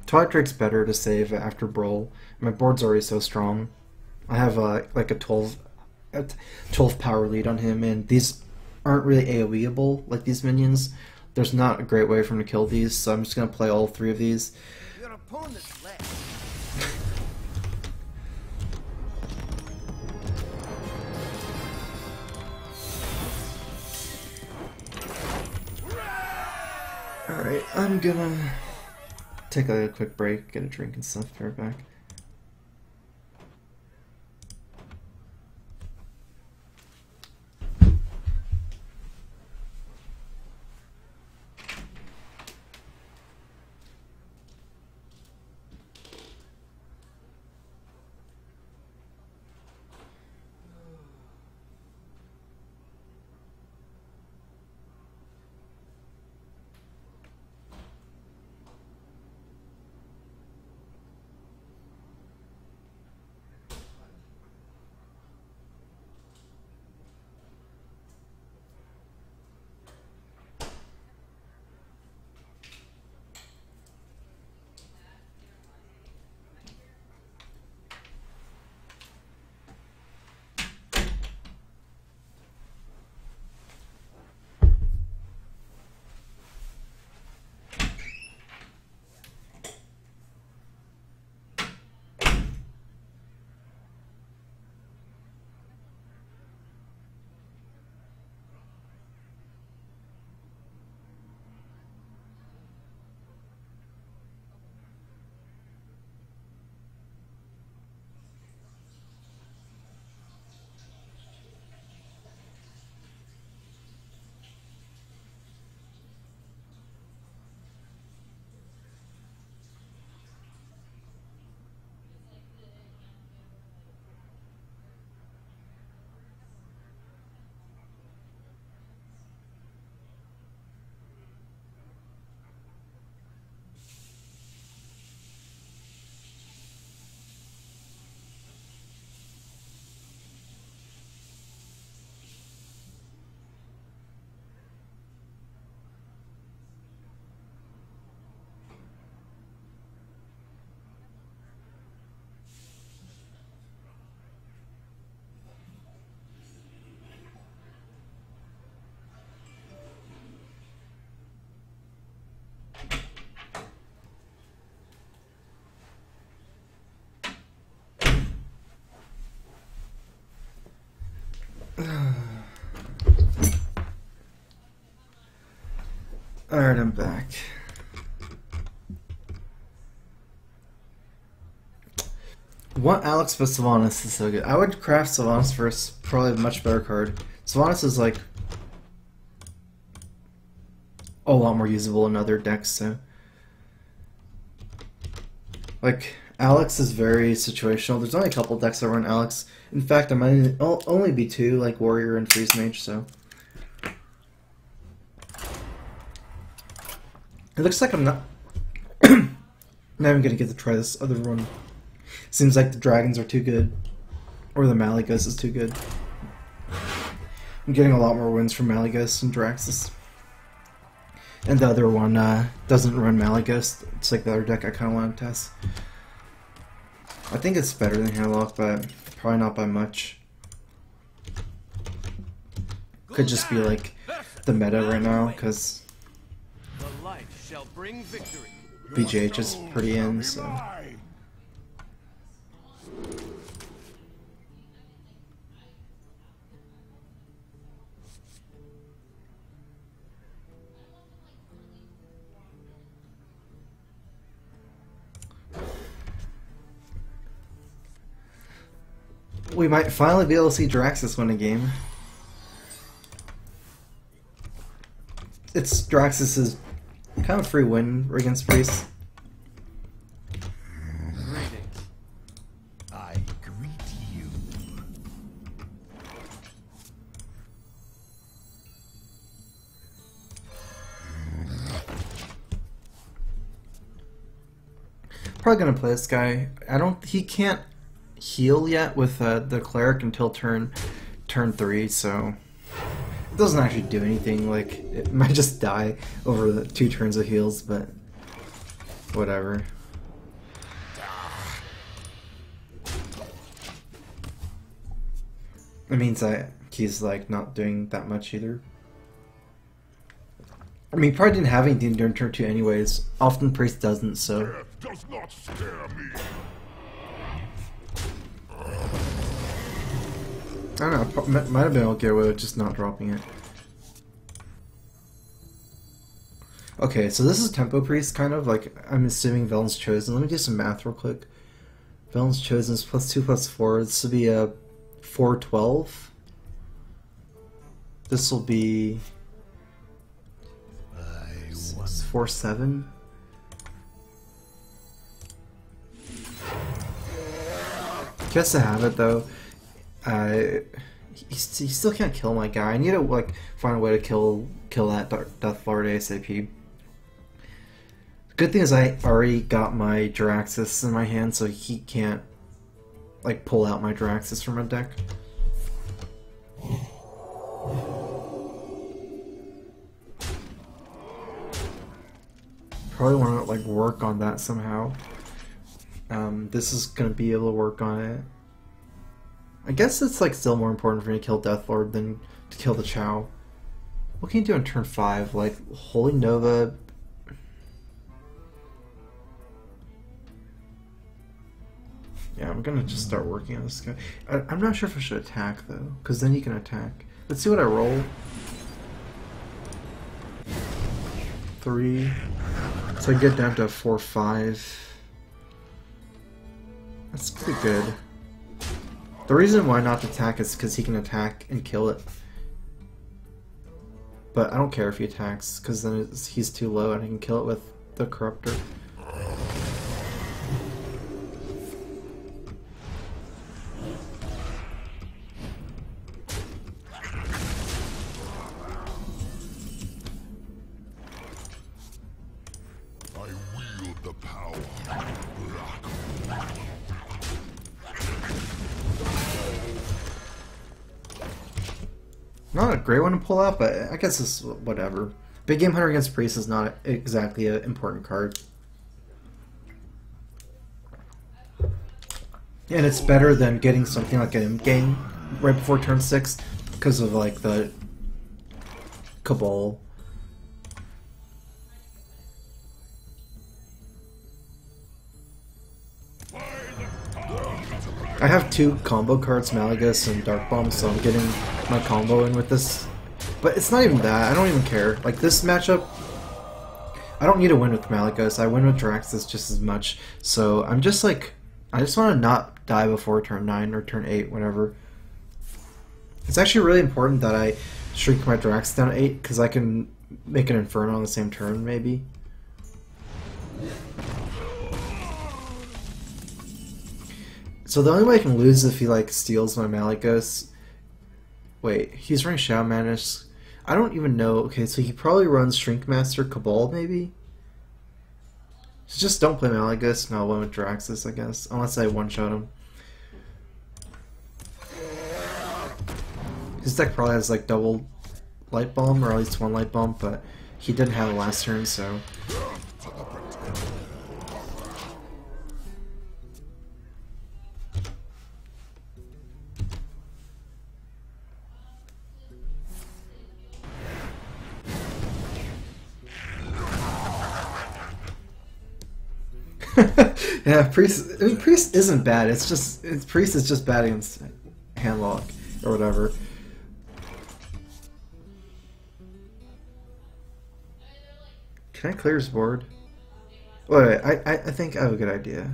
Twilight Drake's better to save after Brawl. My board's already so strong. I have like a 12 power lead on him, and these aren't really AoEable like these minions. There's not a great way for him to kill these, so I'm just gonna play all 3 of these. Your opponent's left. Alright, I'm gonna take a quick break, get a drink and stuff, be right back. Alright, I'm back. What Alex but Sylvanas is so good. I would craft Sylvanas first, probably a much better card. Sylvanas is like a lot more usable in other decks, so like Alex is very situational. There's only a couple decks that run Alex. In fact, there might only be two, like Warrior and Freeze Mage, so it looks like I'm not even gonna get to try this other one. Seems like the dragons are too good, or the Malygos is too good. I'm getting a lot more wins from Malygos and Draxus. And the other one doesn't run Malygos. It's like the other deck I kind of want to test. I think it's better than Handlock, but probably not by much. Could just be like the meta right now, because BGH is pretty in, so. We might finally be able to see Draxus win a game. It's Draxus's kind of free win against Priest. I greet you. Probably gonna play this guy. He can't heal yet with the cleric until turn 3, so it doesn't actually do anything. Like, it might just die over the 2 turns of heals, but whatever. It means that he's like not doing that much either. I mean, he probably didn't have anything during turn 2 anyways. Often Priest doesn't, so. Death does not scare me. I don't know, might have been okay with it, just not dropping it. Okay, so this is Tempo Priest, kind of, like, I'm assuming Velen's Chosen. Let me do some math real quick. Velen's Chosen is +2 +4. This will be a 412. This will be 4-7. Just to have it though, he still can't kill my guy. I need to like find a way to kill that Death Lord ASAP. Good thing is I already got my Jiraxis in my hand, so he can't like pull out my Jiraxis from my deck. Probably want to like work on that somehow. This is gonna be able to work on it. I guess it's like still more important for me to kill Deathlord than to kill the Chow. What can you do on turn 5? Like Holy Nova. Yeah, I'm gonna just start working on this guy. I'm not sure if I should attack though, because then you can attack. Let's see what I roll. 3. So I get down to 4-5. That's pretty good. The reason why not to attack is because he can attack and kill it. But I don't care if he attacks, because then he's too low and I can kill it with the Corruptor. I wield the power. Not a great one to pull out, but I guess it's whatever. Big Game Hunter against Priest is not exactly an important card. And it's better than getting something like an imp game right before turn 6 because of like the Cabal. I have 2 combo cards, Malagus and Dark Bomb, so I'm getting my combo in with this. But it's not even that, I don't even care. Like this matchup, I don't need to win with Malagus, I win with Jiraxis just as much. So I'm just like, I just want to not die before turn 9 or turn 8, whatever. It's actually really important that I shrink my Jiraxis down to 8, because I can make an Inferno on the same turn, maybe. So the only way I can lose is if he like steals my Malygos. Wait, he's running Shadow Madness. I don't even know. Okay, so he probably runs Shrink Master Cabal, maybe? So just don't play Malygos and I'll win with Jiraxis, I guess. Unless I one-shot him. His deck probably has like double Light Bomb, or at least 1 Light Bomb, but he didn't have it last turn, so... Yeah, Priest. I mean, Priest isn't bad. It's just Priest is just bad against Handlock or whatever. Can I clear his board? Wait, I think I have a good idea.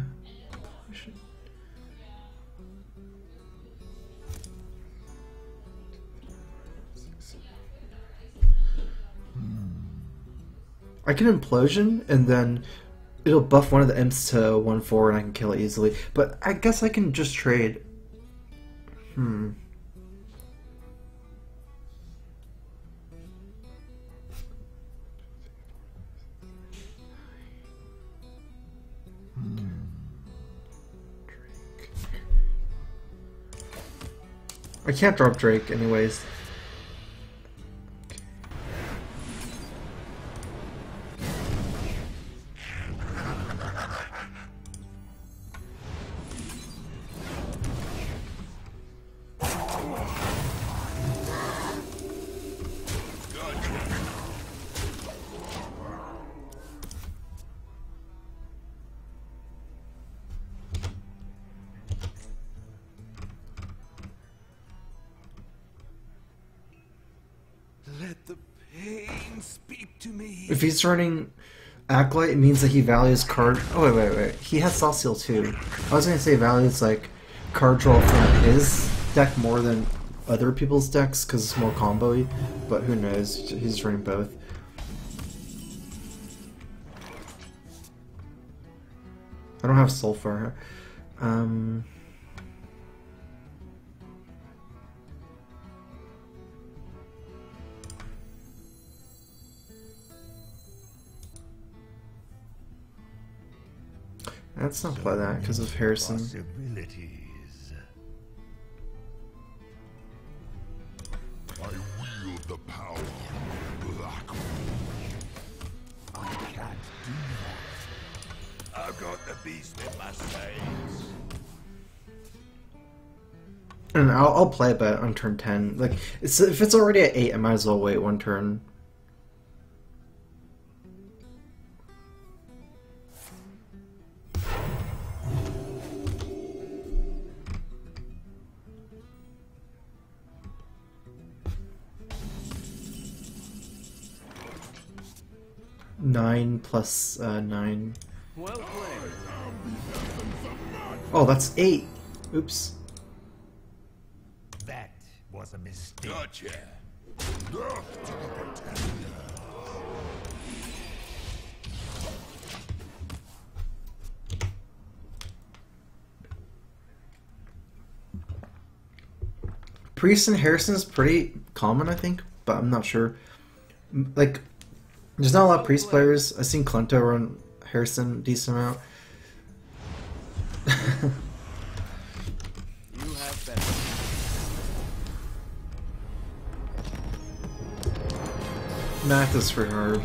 I can Implosion and then it'll buff one of the imps to 1/4 and I can kill it easily. But I guess I can just trade. I can't drop Drake anyways. to me. If he's running Acolyte, it means that he values card. Oh wait. He has Soft Seal too. I was gonna say values like card draw from his deck more than other people's decks because it's more combo-y, but who knows? He's running both. I don't have Sulfur. Let's not play that because of Harrison. Possibilities. I wield the power of Black. I can't do that. I've got the beast in my sights. And I'll play it, but on turn 10. Like, if it's already at 8, I might as well wait one turn. Nine plus 9. Well played. Oh, that's 8. Oops. That was a mistake. Gotcha. Priest and Harrison is pretty common, I think, but I'm not sure. Like, there's not a lot of Priest players. I've seen Clento run Harrison a decent amount. You have better. Math is pretty hard.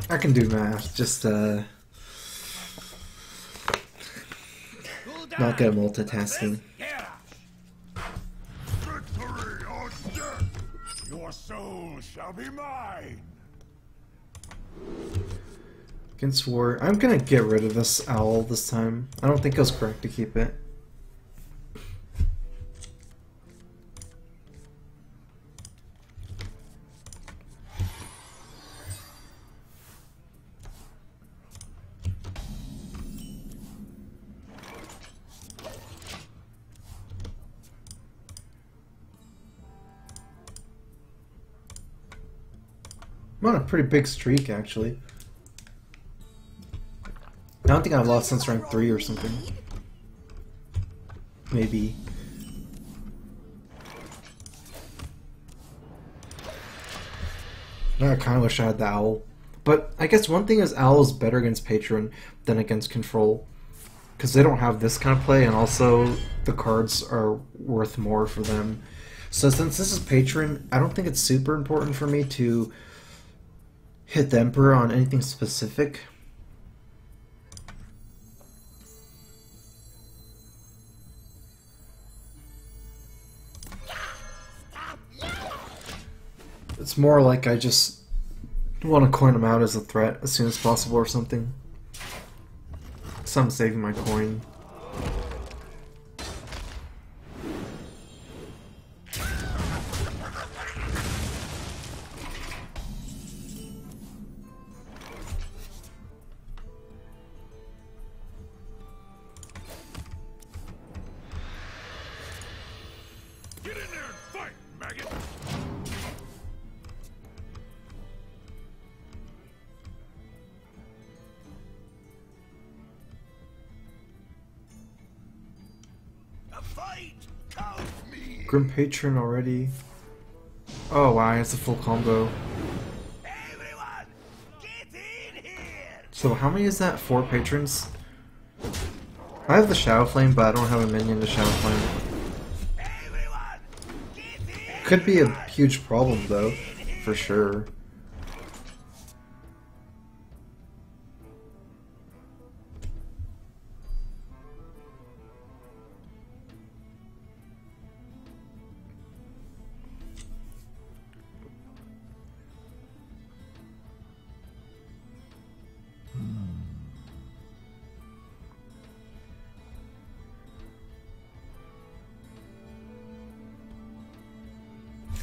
I can do math, just not good at multitasking. Victory or death! Your soul shall be mine. Against War, I'm gonna get rid of this owl this time. I don't think it was correct to keep it. I'm on a pretty big streak, actually. I don't think I've lost since rank 3 or something. Maybe. I kind of wish I had the Owl. But I guess one thing is Owl is better against Patron than against Control. Because they don't have this kind of play, and also the cards are worth more for them. So since this is Patron, I don't think it's super important for me to hit the Emperor on anything specific. It's more like I just want to coin him out as a threat as soon as possible or something. So I'm saving my coin. Get in there and fight, maggot! A fight! Count me! Grim Patron already. Oh wow, it's a full combo. Everyone! Get in here! So how many is that? 4 patrons? I have the Shadow Flame, but I don't have a minion to Shadow Flame. Everyone! Get Could be a huge problem though, for sure.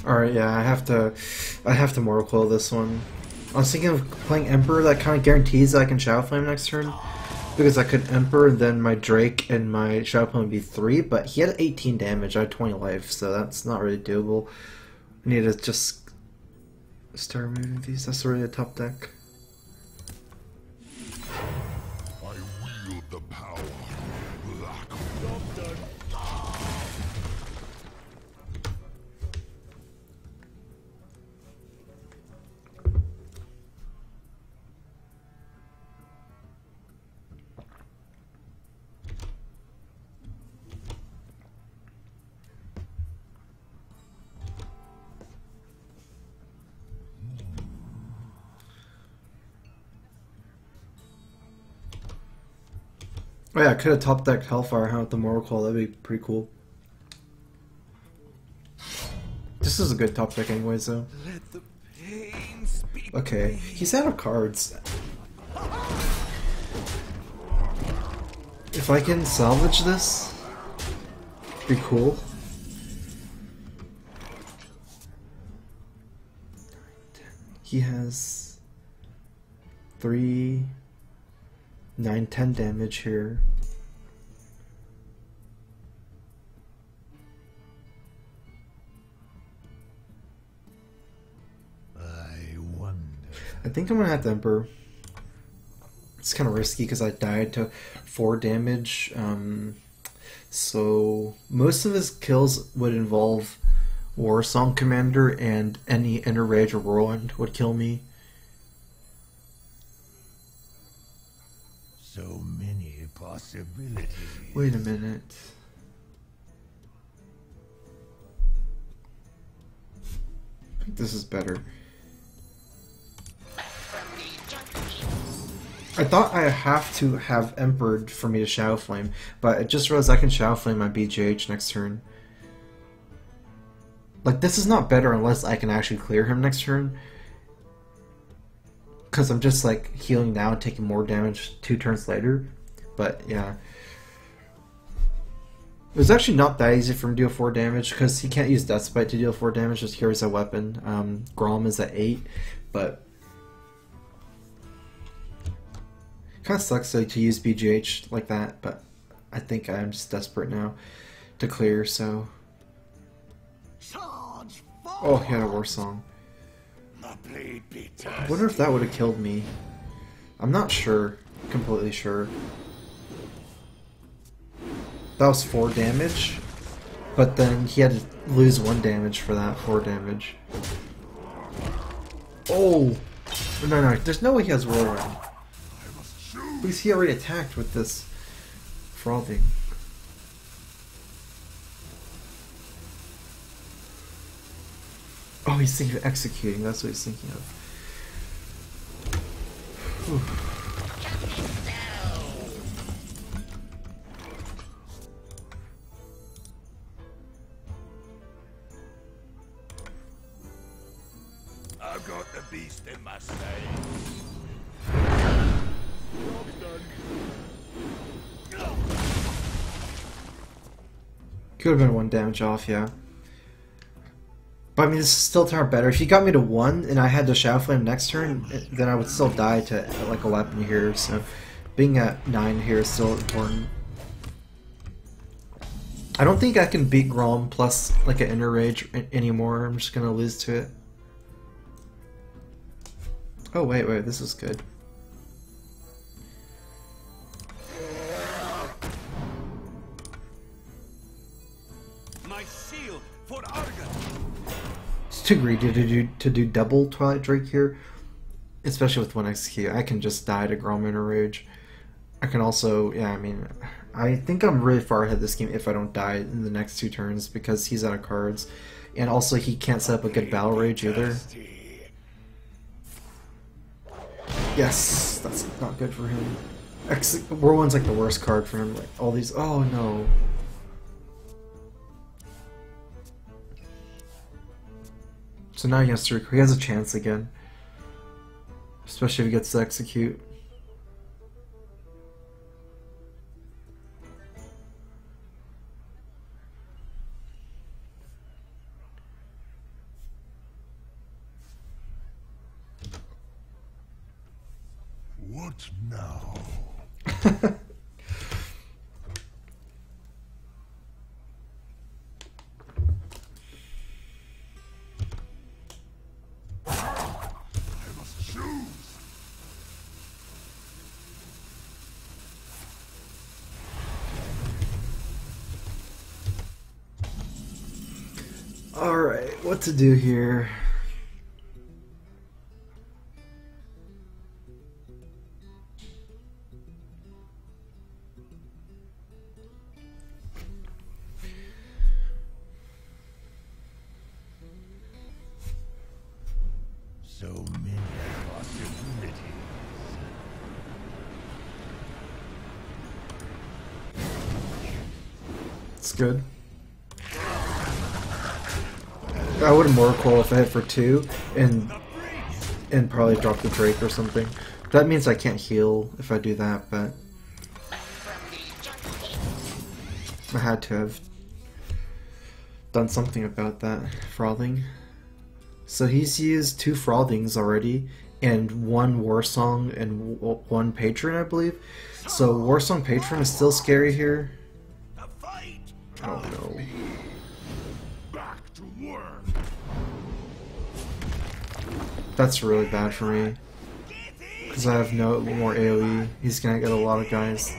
Alright, yeah, I have to Mortal Coil this one. I was thinking of playing Emperor. That kind of guarantees that I can Shadow Flame next turn. Because I could Emperor, and then my Drake and my Shadow Flame would be 3, but he had 18 damage, I had 20 life, so that's not really doable. I need to just start moving these. That's really a top deck. I wield the power. Black. Oh yeah, I could have top decked Hellfire Hound with the Mortal Coil. That'd be pretty cool. This is a good top deck anyways, though. Let the pain speak. Okay, he's out of cards. If I can salvage this, be cool. He has 3, 9, 10 damage here. I wonder. I think I'm gonna have to Emperor. It's kind of risky because I died to 4 damage. So most of his kills would involve War Song Commander, and any Inner Rage or Whirlwind would kill me. So many possibilities. Wait a minute. I think this is better. I thought I have to have Emperored for me to Shadow Flame, but I just realized I can Shadow Flame my BGH next turn. Like, this is not better unless I can actually clear him next turn. Because I'm just, like, healing now and taking more damage 2 turns later. But, yeah. It was actually not that easy for him to deal 4 damage, because he can't use Deathbite to deal 4 damage, just carries a weapon. Grom is at 8, but... Kind of sucks to use BGH like that, but I think I'm just desperate now to clear, so... Oh, he had a War Song. I wonder if that would have killed me. I'm not sure. Completely sure. That was 4 damage, but then he had to lose 1 damage for that 4 damage. Oh! No, there's no way he has Whirlwind. Because he already attacked with this frothing. Oh, he's thinking of executing. That's what he's thinking of. Whew. I've got the beast in my sight. Could have been 1 damage off, yeah. But I mean, this is still turn better. If you got me to 1 and I had to Shadow Flame next turn, then I would still die to like a weapon here. So being at 9 here is still important. I don't think I can beat Grom plus like an Inner Rage anymore. I'm just gonna lose to it. Oh wait, this is good. My shield for Argon. It's too greedy to do double Twilight Drake here, especially with 1 execute. I can just die to Grom Inner Rage. I can also, yeah, I mean, I think I'm really far ahead this game if I don't die in the next 2 turns because he's out of cards. and also he can't set up a good battle rage either. Yes, that's not good for him. Whirlwind's like the worst card for him. Like all these. Oh no. So now he has to. He has a chance again, especially if he gets to execute. What now? I must choose. Alright, what to do here? So many possibilities. It's good. I would have more cool if I hit for 2 and probably drop the Drake or something. That means I can't heal if I do that, but I had to have done something about that frothing. So he's used 2 frothings already, and 1 war song and 1 patron, I believe. So war song patron is still scary here. Oh no. Back to work. That's really bad for me, because I have no more AoE. He's gonna get a lot of guys.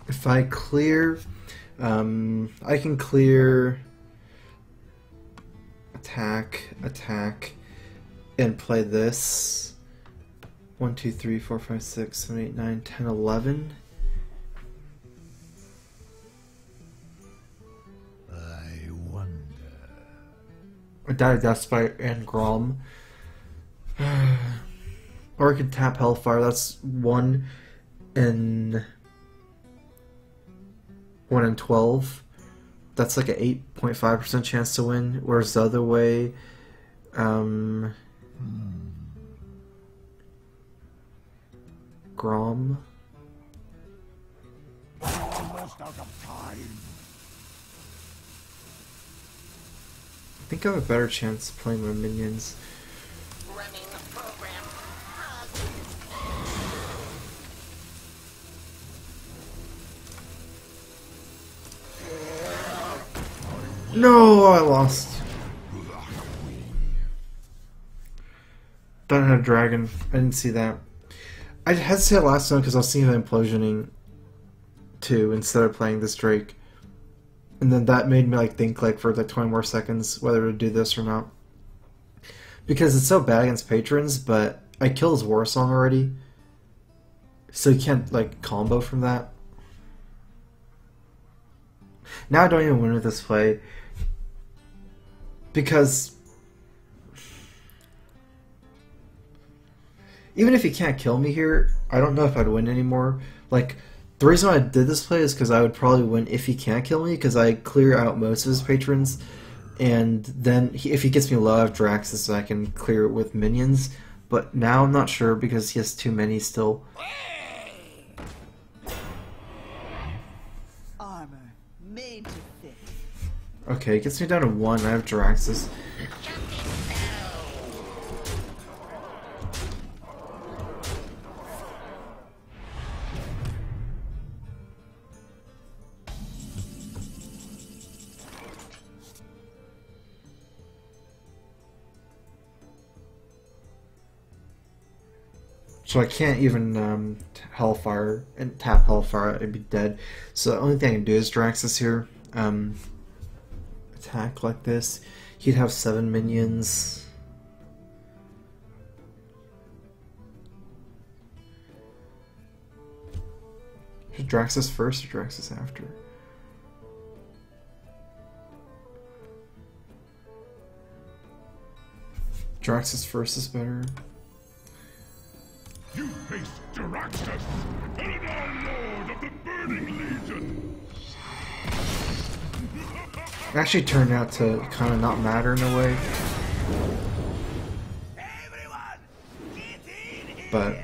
If I clear, I can clear attack, and play this. 1, 2, 3, 4, 5, 6, 7, 8, 9, 10, 11. I wonder. I died Deathspite and Grom. Or I could tap Hellfire. That's 1 in 12. That's like an 8.5% chance to win. Whereas the other way, Grom. Almost out of time. I think I have a better chance of playing my minions. Running the program. No, I lost. Don't have dragon. I didn't see that. I hesitated last time because I was seeing the implosioning too instead of playing this Drake, and then that made me like think like for like 20 more seconds whether to do this or not, because it's so bad against patrons. But I killed his war song already, so you can't like combo from that. Now I don't even win with this play because even if he can't kill me here, I don't know if I'd win anymore. Like, the reason why I did this play is because I would probably win if he can't kill me, because I clear out most of his patrons, and then if he gets me low, I have Draxus, so I can clear it with minions. But now I'm not sure because he has too many still. made to fit. Okay, it gets me down to 1. I have Jiraxis. So I can't even Hellfire and tap Hellfire, I'd be dead. So the only thing I can do is Draxus here. Attack like this. He'd have 7 minions. Should Draxus first or Draxus after? Draxus first is better. You face Jiraxus, Erebon Lord of the Burning Legion! It actually turned out to kind of not matter in a way. But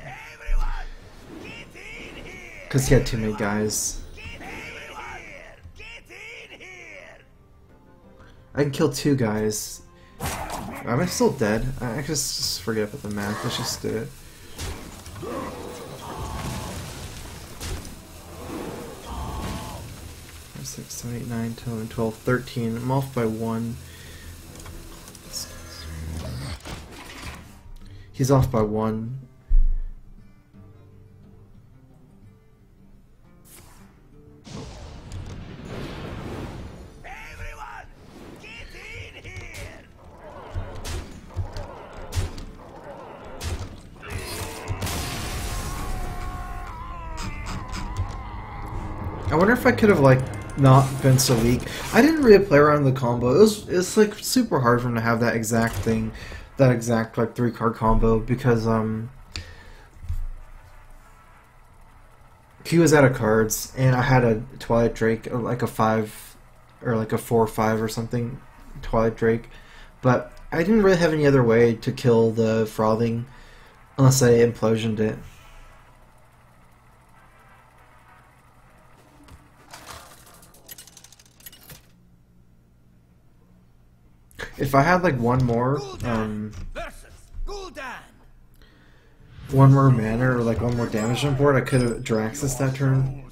because he had too many guys. I can kill 2 guys. Am I still dead? I just forget about the math. Let's just do it. Six, 7, 8, 9, 10, 11, 12, 13. I'm off by 1. He's off by 1. Everyone, get in here! I wonder if I could have like not been so weak. I didn't really play around with the combo. It's like super hard for him to have that exact thing, that exact like 3-card combo because he was out of cards and I had a Twilight Drake or like a 5 or like a 4/5 or something Twilight Drake, but I didn't really have any other way to kill the Frothing unless I implosioned it. If I had like one more mana or like one more damage on board, I could have Draxus that turn,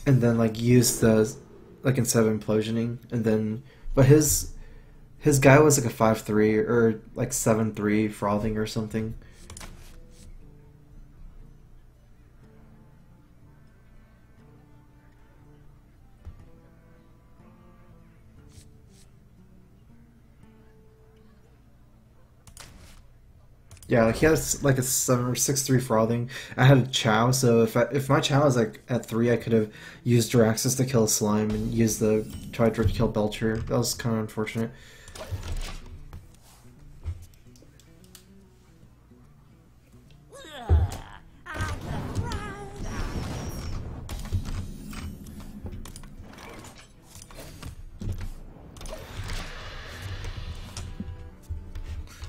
and then like use the like instead of implosioning, and then but his guy was like a 5/3 or like 7/3 Frothing or something. Yeah, like he has like a 7 or 6/3 Frothing. I had a Chow, so if my Chow was like at 3, I could have used Jiraxus to kill Slime and used the Twilight Drake to kill Belcher. That was kind of unfortunate.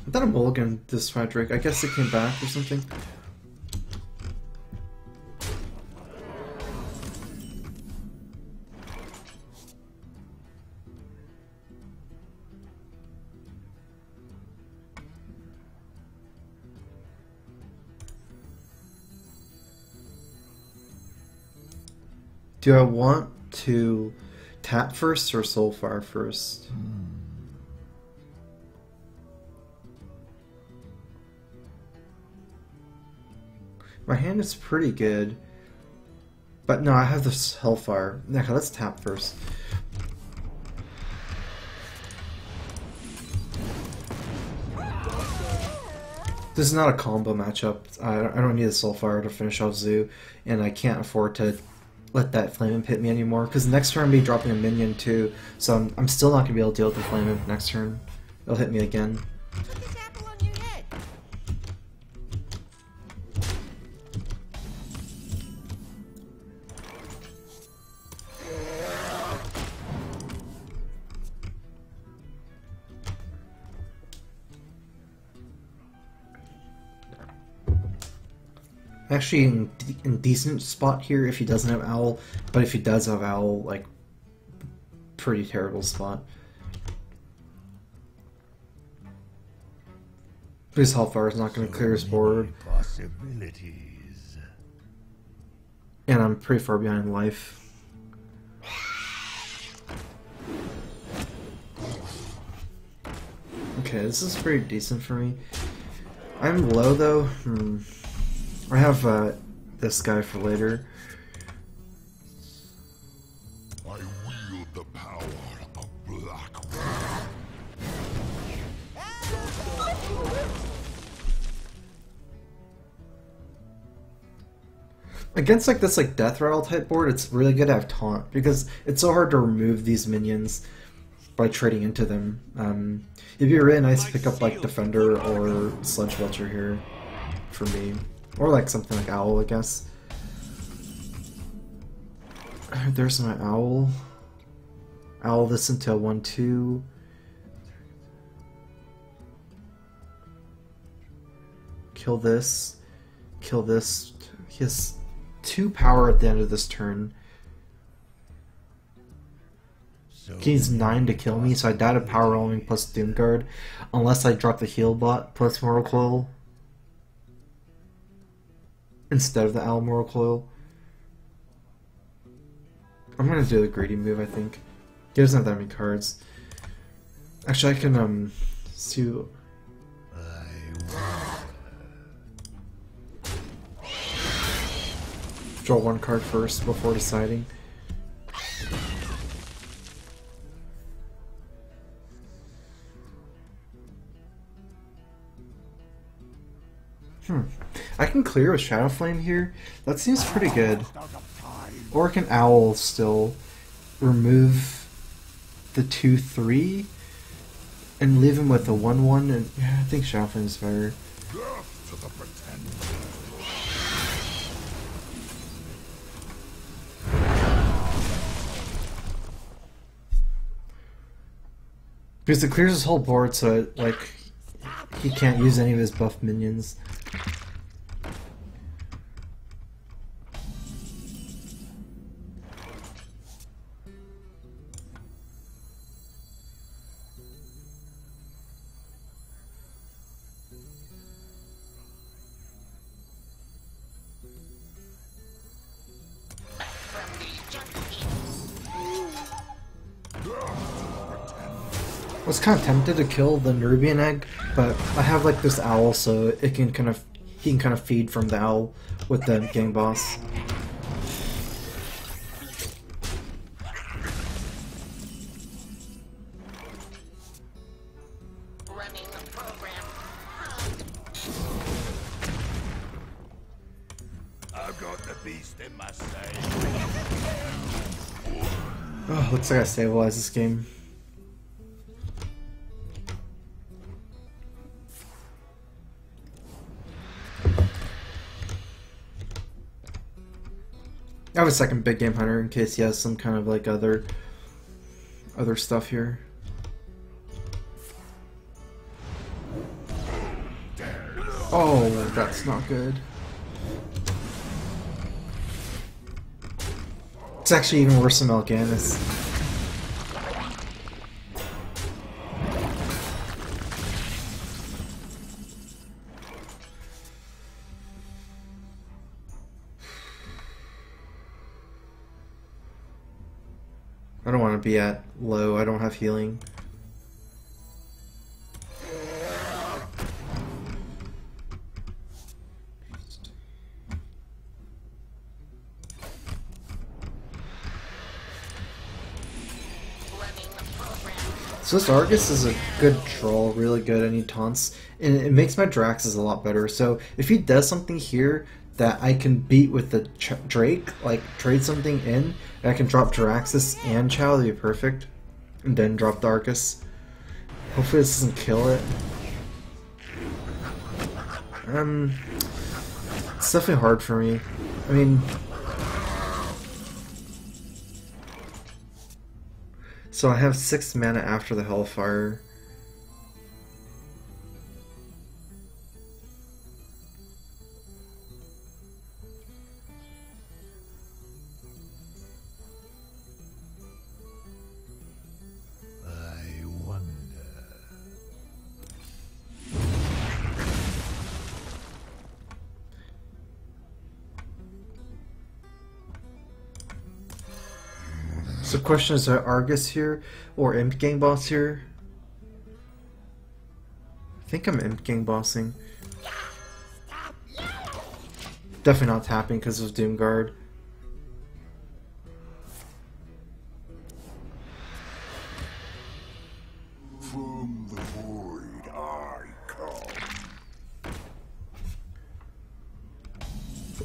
I thought I mulliganed this Twilight Drake. I guess it came back or something. Do I want to tap first or Soulfire first? My hand is pretty good, but no, I have this Hellfire. Okay, let's tap first. This is not a combo matchup. I don't need a Soulfire to finish off Zoo, and I can't afford to let that Flame Imp hit me anymore, because next turn I'll be dropping a minion too, so I'm still not going to be able to deal with the Flame Imp next turn. It'll hit me again. Actually in decent spot here if he doesn't have Owl, but if he does have Owl, like pretty terrible spot. This Hellfire is not going to clear his board, Possibilities. and I'm pretty far behind in life. Okay, this is pretty decent for me. I'm low though. I have this guy for later. I wield the power of black. Against like this like death rattle type board, it's really good to have taunt because it's so hard to remove these minions by trading into them. It'd be really nice to pick up like Defender or Sledge Welcher here for me, or like something like Owl, I guess. There's my Owl. Owl this into a 1/2. Kill this. Kill this. He has 2 power at the end of this turn. He's 9 to kill me, so I died of Power Roaming plus Doomguard, unless I drop the Heal Bot plus Mortal Coil instead of the Owl Mortal Coil. I'm gonna do the greedy move, I think. He doesn't have that many cards. Actually, I can see. Draw 1 card first before deciding. I can clear with Shadow Flame here. That seems pretty good. Or I can Owl still. Remove the 2/3 and leave him with a 1/1. And yeah, I think Shadow Flame is better. Death to the pretender. Because it clears his whole board, so it, like he can't use any of his buff minions. I was kind of tempted to kill the Nerubian egg, but I have like this owl, so it can he can kind of feed from the owl with the gang boss. Running the program. I've got the beast in my sight. Oh, looks like I stabilized this game. I have a second big game hunter in case he has some kind of like other stuff here. Oh, that's not good. It's actually even worse than Melganis. I don't want to be at low, I don't have healing. So this Argus is a good troll, really good, and he taunts, and it makes my Draxes a lot better. So if he does something here that I can beat with the Drake, like trade something in, and I can drop Jaraxxus and Chow, that'd be perfect. And then drop the Arcus. Hopefully this doesn't kill it. It's definitely hard for me. I mean, so I have 6 mana after the Hellfire. So the question is, are Argus here or Imp Gang Boss here? I think I'm Imp Gang Bossing. Definitely not tapping because of Doomguard. From the void I come.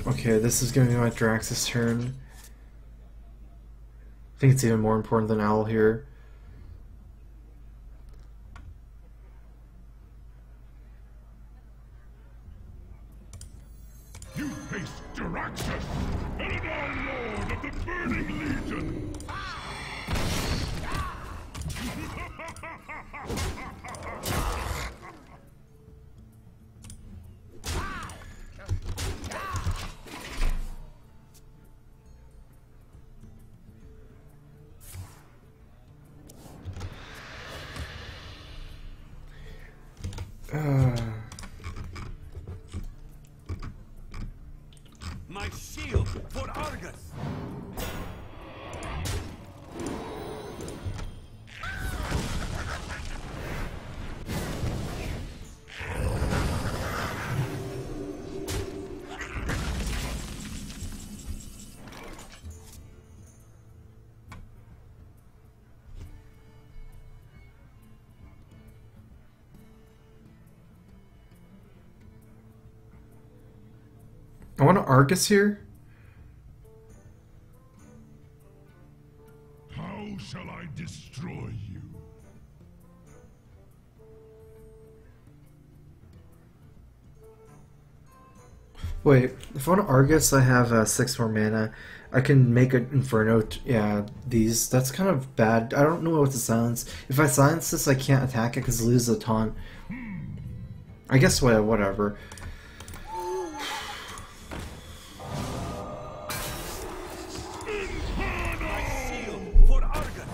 Okay, this is going to be my Drax's turn. I think it's even more important than Owl here. You face Jaraxxus, Eladon Lord of the Burning Legion! My shield for Argus! I want to Argus here. How shall I destroy you? Wait, if I want to Argus, I have 6 more mana. I can make an Inferno. Yeah, these. That's kind of bad. I don't know what to silence. If I silence this, I can't attack it because I lose a taunt. I guess whatever. My shield for Argus!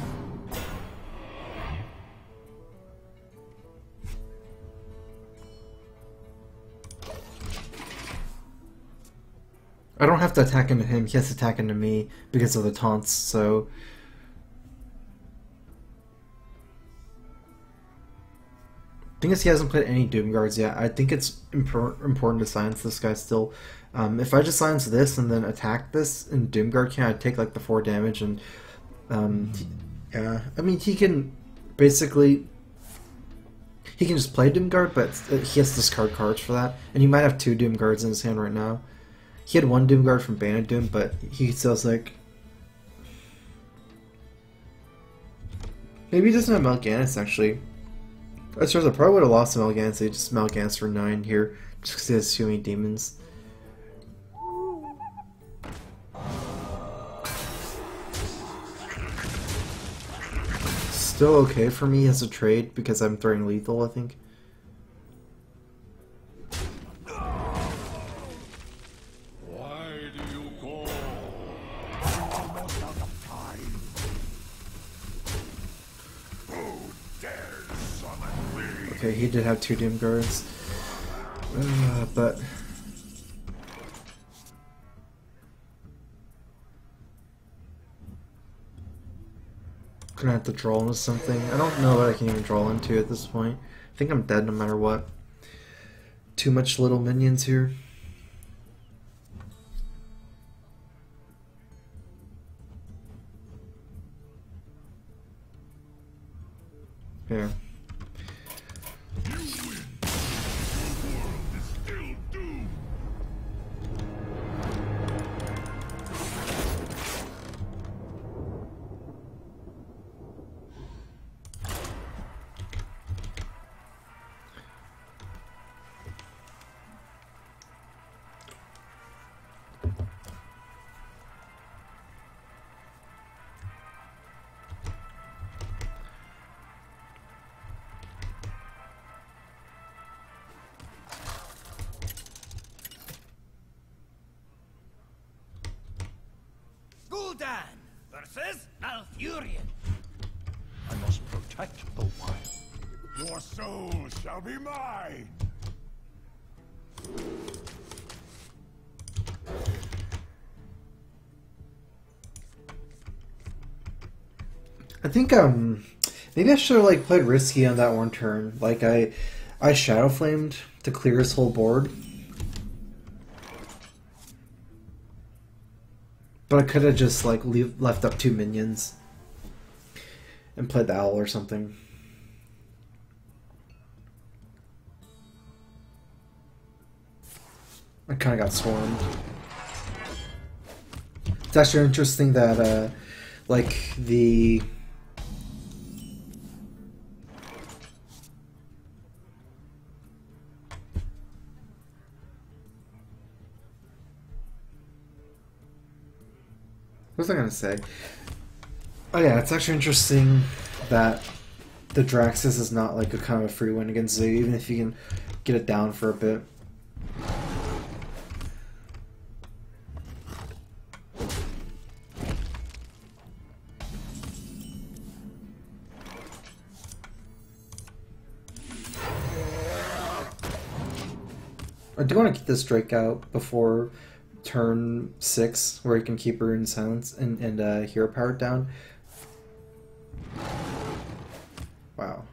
I don't have to attack into him. He has to attack into me because of the taunts. So. Thing is, he hasn't played any Doom Guards yet. I think it's important to silence this guy still. If I just silence this and then attack this, and Doom Guard can, I take like the 4 damage, and yeah, I mean he can basically he can just play Doom Guard, but he has to discard cards for that, and he might have 2 Doom Guards in his hand right now. He had 1 Doom Guard from Bane of Doom, but he still has like maybe he doesn't have Mal'Ganis actually. I suppose I probably would have lost to Mal'Ganis. They just Mal'Ganis for 9 here, just because he has too many demons. Still okay for me as a trade because I'm throwing lethal, I think. Why do you call? Almost out of time. Who dares summon me? Okay, he did have 2 Doom Guards. But... gonna have to draw into something. I don't know what I can even draw into at this point. I think I'm dead no matter what. Too much little minions here. Yeah. You win. The world is still doomed. Gul'dan versus Malfurion. I must protect the wild. Your soul shall be mine. I think maybe I should have like played risky on that one turn. Like I shadow flamed to clear his whole board. But I could have just like left up 2 minions and played the owl or something. I kind of got swarmed. It's actually interesting that like the what was I gonna say? Oh yeah, it's actually interesting that the Draxus is not like a kind of a free win against Zoo, even if you can get it down for a bit. I do want to get this Drake out before turn 6, where you can keep her in silence and hero powered down. Wow.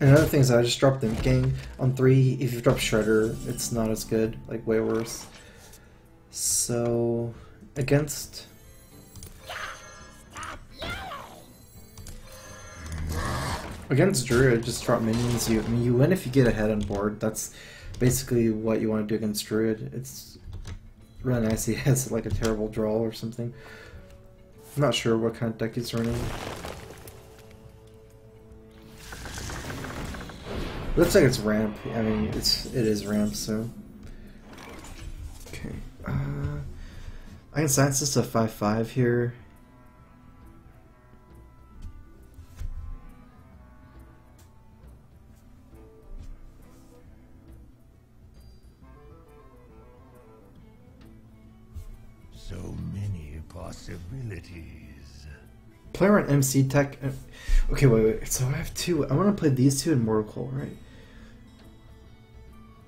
And another thing is I just dropped the Gang on 3. If you drop Shredder, it's not as good, like way worse. So against Druid, just drop minions. I mean, you win if you get ahead on board. That's basically what you want to do against Druid. It's really nice he has like a terrible draw or something. I'm not sure what kind of deck he's running. Looks like it's ramp. I mean, it is ramp, so. Okay. I can silence this to 5/5 here. So many possibilities. Play around MC Tech. Okay, wait. So I have 2. I want to play these 2 in Mortal Coil, right?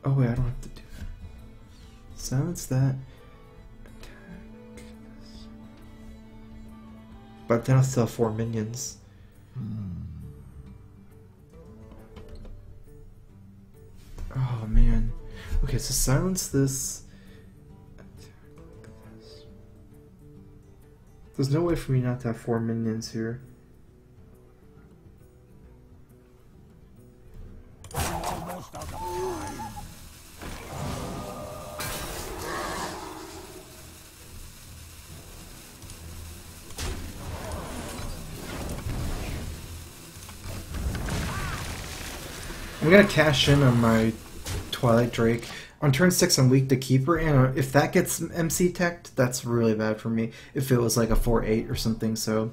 Oh wait, I don't have to do that. Silence that. Attack. But then I'll still have 4 minions. Oh man. Okay, so silence this. There's no way for me not to have 4 minions here. Almost out of time. I'm gonna cash in on my Twilight Drake. On turn 6, I'm weak to Keeper, and if that gets MC teched, that's really bad for me. If it was like a 4/8 or something, so.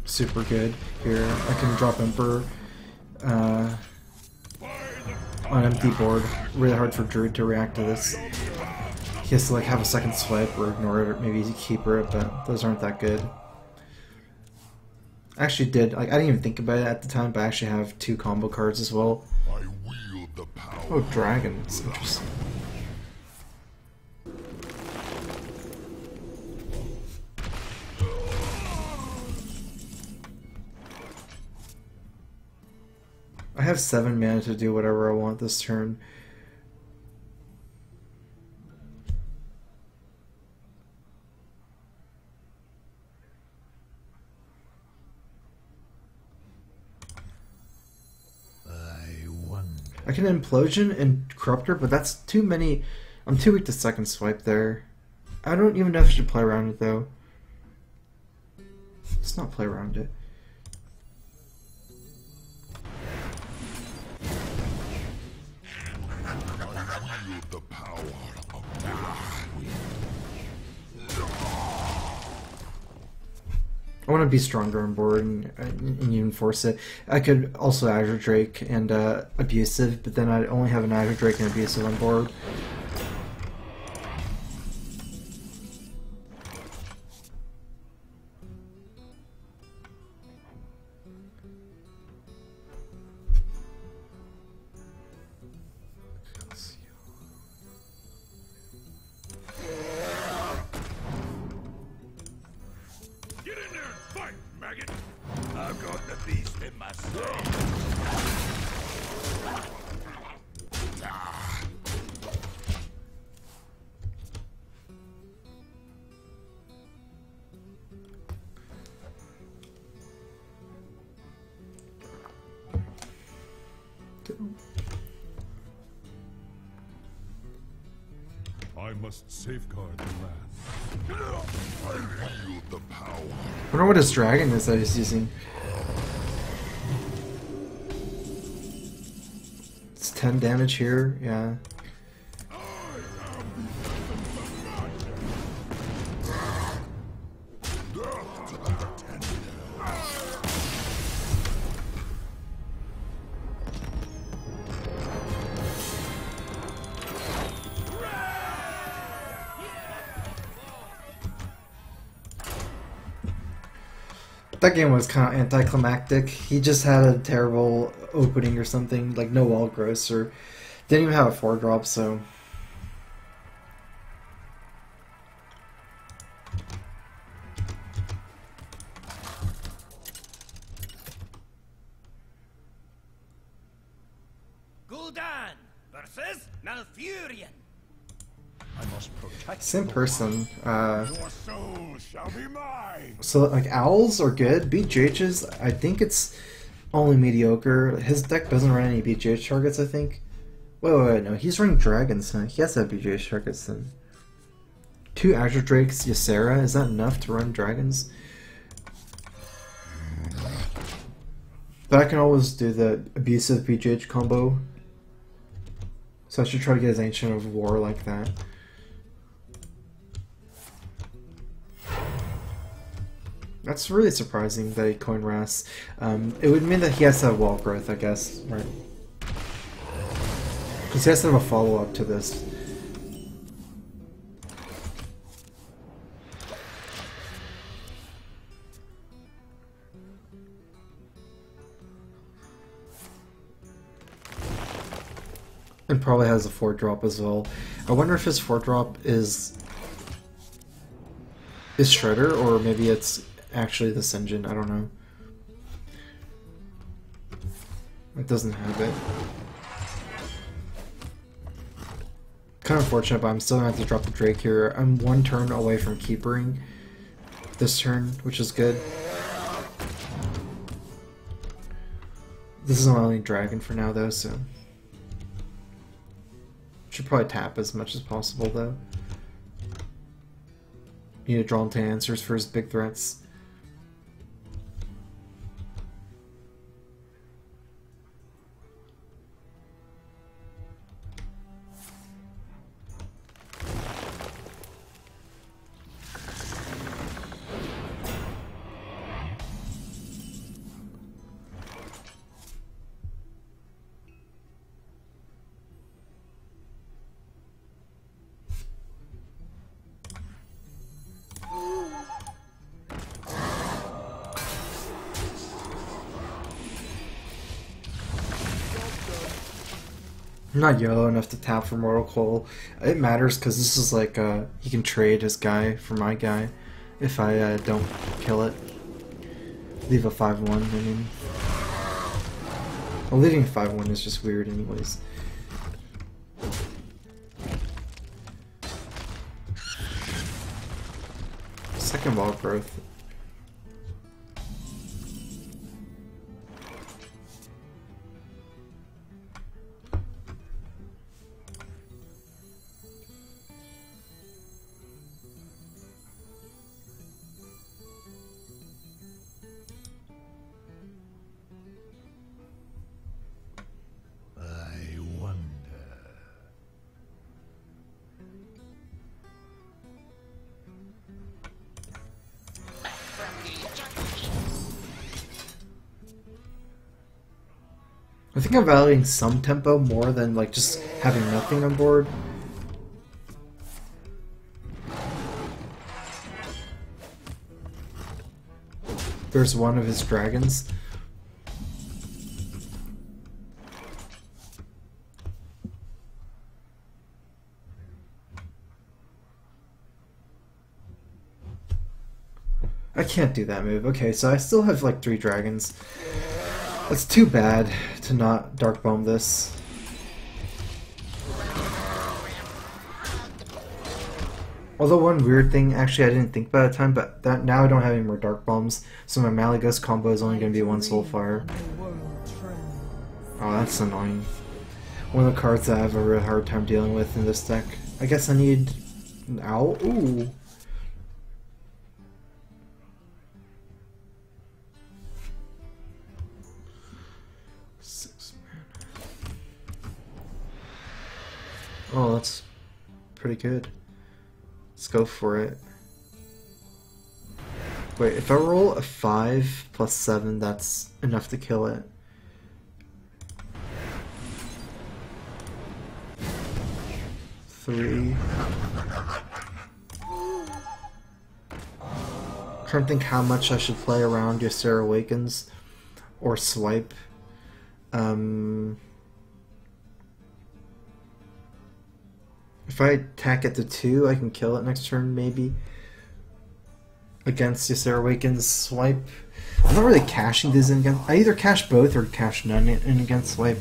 Super good here. I can drop Emperor on empty board. Really hard for Druid to react to this. He has to like have a second swipe or ignore it, or maybe keeper it, but those aren't that good. I actually did, like, I didn't even think about it at the time, but I actually have 2 combo cards as well. I wield the power. Oh, dragons, interesting. I have 7 mana to do whatever I want this turn. I can Implosion and Corruptor, but that's too many. I'm too weak to second swipe there. I don't even know if I should play around it though. Let's not play around it. I wield the power of I want to be stronger on board and even force it. I could also Azure Drake and Abusive, but then I'd only have an Azure Drake and Abusive on board. I've got the beast in my soul. I must safeguard the land. I wield the power. I wonder what his dragon is that he's using. It's 10 damage here, yeah. That game was kind of anticlimactic. He just had a terrible opening or something, like no wall gross, or didn't even have a 4-drop, so... Gul'dan versus Malfurion. I must protect Same person. Your soul shall be mine. So, like, Owls are good. BGH's, I think it's only mediocre. His deck doesn't run any BGH targets, I think. Wait, no. He's running Dragons, huh? He has to have BGH targets, then. 2 Azure Drakes, Ysera. Is that enough to run Dragons? But I can always do the Abusive BGH combo. So I should try to get his Ancient of War like that. That's really surprising that he coined Ras. It would mean that he has to have wall growth, I guess, right? Because he has to have a follow-up to this. And probably has a 4-drop as well. I wonder if his 4-drop is Shredder, or maybe it's actually this engine. I don't know. It doesn't have it. Kind of unfortunate, but I'm still gonna have to drop the Drake here. I'm 1 turn away from keepering this turn, which is good. This is my only dragon for now, though, so should probably tap as much as possible, though. Need to draw into answers for his big threats. I'm not yellow enough to tap for Mortal Coil. It matters because this is like, he can trade his guy for my guy if I don't kill it. Leave a 5-1, I mean. Well, leaving 5-1 is just weird anyways. Second wall growth. I wonder. I think I'm valuing some tempo more than like just having nothing on board. There's one of his dragons. I can't do that move. Okay, so I still have like 3 dragons. That's too bad to not Dark Bomb this. Although one weird thing, actually I didn't think about at the time, but that now I don't have any more Dark Bombs, so my Malygos combo is only going to be 1 Soulfire. Oh, that's annoying. One of the cards that I have a real hard time dealing with in this deck. I guess I need an owl. Ooh. Oh, that's pretty good. Let's go for it. Wait, if I roll a 5 plus 7, that's enough to kill it. Three. Trying to think how much I should play around Ysera Awakens or swipe. If I attack it to 2, I can kill it next turn, maybe. Against Ysera Awakens swipe. I'm not really cashing these in against. I either cash both or cash none in against swipe.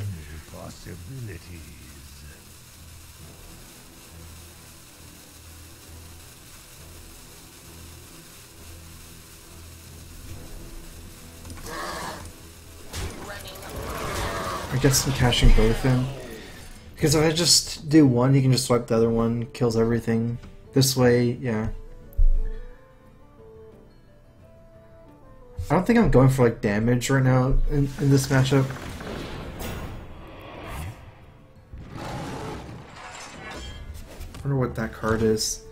I guess I'm cashing both in. Because if I just do one, he can just swipe the other one, kills everything. This way, yeah. I don't think I'm going for like damage right now in this matchup. I wonder what that card is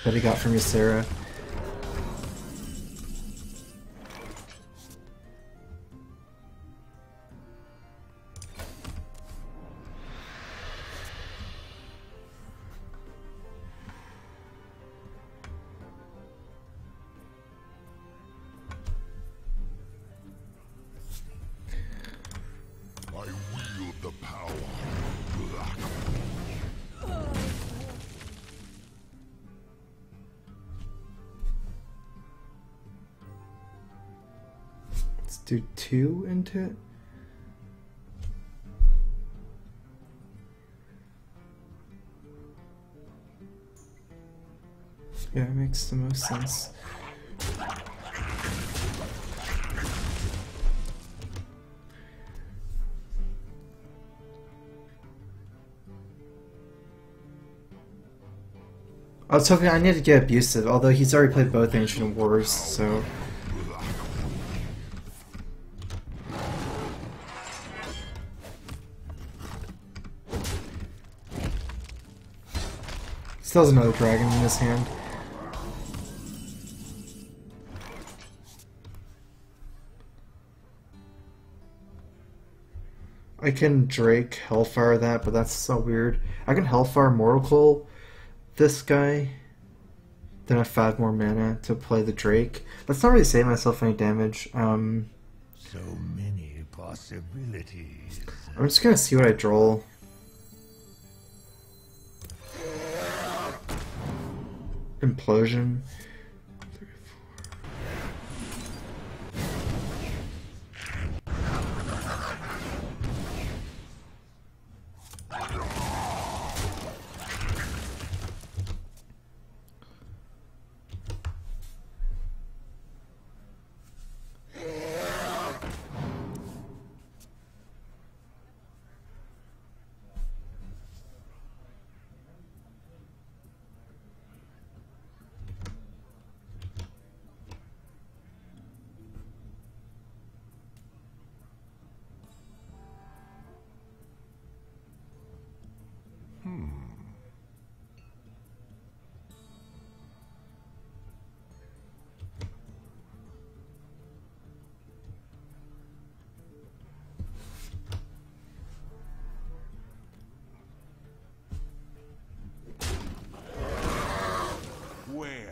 that he got from Ysera. Do 2 into it. Yeah, it makes the most sense. I was hoping I need to get Abusive, although he's already played both Ancient Wars, so... Still has another dragon in his hand. I can Drake Hellfire that, but that's so weird. I can Hellfire Mortal Coil this guy, then have 5 more mana to play the Drake. That's not really saving myself any damage. So many possibilities. I'm just gonna see what I draw. Implosion.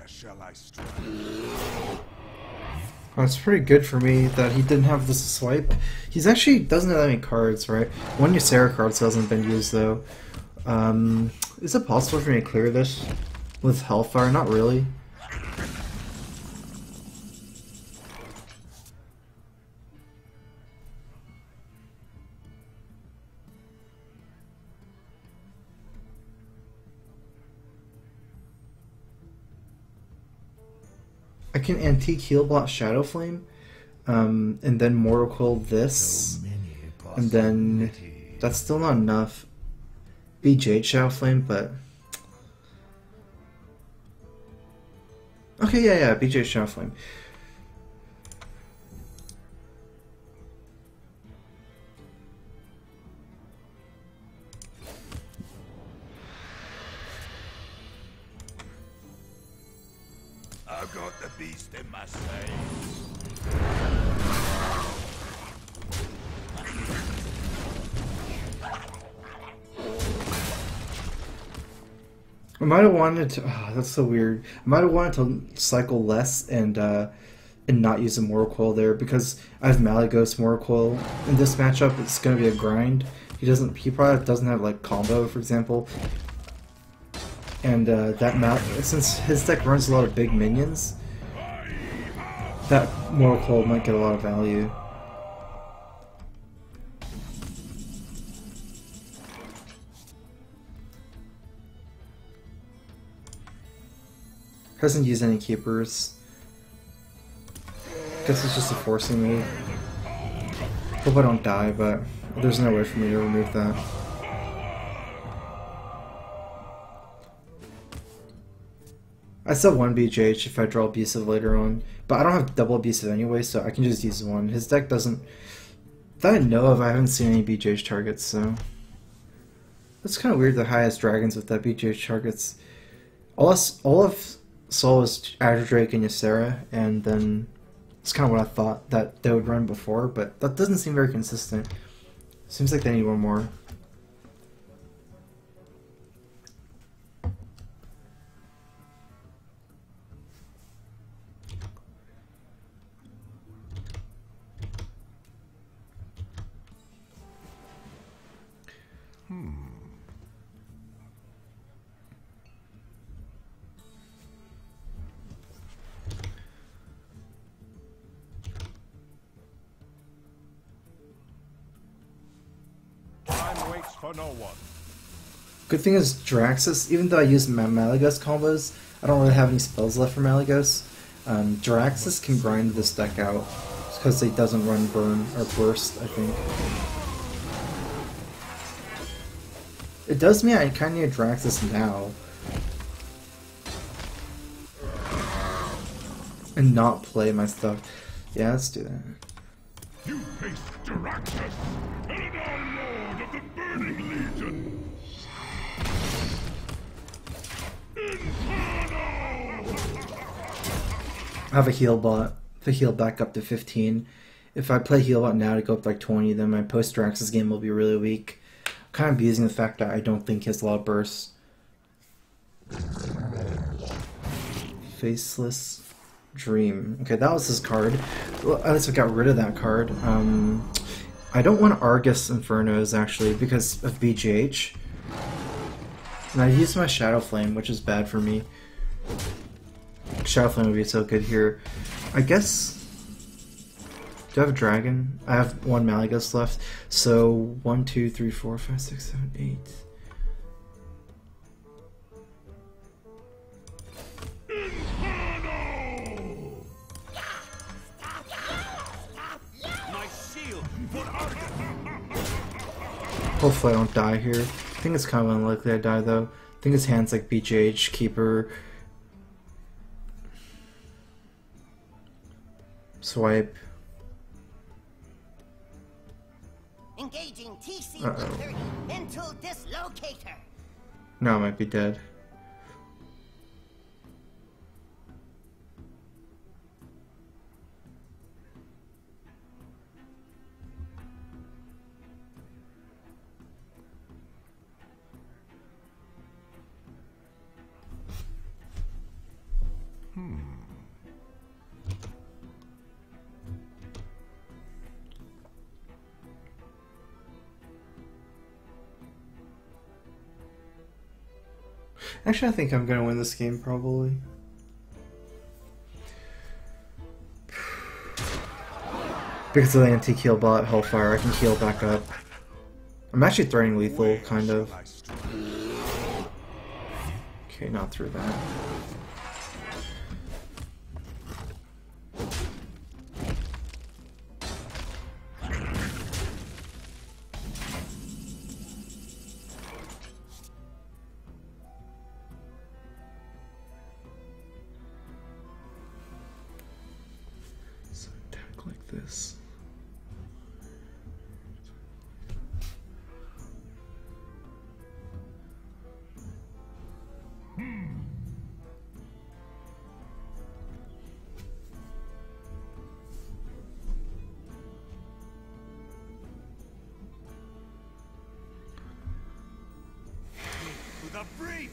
Shall I strike? Oh, it's pretty good for me that he didn't have this swipe. He's actually doesn't have that many cards, right? One Ysera card still hasn't been used though. Is it possible for me to clear this? With Hellfire, not really. I can Antique Healbot Shadow Flame, and then Mortal Coil this, and then that's still not enough. BJ Shadow Flame, but okay, yeah, BJ Shadow Flame. I've got the beast in my sight. I might have wanted to. Oh, that's so weird. I might have wanted to cycle less and not use a Mortal Coil there because I have Malygos Mortal Coil in this matchup. It's gonna be a grind. He probably doesn't have like combo, for example. And since his deck runs a lot of big minions, that Mortal Coil might get a lot of value. Hasn't used any keepers. Guess it's just forcing me. Hope I don't die, but there's no way for me to remove that. I still have one BJH if I draw Abusive later on, but I don't have double Abusive anyway, so I can just use one. His deck doesn't... That I know of, I haven't seen any BJH targets, so... That's kind of weird, the highest dragons with that BJH targets. All of Soul is Azure Drake and Ysera, and then... It's kind of what I thought that they would run before, but that doesn't seem very consistent. Seems like they need one more. Time waits for no one. Good thing is Draxus, even though I use Malygos combos, I don't really have any spells left for Malygos. Draxus can grind this deck out because he doesn't run Burn or Burst, I think. It does mean I kind of need Draxus now. And not play my stuff. Yeah, let's do that. You face Draxus, Eldar Lord of the Burning Legion. I have a heal bot to heal back up to 15. If I play heal bot now to go up to like 20, then my post Draxus game will be really weak. I'm kind of abusing the fact that I don't think he has a lot of bursts. Faceless Dream. Okay, that was his card. Well, at least I got rid of that card. I don't want Argus Infernos actually because of BGH. And I used my Shadow Flame, which is bad for me. Shadow Flame would be so good here. I guess... Do I have a dragon? I have one Malygos left. So 1, 2, 3, 4, 5, 6, 7, 8. Hopefully I don't die here. I think it's kind of unlikely I die though. I think his hand's like BJH, Keeper, Swipe. Engaging TC-130 into dislocator. No, I might be dead. Actually, I think I'm gonna win this game probably. Because of the anti-heal bot Hellfire, I can heal back up. I'm actually threatening lethal, kind of. Okay, not through that. So attack like this. To the breach!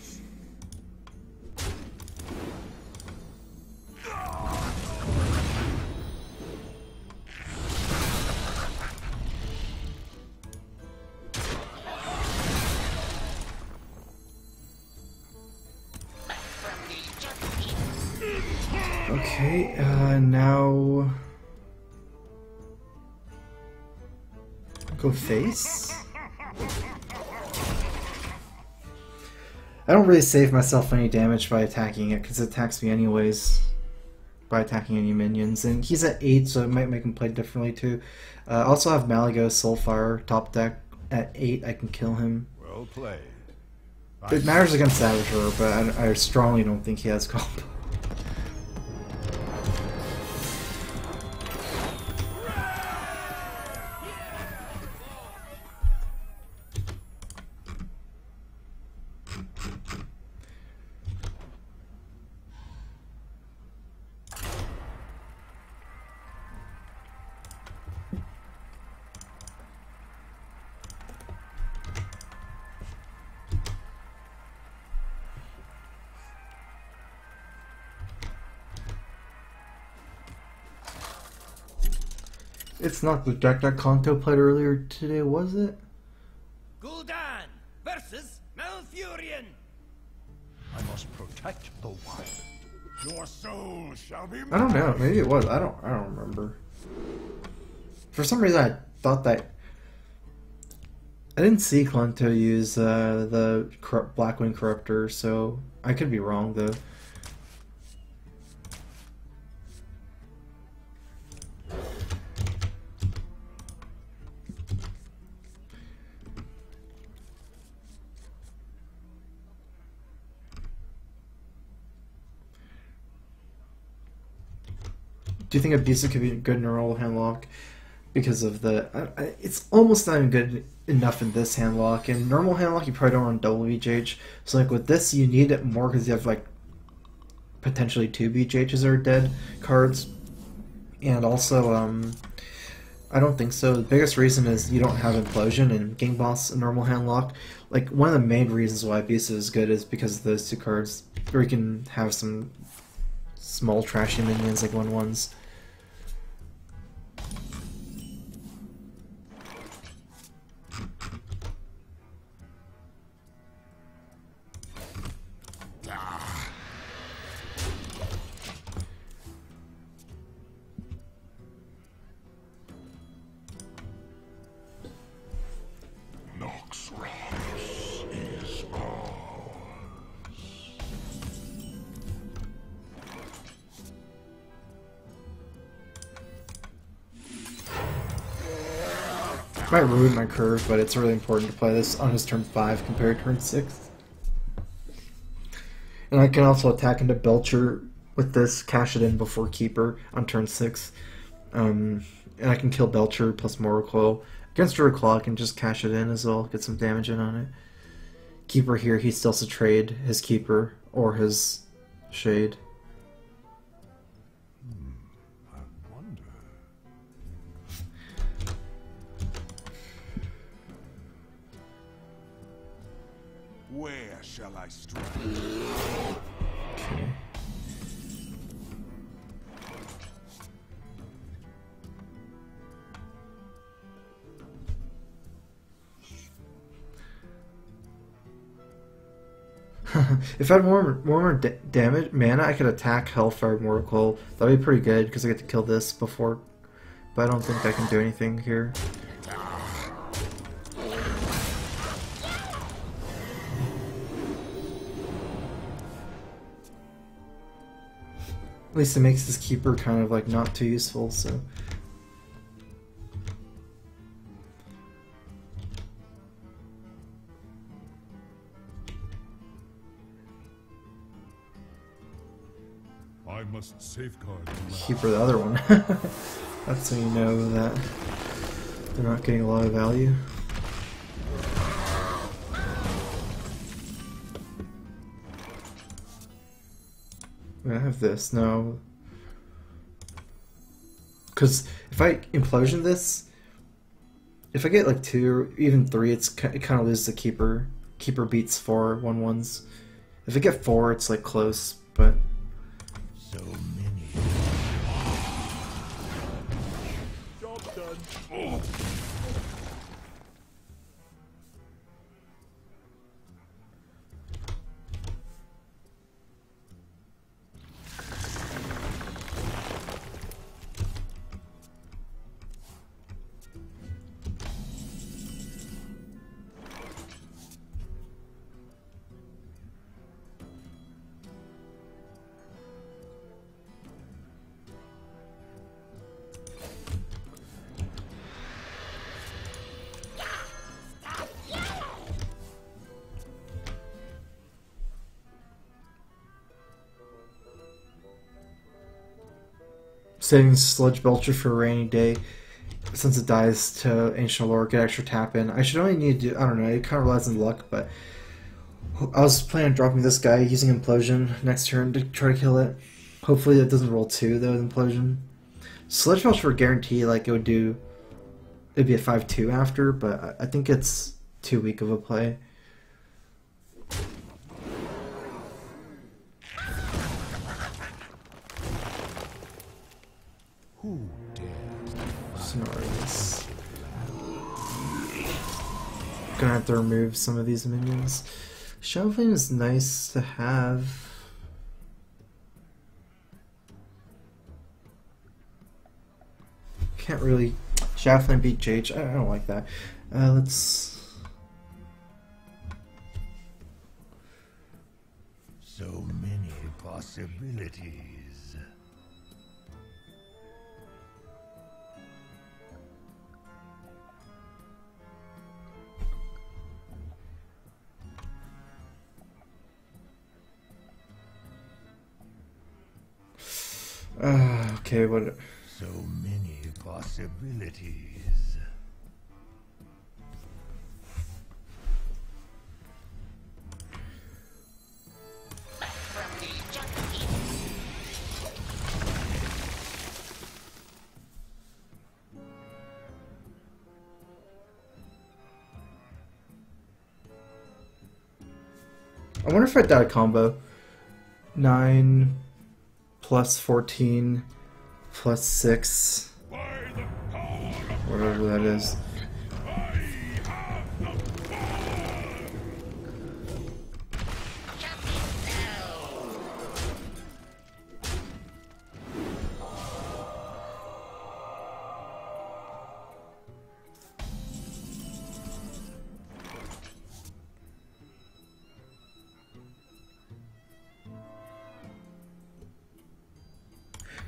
Okay, now go face. I don't really save myself any damage by attacking it because it attacks me anyways by attacking any minions, and he's at 8, so it might make him play differently too. I also have Malygos Soulfire top deck at 8. I can kill him. Well played. It matters against Savager, but I strongly don't think he has combo. It's not the deck that Kanto played earlier today, was it? Gul'dan versus Malfurion. I must protect the wild. Your soul shall be I don't know. Maybe it was. I don't remember. For some reason, I thought that I didn't see Kanto use the Blackwing Corruptor, so I could be wrong though. Do you think Abusive could be good in a normal handlock? Because of the... it's almost not even good enough in this handlock. In normal handlock, you probably don't run double BJH. So like with this, you need it more because you have like potentially 2 BJHs that are dead cards. And also, I don't think so. The biggest reason is you don't have Implosion and Gang Boss in normal handlock. Like, one of the main reasons why Abusive is good is because of those 2 cards. Or you can have some small trashy minions like 1/1s. Might ruin my curve, but it's really important to play this on his turn 5 compared to turn 6. And I can also attack into Belcher with this, cash it in before Keeper on turn 6. And I can kill Belcher plus more recoil. Against Druid Claw, I can just cash it in as well, get some damage in on it. Keeper here, he still has to trade his Keeper or his Shade. I wonder. Where shall I strike? Okay. If I had more damage mana, I could attack Hellfire Mortal Coil. That'd be pretty good because I get to kill this before. But I don't think I can do anything here. At least it makes this keeper kind of like not too useful, so. I must safeguard the land. Keeper the other one. That's so you know that they're not getting a lot of value. I have this no, because if I implosion this, if I get like 2 or even 3, it kind of loses the keeper. Keeper beats 4 1/1s. If I get 4, it's like close, but. So many. Job done. Oh. Saving Sludge Belcher for a rainy day. Since it dies to Ancient Lore, get extra tap in. I should only need to do, I don't know, it kind of relies on luck, but I was planning on dropping this guy using Implosion next turn to try to kill it. Hopefully it doesn't roll 2 though with Implosion. Sludge Belcher guarantee like it'd be a 5/2 after, but I think it's too weak of a play. Who dares? Scenarios. Gonna have to remove some of these minions. Shuffling is nice to have. Can't really Shaftland beat JH. I don't like that. Let's. So many possibilities. Okay, what? So many possibilities. I wonder if I did a combo. 9 plus 14 plus 6. Whatever that is.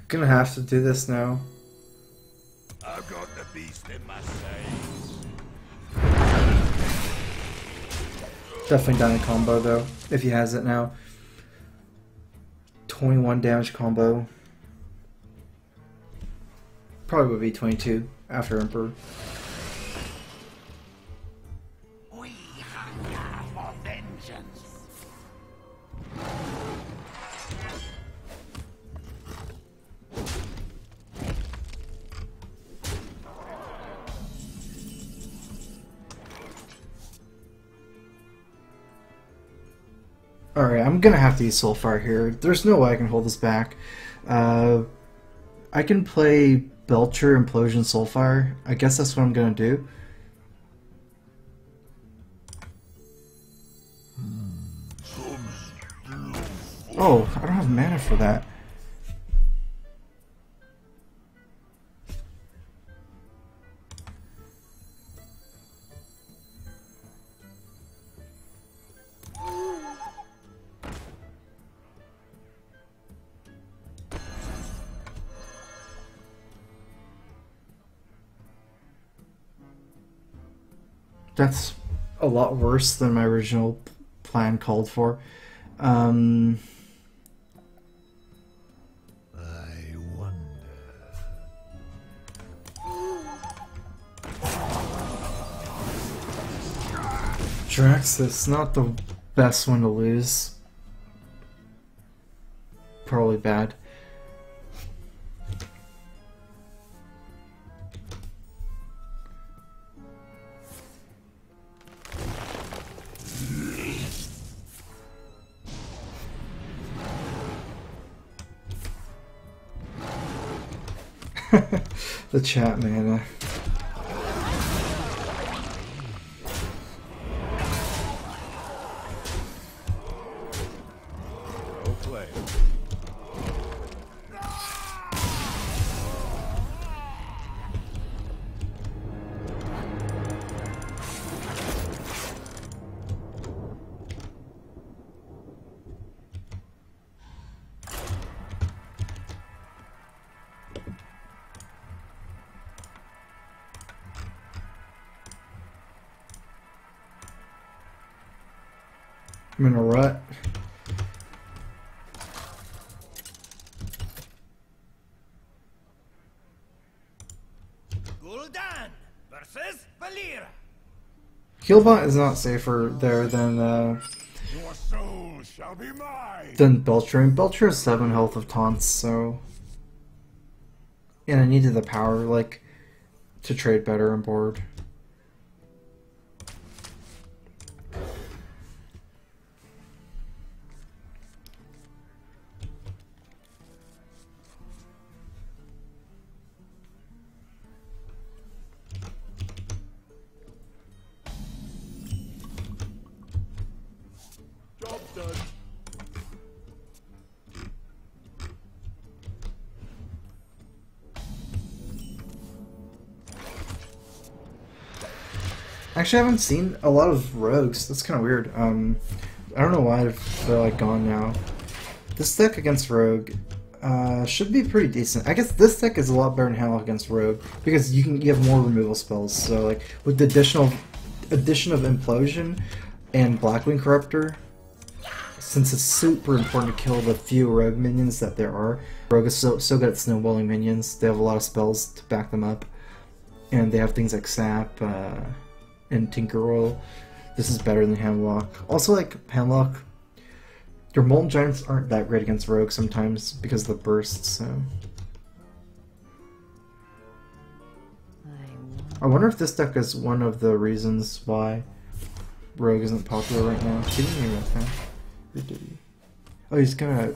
Gonna have to do this now. I've got the beast in my sights. Definitely done a combo though, if he has it now. 21 damage combo. Probably would be 22 after Emperor. We hunger for vengeance. Alright, I'm gonna have to use Soulfire here. There's no way I can hold this back. I can play Belcher, Implosion, Soulfire. I guess that's what I'm gonna do. Some Oh, I don't have mana for that. That's a lot worse than my original plan called for. I wonder. Draxus, not the best one to lose. Probably bad. The chat mana. Well played. I'm in a rut. Gul'dan versus Valyra. Healbot is not safer there than Your soul shall be mine. Belcher. And Belcher has 7 health of taunts, so. And I needed the power, like, to trade better on board. Job done. Actually, I haven't seen a lot of rogues. That's kind of weird. I don't know why they're like gone now. This deck against rogue should be pretty decent. I guess this deck is a lot better than Hell against rogue because you have more removal spells. So like with the addition of implosion and Blackwing Corruptor, since it's super important to kill the few rogue minions that there are. Rogue is so good at snowballing minions. They have a lot of spells to back them up, and they have things like Sap. And Tinkeroil. This is better than Hamlock. Also, like, Hamlock, your Molten Giants aren't that great against Rogue sometimes because of the bursts, so. I wonder if this deck is one of the reasons why Rogue isn't popular right now. He didn't even attack. Or did he? Oh, he's gonna...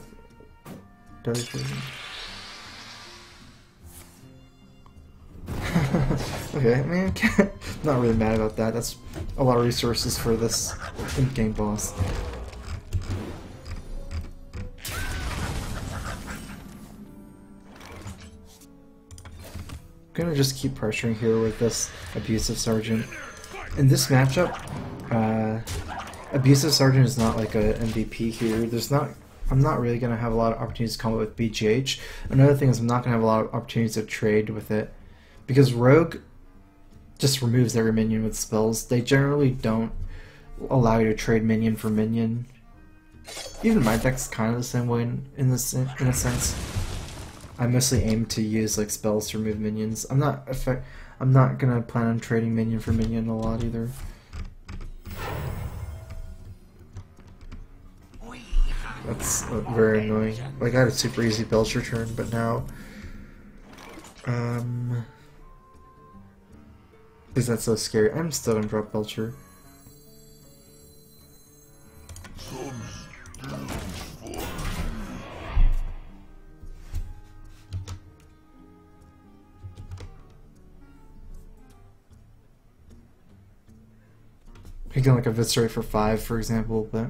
Dirty Poison. Okay, I mean, not really mad about that. That's a lot of resources for this in-game boss. I'm gonna just keep pressuring here with this Abusive Sergeant. In this matchup, Abusive Sergeant is not like a MVP here. I'm not really gonna have a lot of opportunities to combo with BGH. Another thing is I'm not gonna have a lot of opportunities to trade with it. Because Rogue just removes every minion with spells. They generally don't allow you to trade minion for minion. Even my deck's kind of the same way in a sense. I mostly aim to use like spells to remove minions. I'm not gonna plan on trading minion for minion a lot either. That's very annoying. Like I had a super easy Belcher turn, but now is that so scary? I'm still gonna drop Belcher. You can like eviscerate for 5, for example, but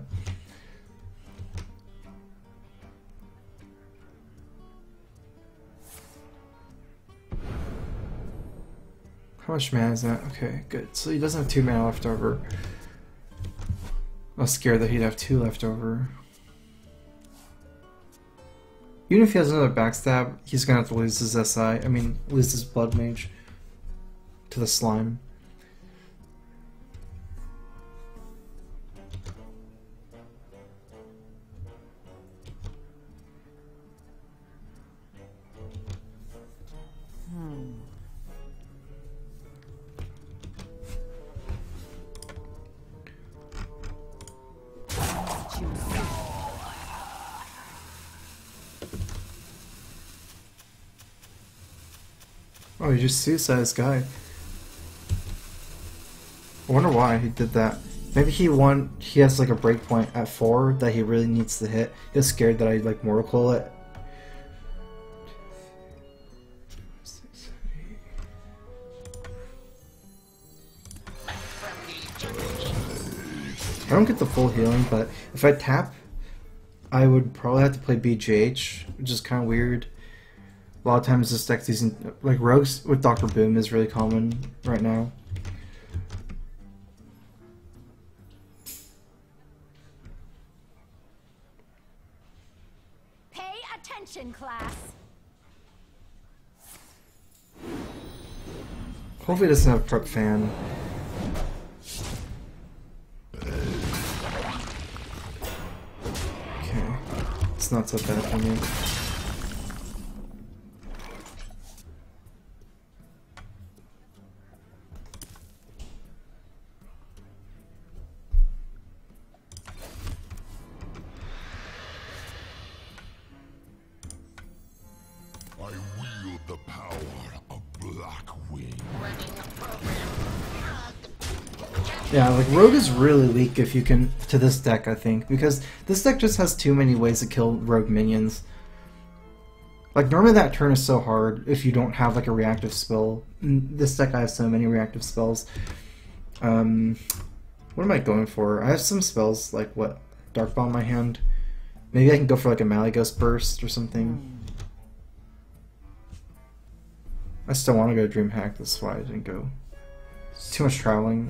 How much mana is that? Okay, good. So he doesn't have 2 mana left over. I was scared that he'd have 2 left over. Even if he has another backstab, he's gonna have to lose his SI. I mean, lose his Blood Mage to the slime. Oh, he just suicided this guy. I wonder why he did that. Maybe he has like a breakpoint at 4 that he really needs to hit. He was scared that I'd like Mortal Coil it. I don't get the full healing, but if I tap, I would probably have to play BGH, which is kind of weird. A lot of times this deck's using, like, rogues with Dr. Boom is really common right now. Pay attention, class. Hopefully it doesn't have prep fan. Okay, it's not so bad for me. I wield the power of Blackwing. Yeah, like Rogue is really weak if you can to this deck, I think, because this deck just has too many ways to kill Rogue minions. Like normally that turn is so hard if you don't have like a reactive spell. In this deck I have so many reactive spells. What am I going for? I have some spells like what? Dark Bomb in my hand. Maybe I can go for like a Malygos Burst or something. I still want to go Dreamhack, that's why I didn't go. It's too much traveling.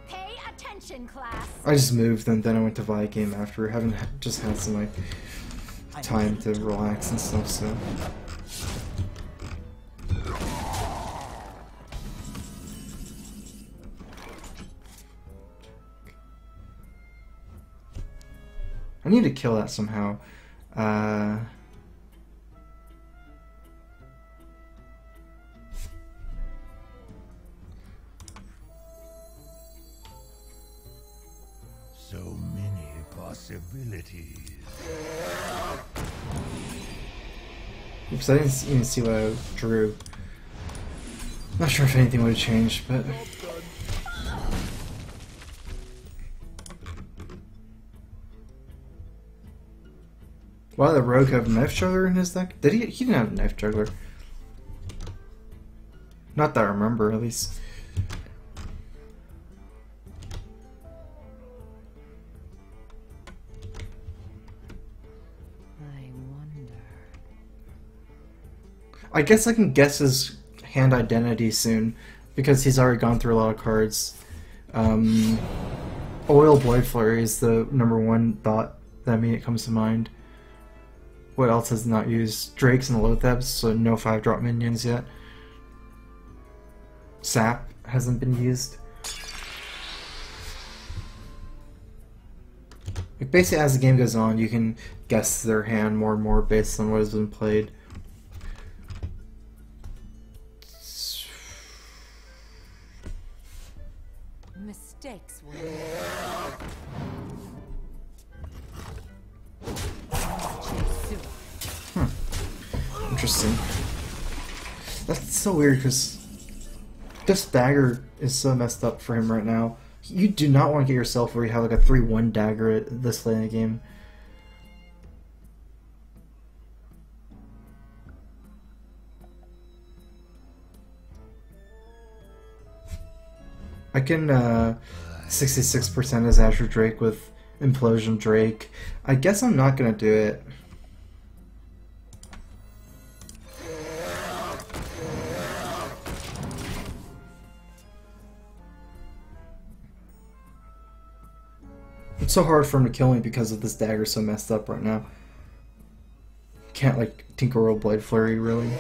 Pay attention, class. I just moved and then I went to Vi game after, having just had some like time to relax and stuff, so. I need to kill that somehow. So many possibilities. Oops, I didn't even see what I drew. Not sure if anything would have changed, but. Why did the Rogue have a Knife Juggler in his deck? Did he? He didn't have a Knife Juggler. Not that I remember, at least. I wonder. I guess I can guess his hand identity soon, because he's already gone through a lot of cards. Oil Blade Flurry is the #1 thought that immediately comes to mind. What else has not used? Drakes and Lothebs, so no 5-drop minions yet. Sap hasn't been used. Like basically, as the game goes on, you can guess their hand more and more based on what has been played. Mistakes were Interesting. That's so weird because this dagger is so messed up for him right now. You do not want to get yourself where you have like a 3-1 dagger this late in the game. I can 66% as Azure Drake with Implosion Drake. I guess I'm not gonna do it. It's so hard for him to kill me because of this dagger so messed up right now. Can't like Tinkerbell Blade Flurry really.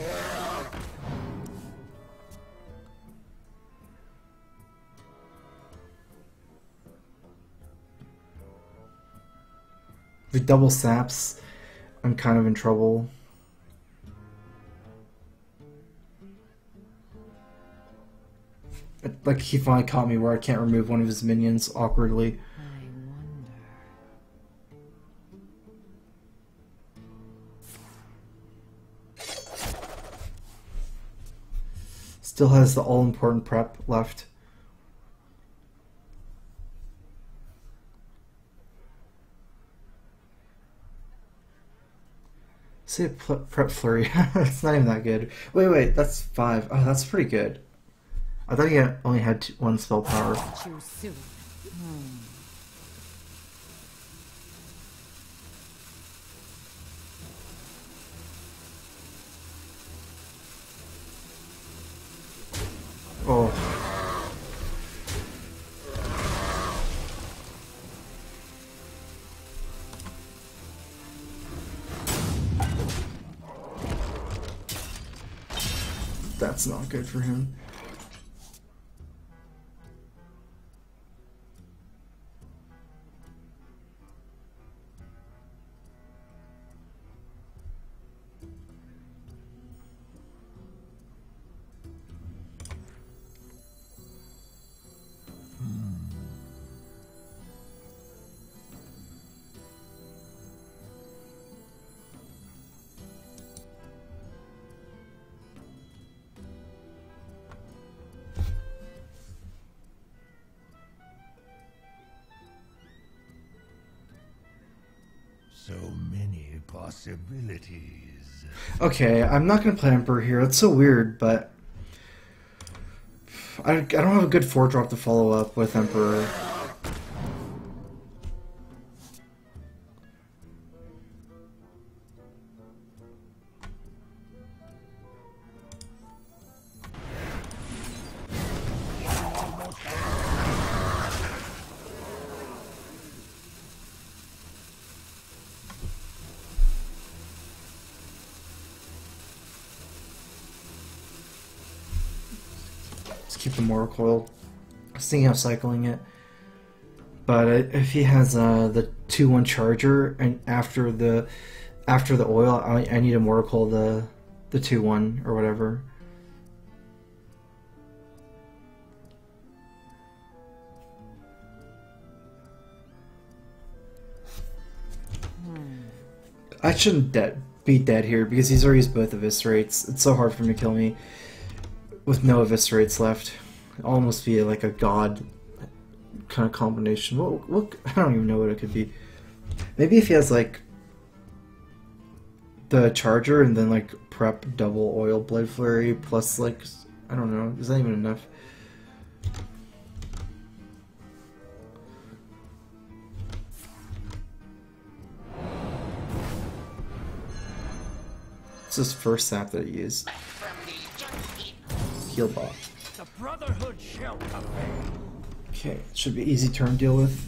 If he double saps, I'm kind of in trouble. Like he finally caught me where I can't remove one of his minions awkwardly. I wonder. Still has the all-important prep left. See a prep flurry. It's not even that good. Wait, that's 5. Oh, that's pretty good. I thought he only had one spell power. Too soon. Oh. That's not good for him. So many possibilities. Okay, I'm not gonna play Emperor here. That's so weird, but I don't have a good 4-drop to follow up with Emperor. Keep the Mortal Coil. I was thinking of cycling it, but if he has the 2/1 charger and after the oil, I need a Mortal Coil the 2/1 or whatever. I shouldn't be dead here because he's already used both eviscerates. It's so hard for him to kill me with no eviscerates left. It'd almost be like a god kind of combination. What I don't even know what it could be. Maybe if he has like the charger and then like prep double oil blade flurry plus like I don't know. Is that even enough? It's his first sap that he used. Heal bot. The Brotherhood shall prevail. Okay, it should be easy turn deal with.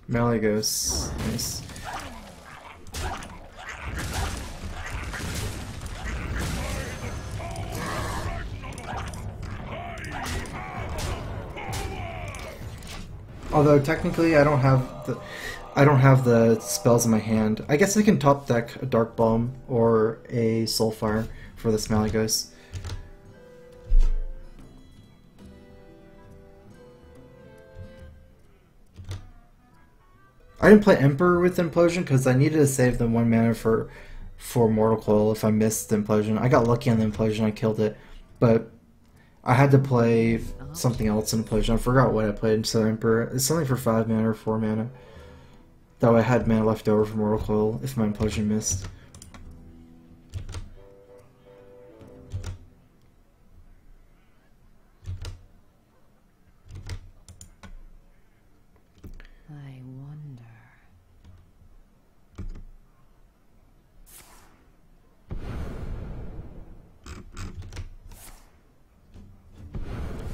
Malagos, nice. Although technically I don't have the spells in my hand. I guess I can top deck a Dark Bomb or a Soulfire for this Malagos. I didn't play Emperor with Implosion because I needed to save them 1 mana for Mortal Coil if I missed the Implosion. I got lucky on the Implosion, I killed it, but I had to play something else in Implosion. I forgot what I played instead of Emperor. It's something for 5 mana or 4 mana. Though I had mana left over for Mortal Coil if my Implosion missed.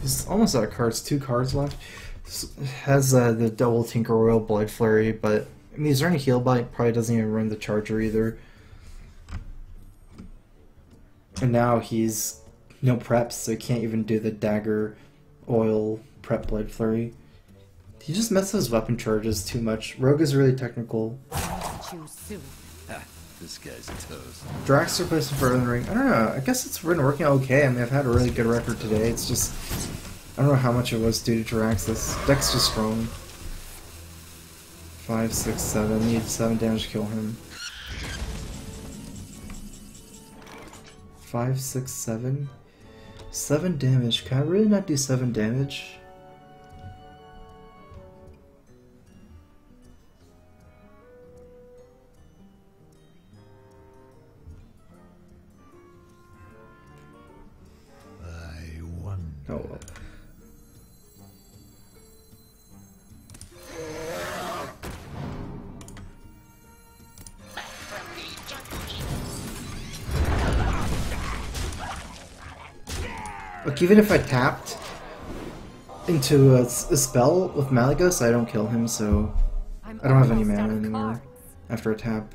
It's almost out of cards. 2 cards left. Has the double Tinker Royal Blood Flurry, but I mean, is there any heal bite? Probably doesn't even run the Charger either. And now he's no preps, so he can't even do the Dagger Oil Prep Blood Flurry. He just messes his weapon charges too much. Rogue is really technical. Choose soon. This guy's a toast. Drax replacement for Elden Ring. I don't know. I guess it's been working out okay. I mean, I've had a really good record today. It's just I don't know how much it was due to Drax. This deck's just strong. 5, 6, 7. Need 7 damage to kill him. 5, 6, 7. 7 damage. Can I really not do 7 damage? I wonder. Oh well. Look, even if I tapped into a spell with Malagos, I don't kill him, so I don't have any almost out mana of anymore cards. after a tap.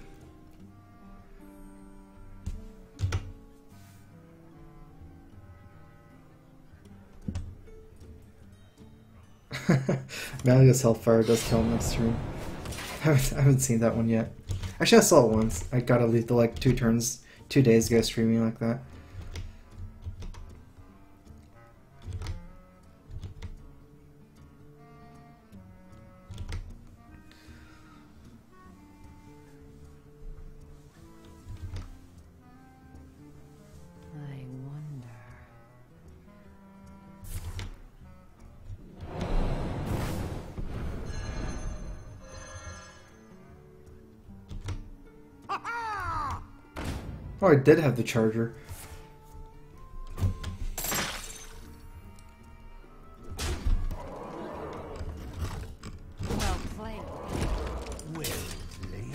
Malagos Hellfire does kill him next turn. I haven't seen that one yet. Actually, I saw it once. I got a lethal like 2 turns, 2 days ago streaming like that. I wonder. Oh, I did have the Charger. Well played. Well played.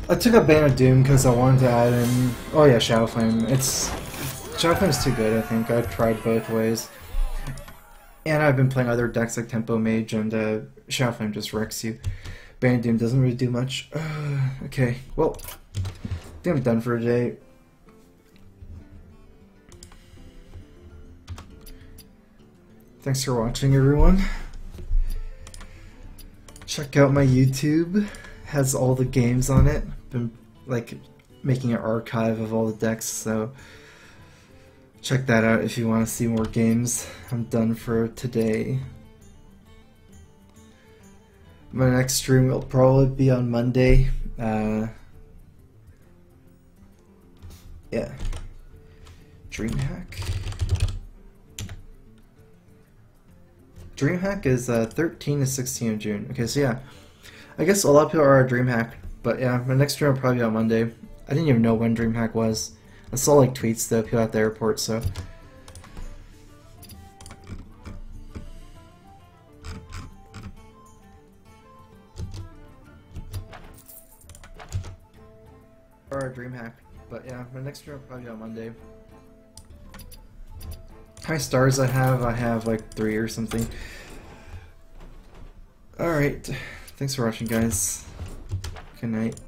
I took a Bane of Doom because I wanted to add in. Oh yeah, Shadow Flame. Shadow Flame's too good. I think I've tried both ways, and I've been playing other decks like Tempo Mage, and Shadow Flame just wrecks you. Bane of Doom doesn't really do much. Okay, well, I think I'm done for today. Thanks for watching, everyone. Check out my YouTube. Has all the games on it. Been like making an archive of all the decks, so check that out if you want to see more games. I'm done for today. My next stream will probably be on Monday. Yeah. DreamHack. DreamHack is 13 to 16 of June. Okay, so yeah. I guess a lot of people are at DreamHack, but yeah, my next stream will probably be on Monday. I didn't even know when DreamHack was. I saw like tweets though, people at the airport, so. Or DreamHack, but yeah, my next stream will probably be on Monday. How many stars I have like 3 or something. Alright. Thanks for watching, guys. Good night.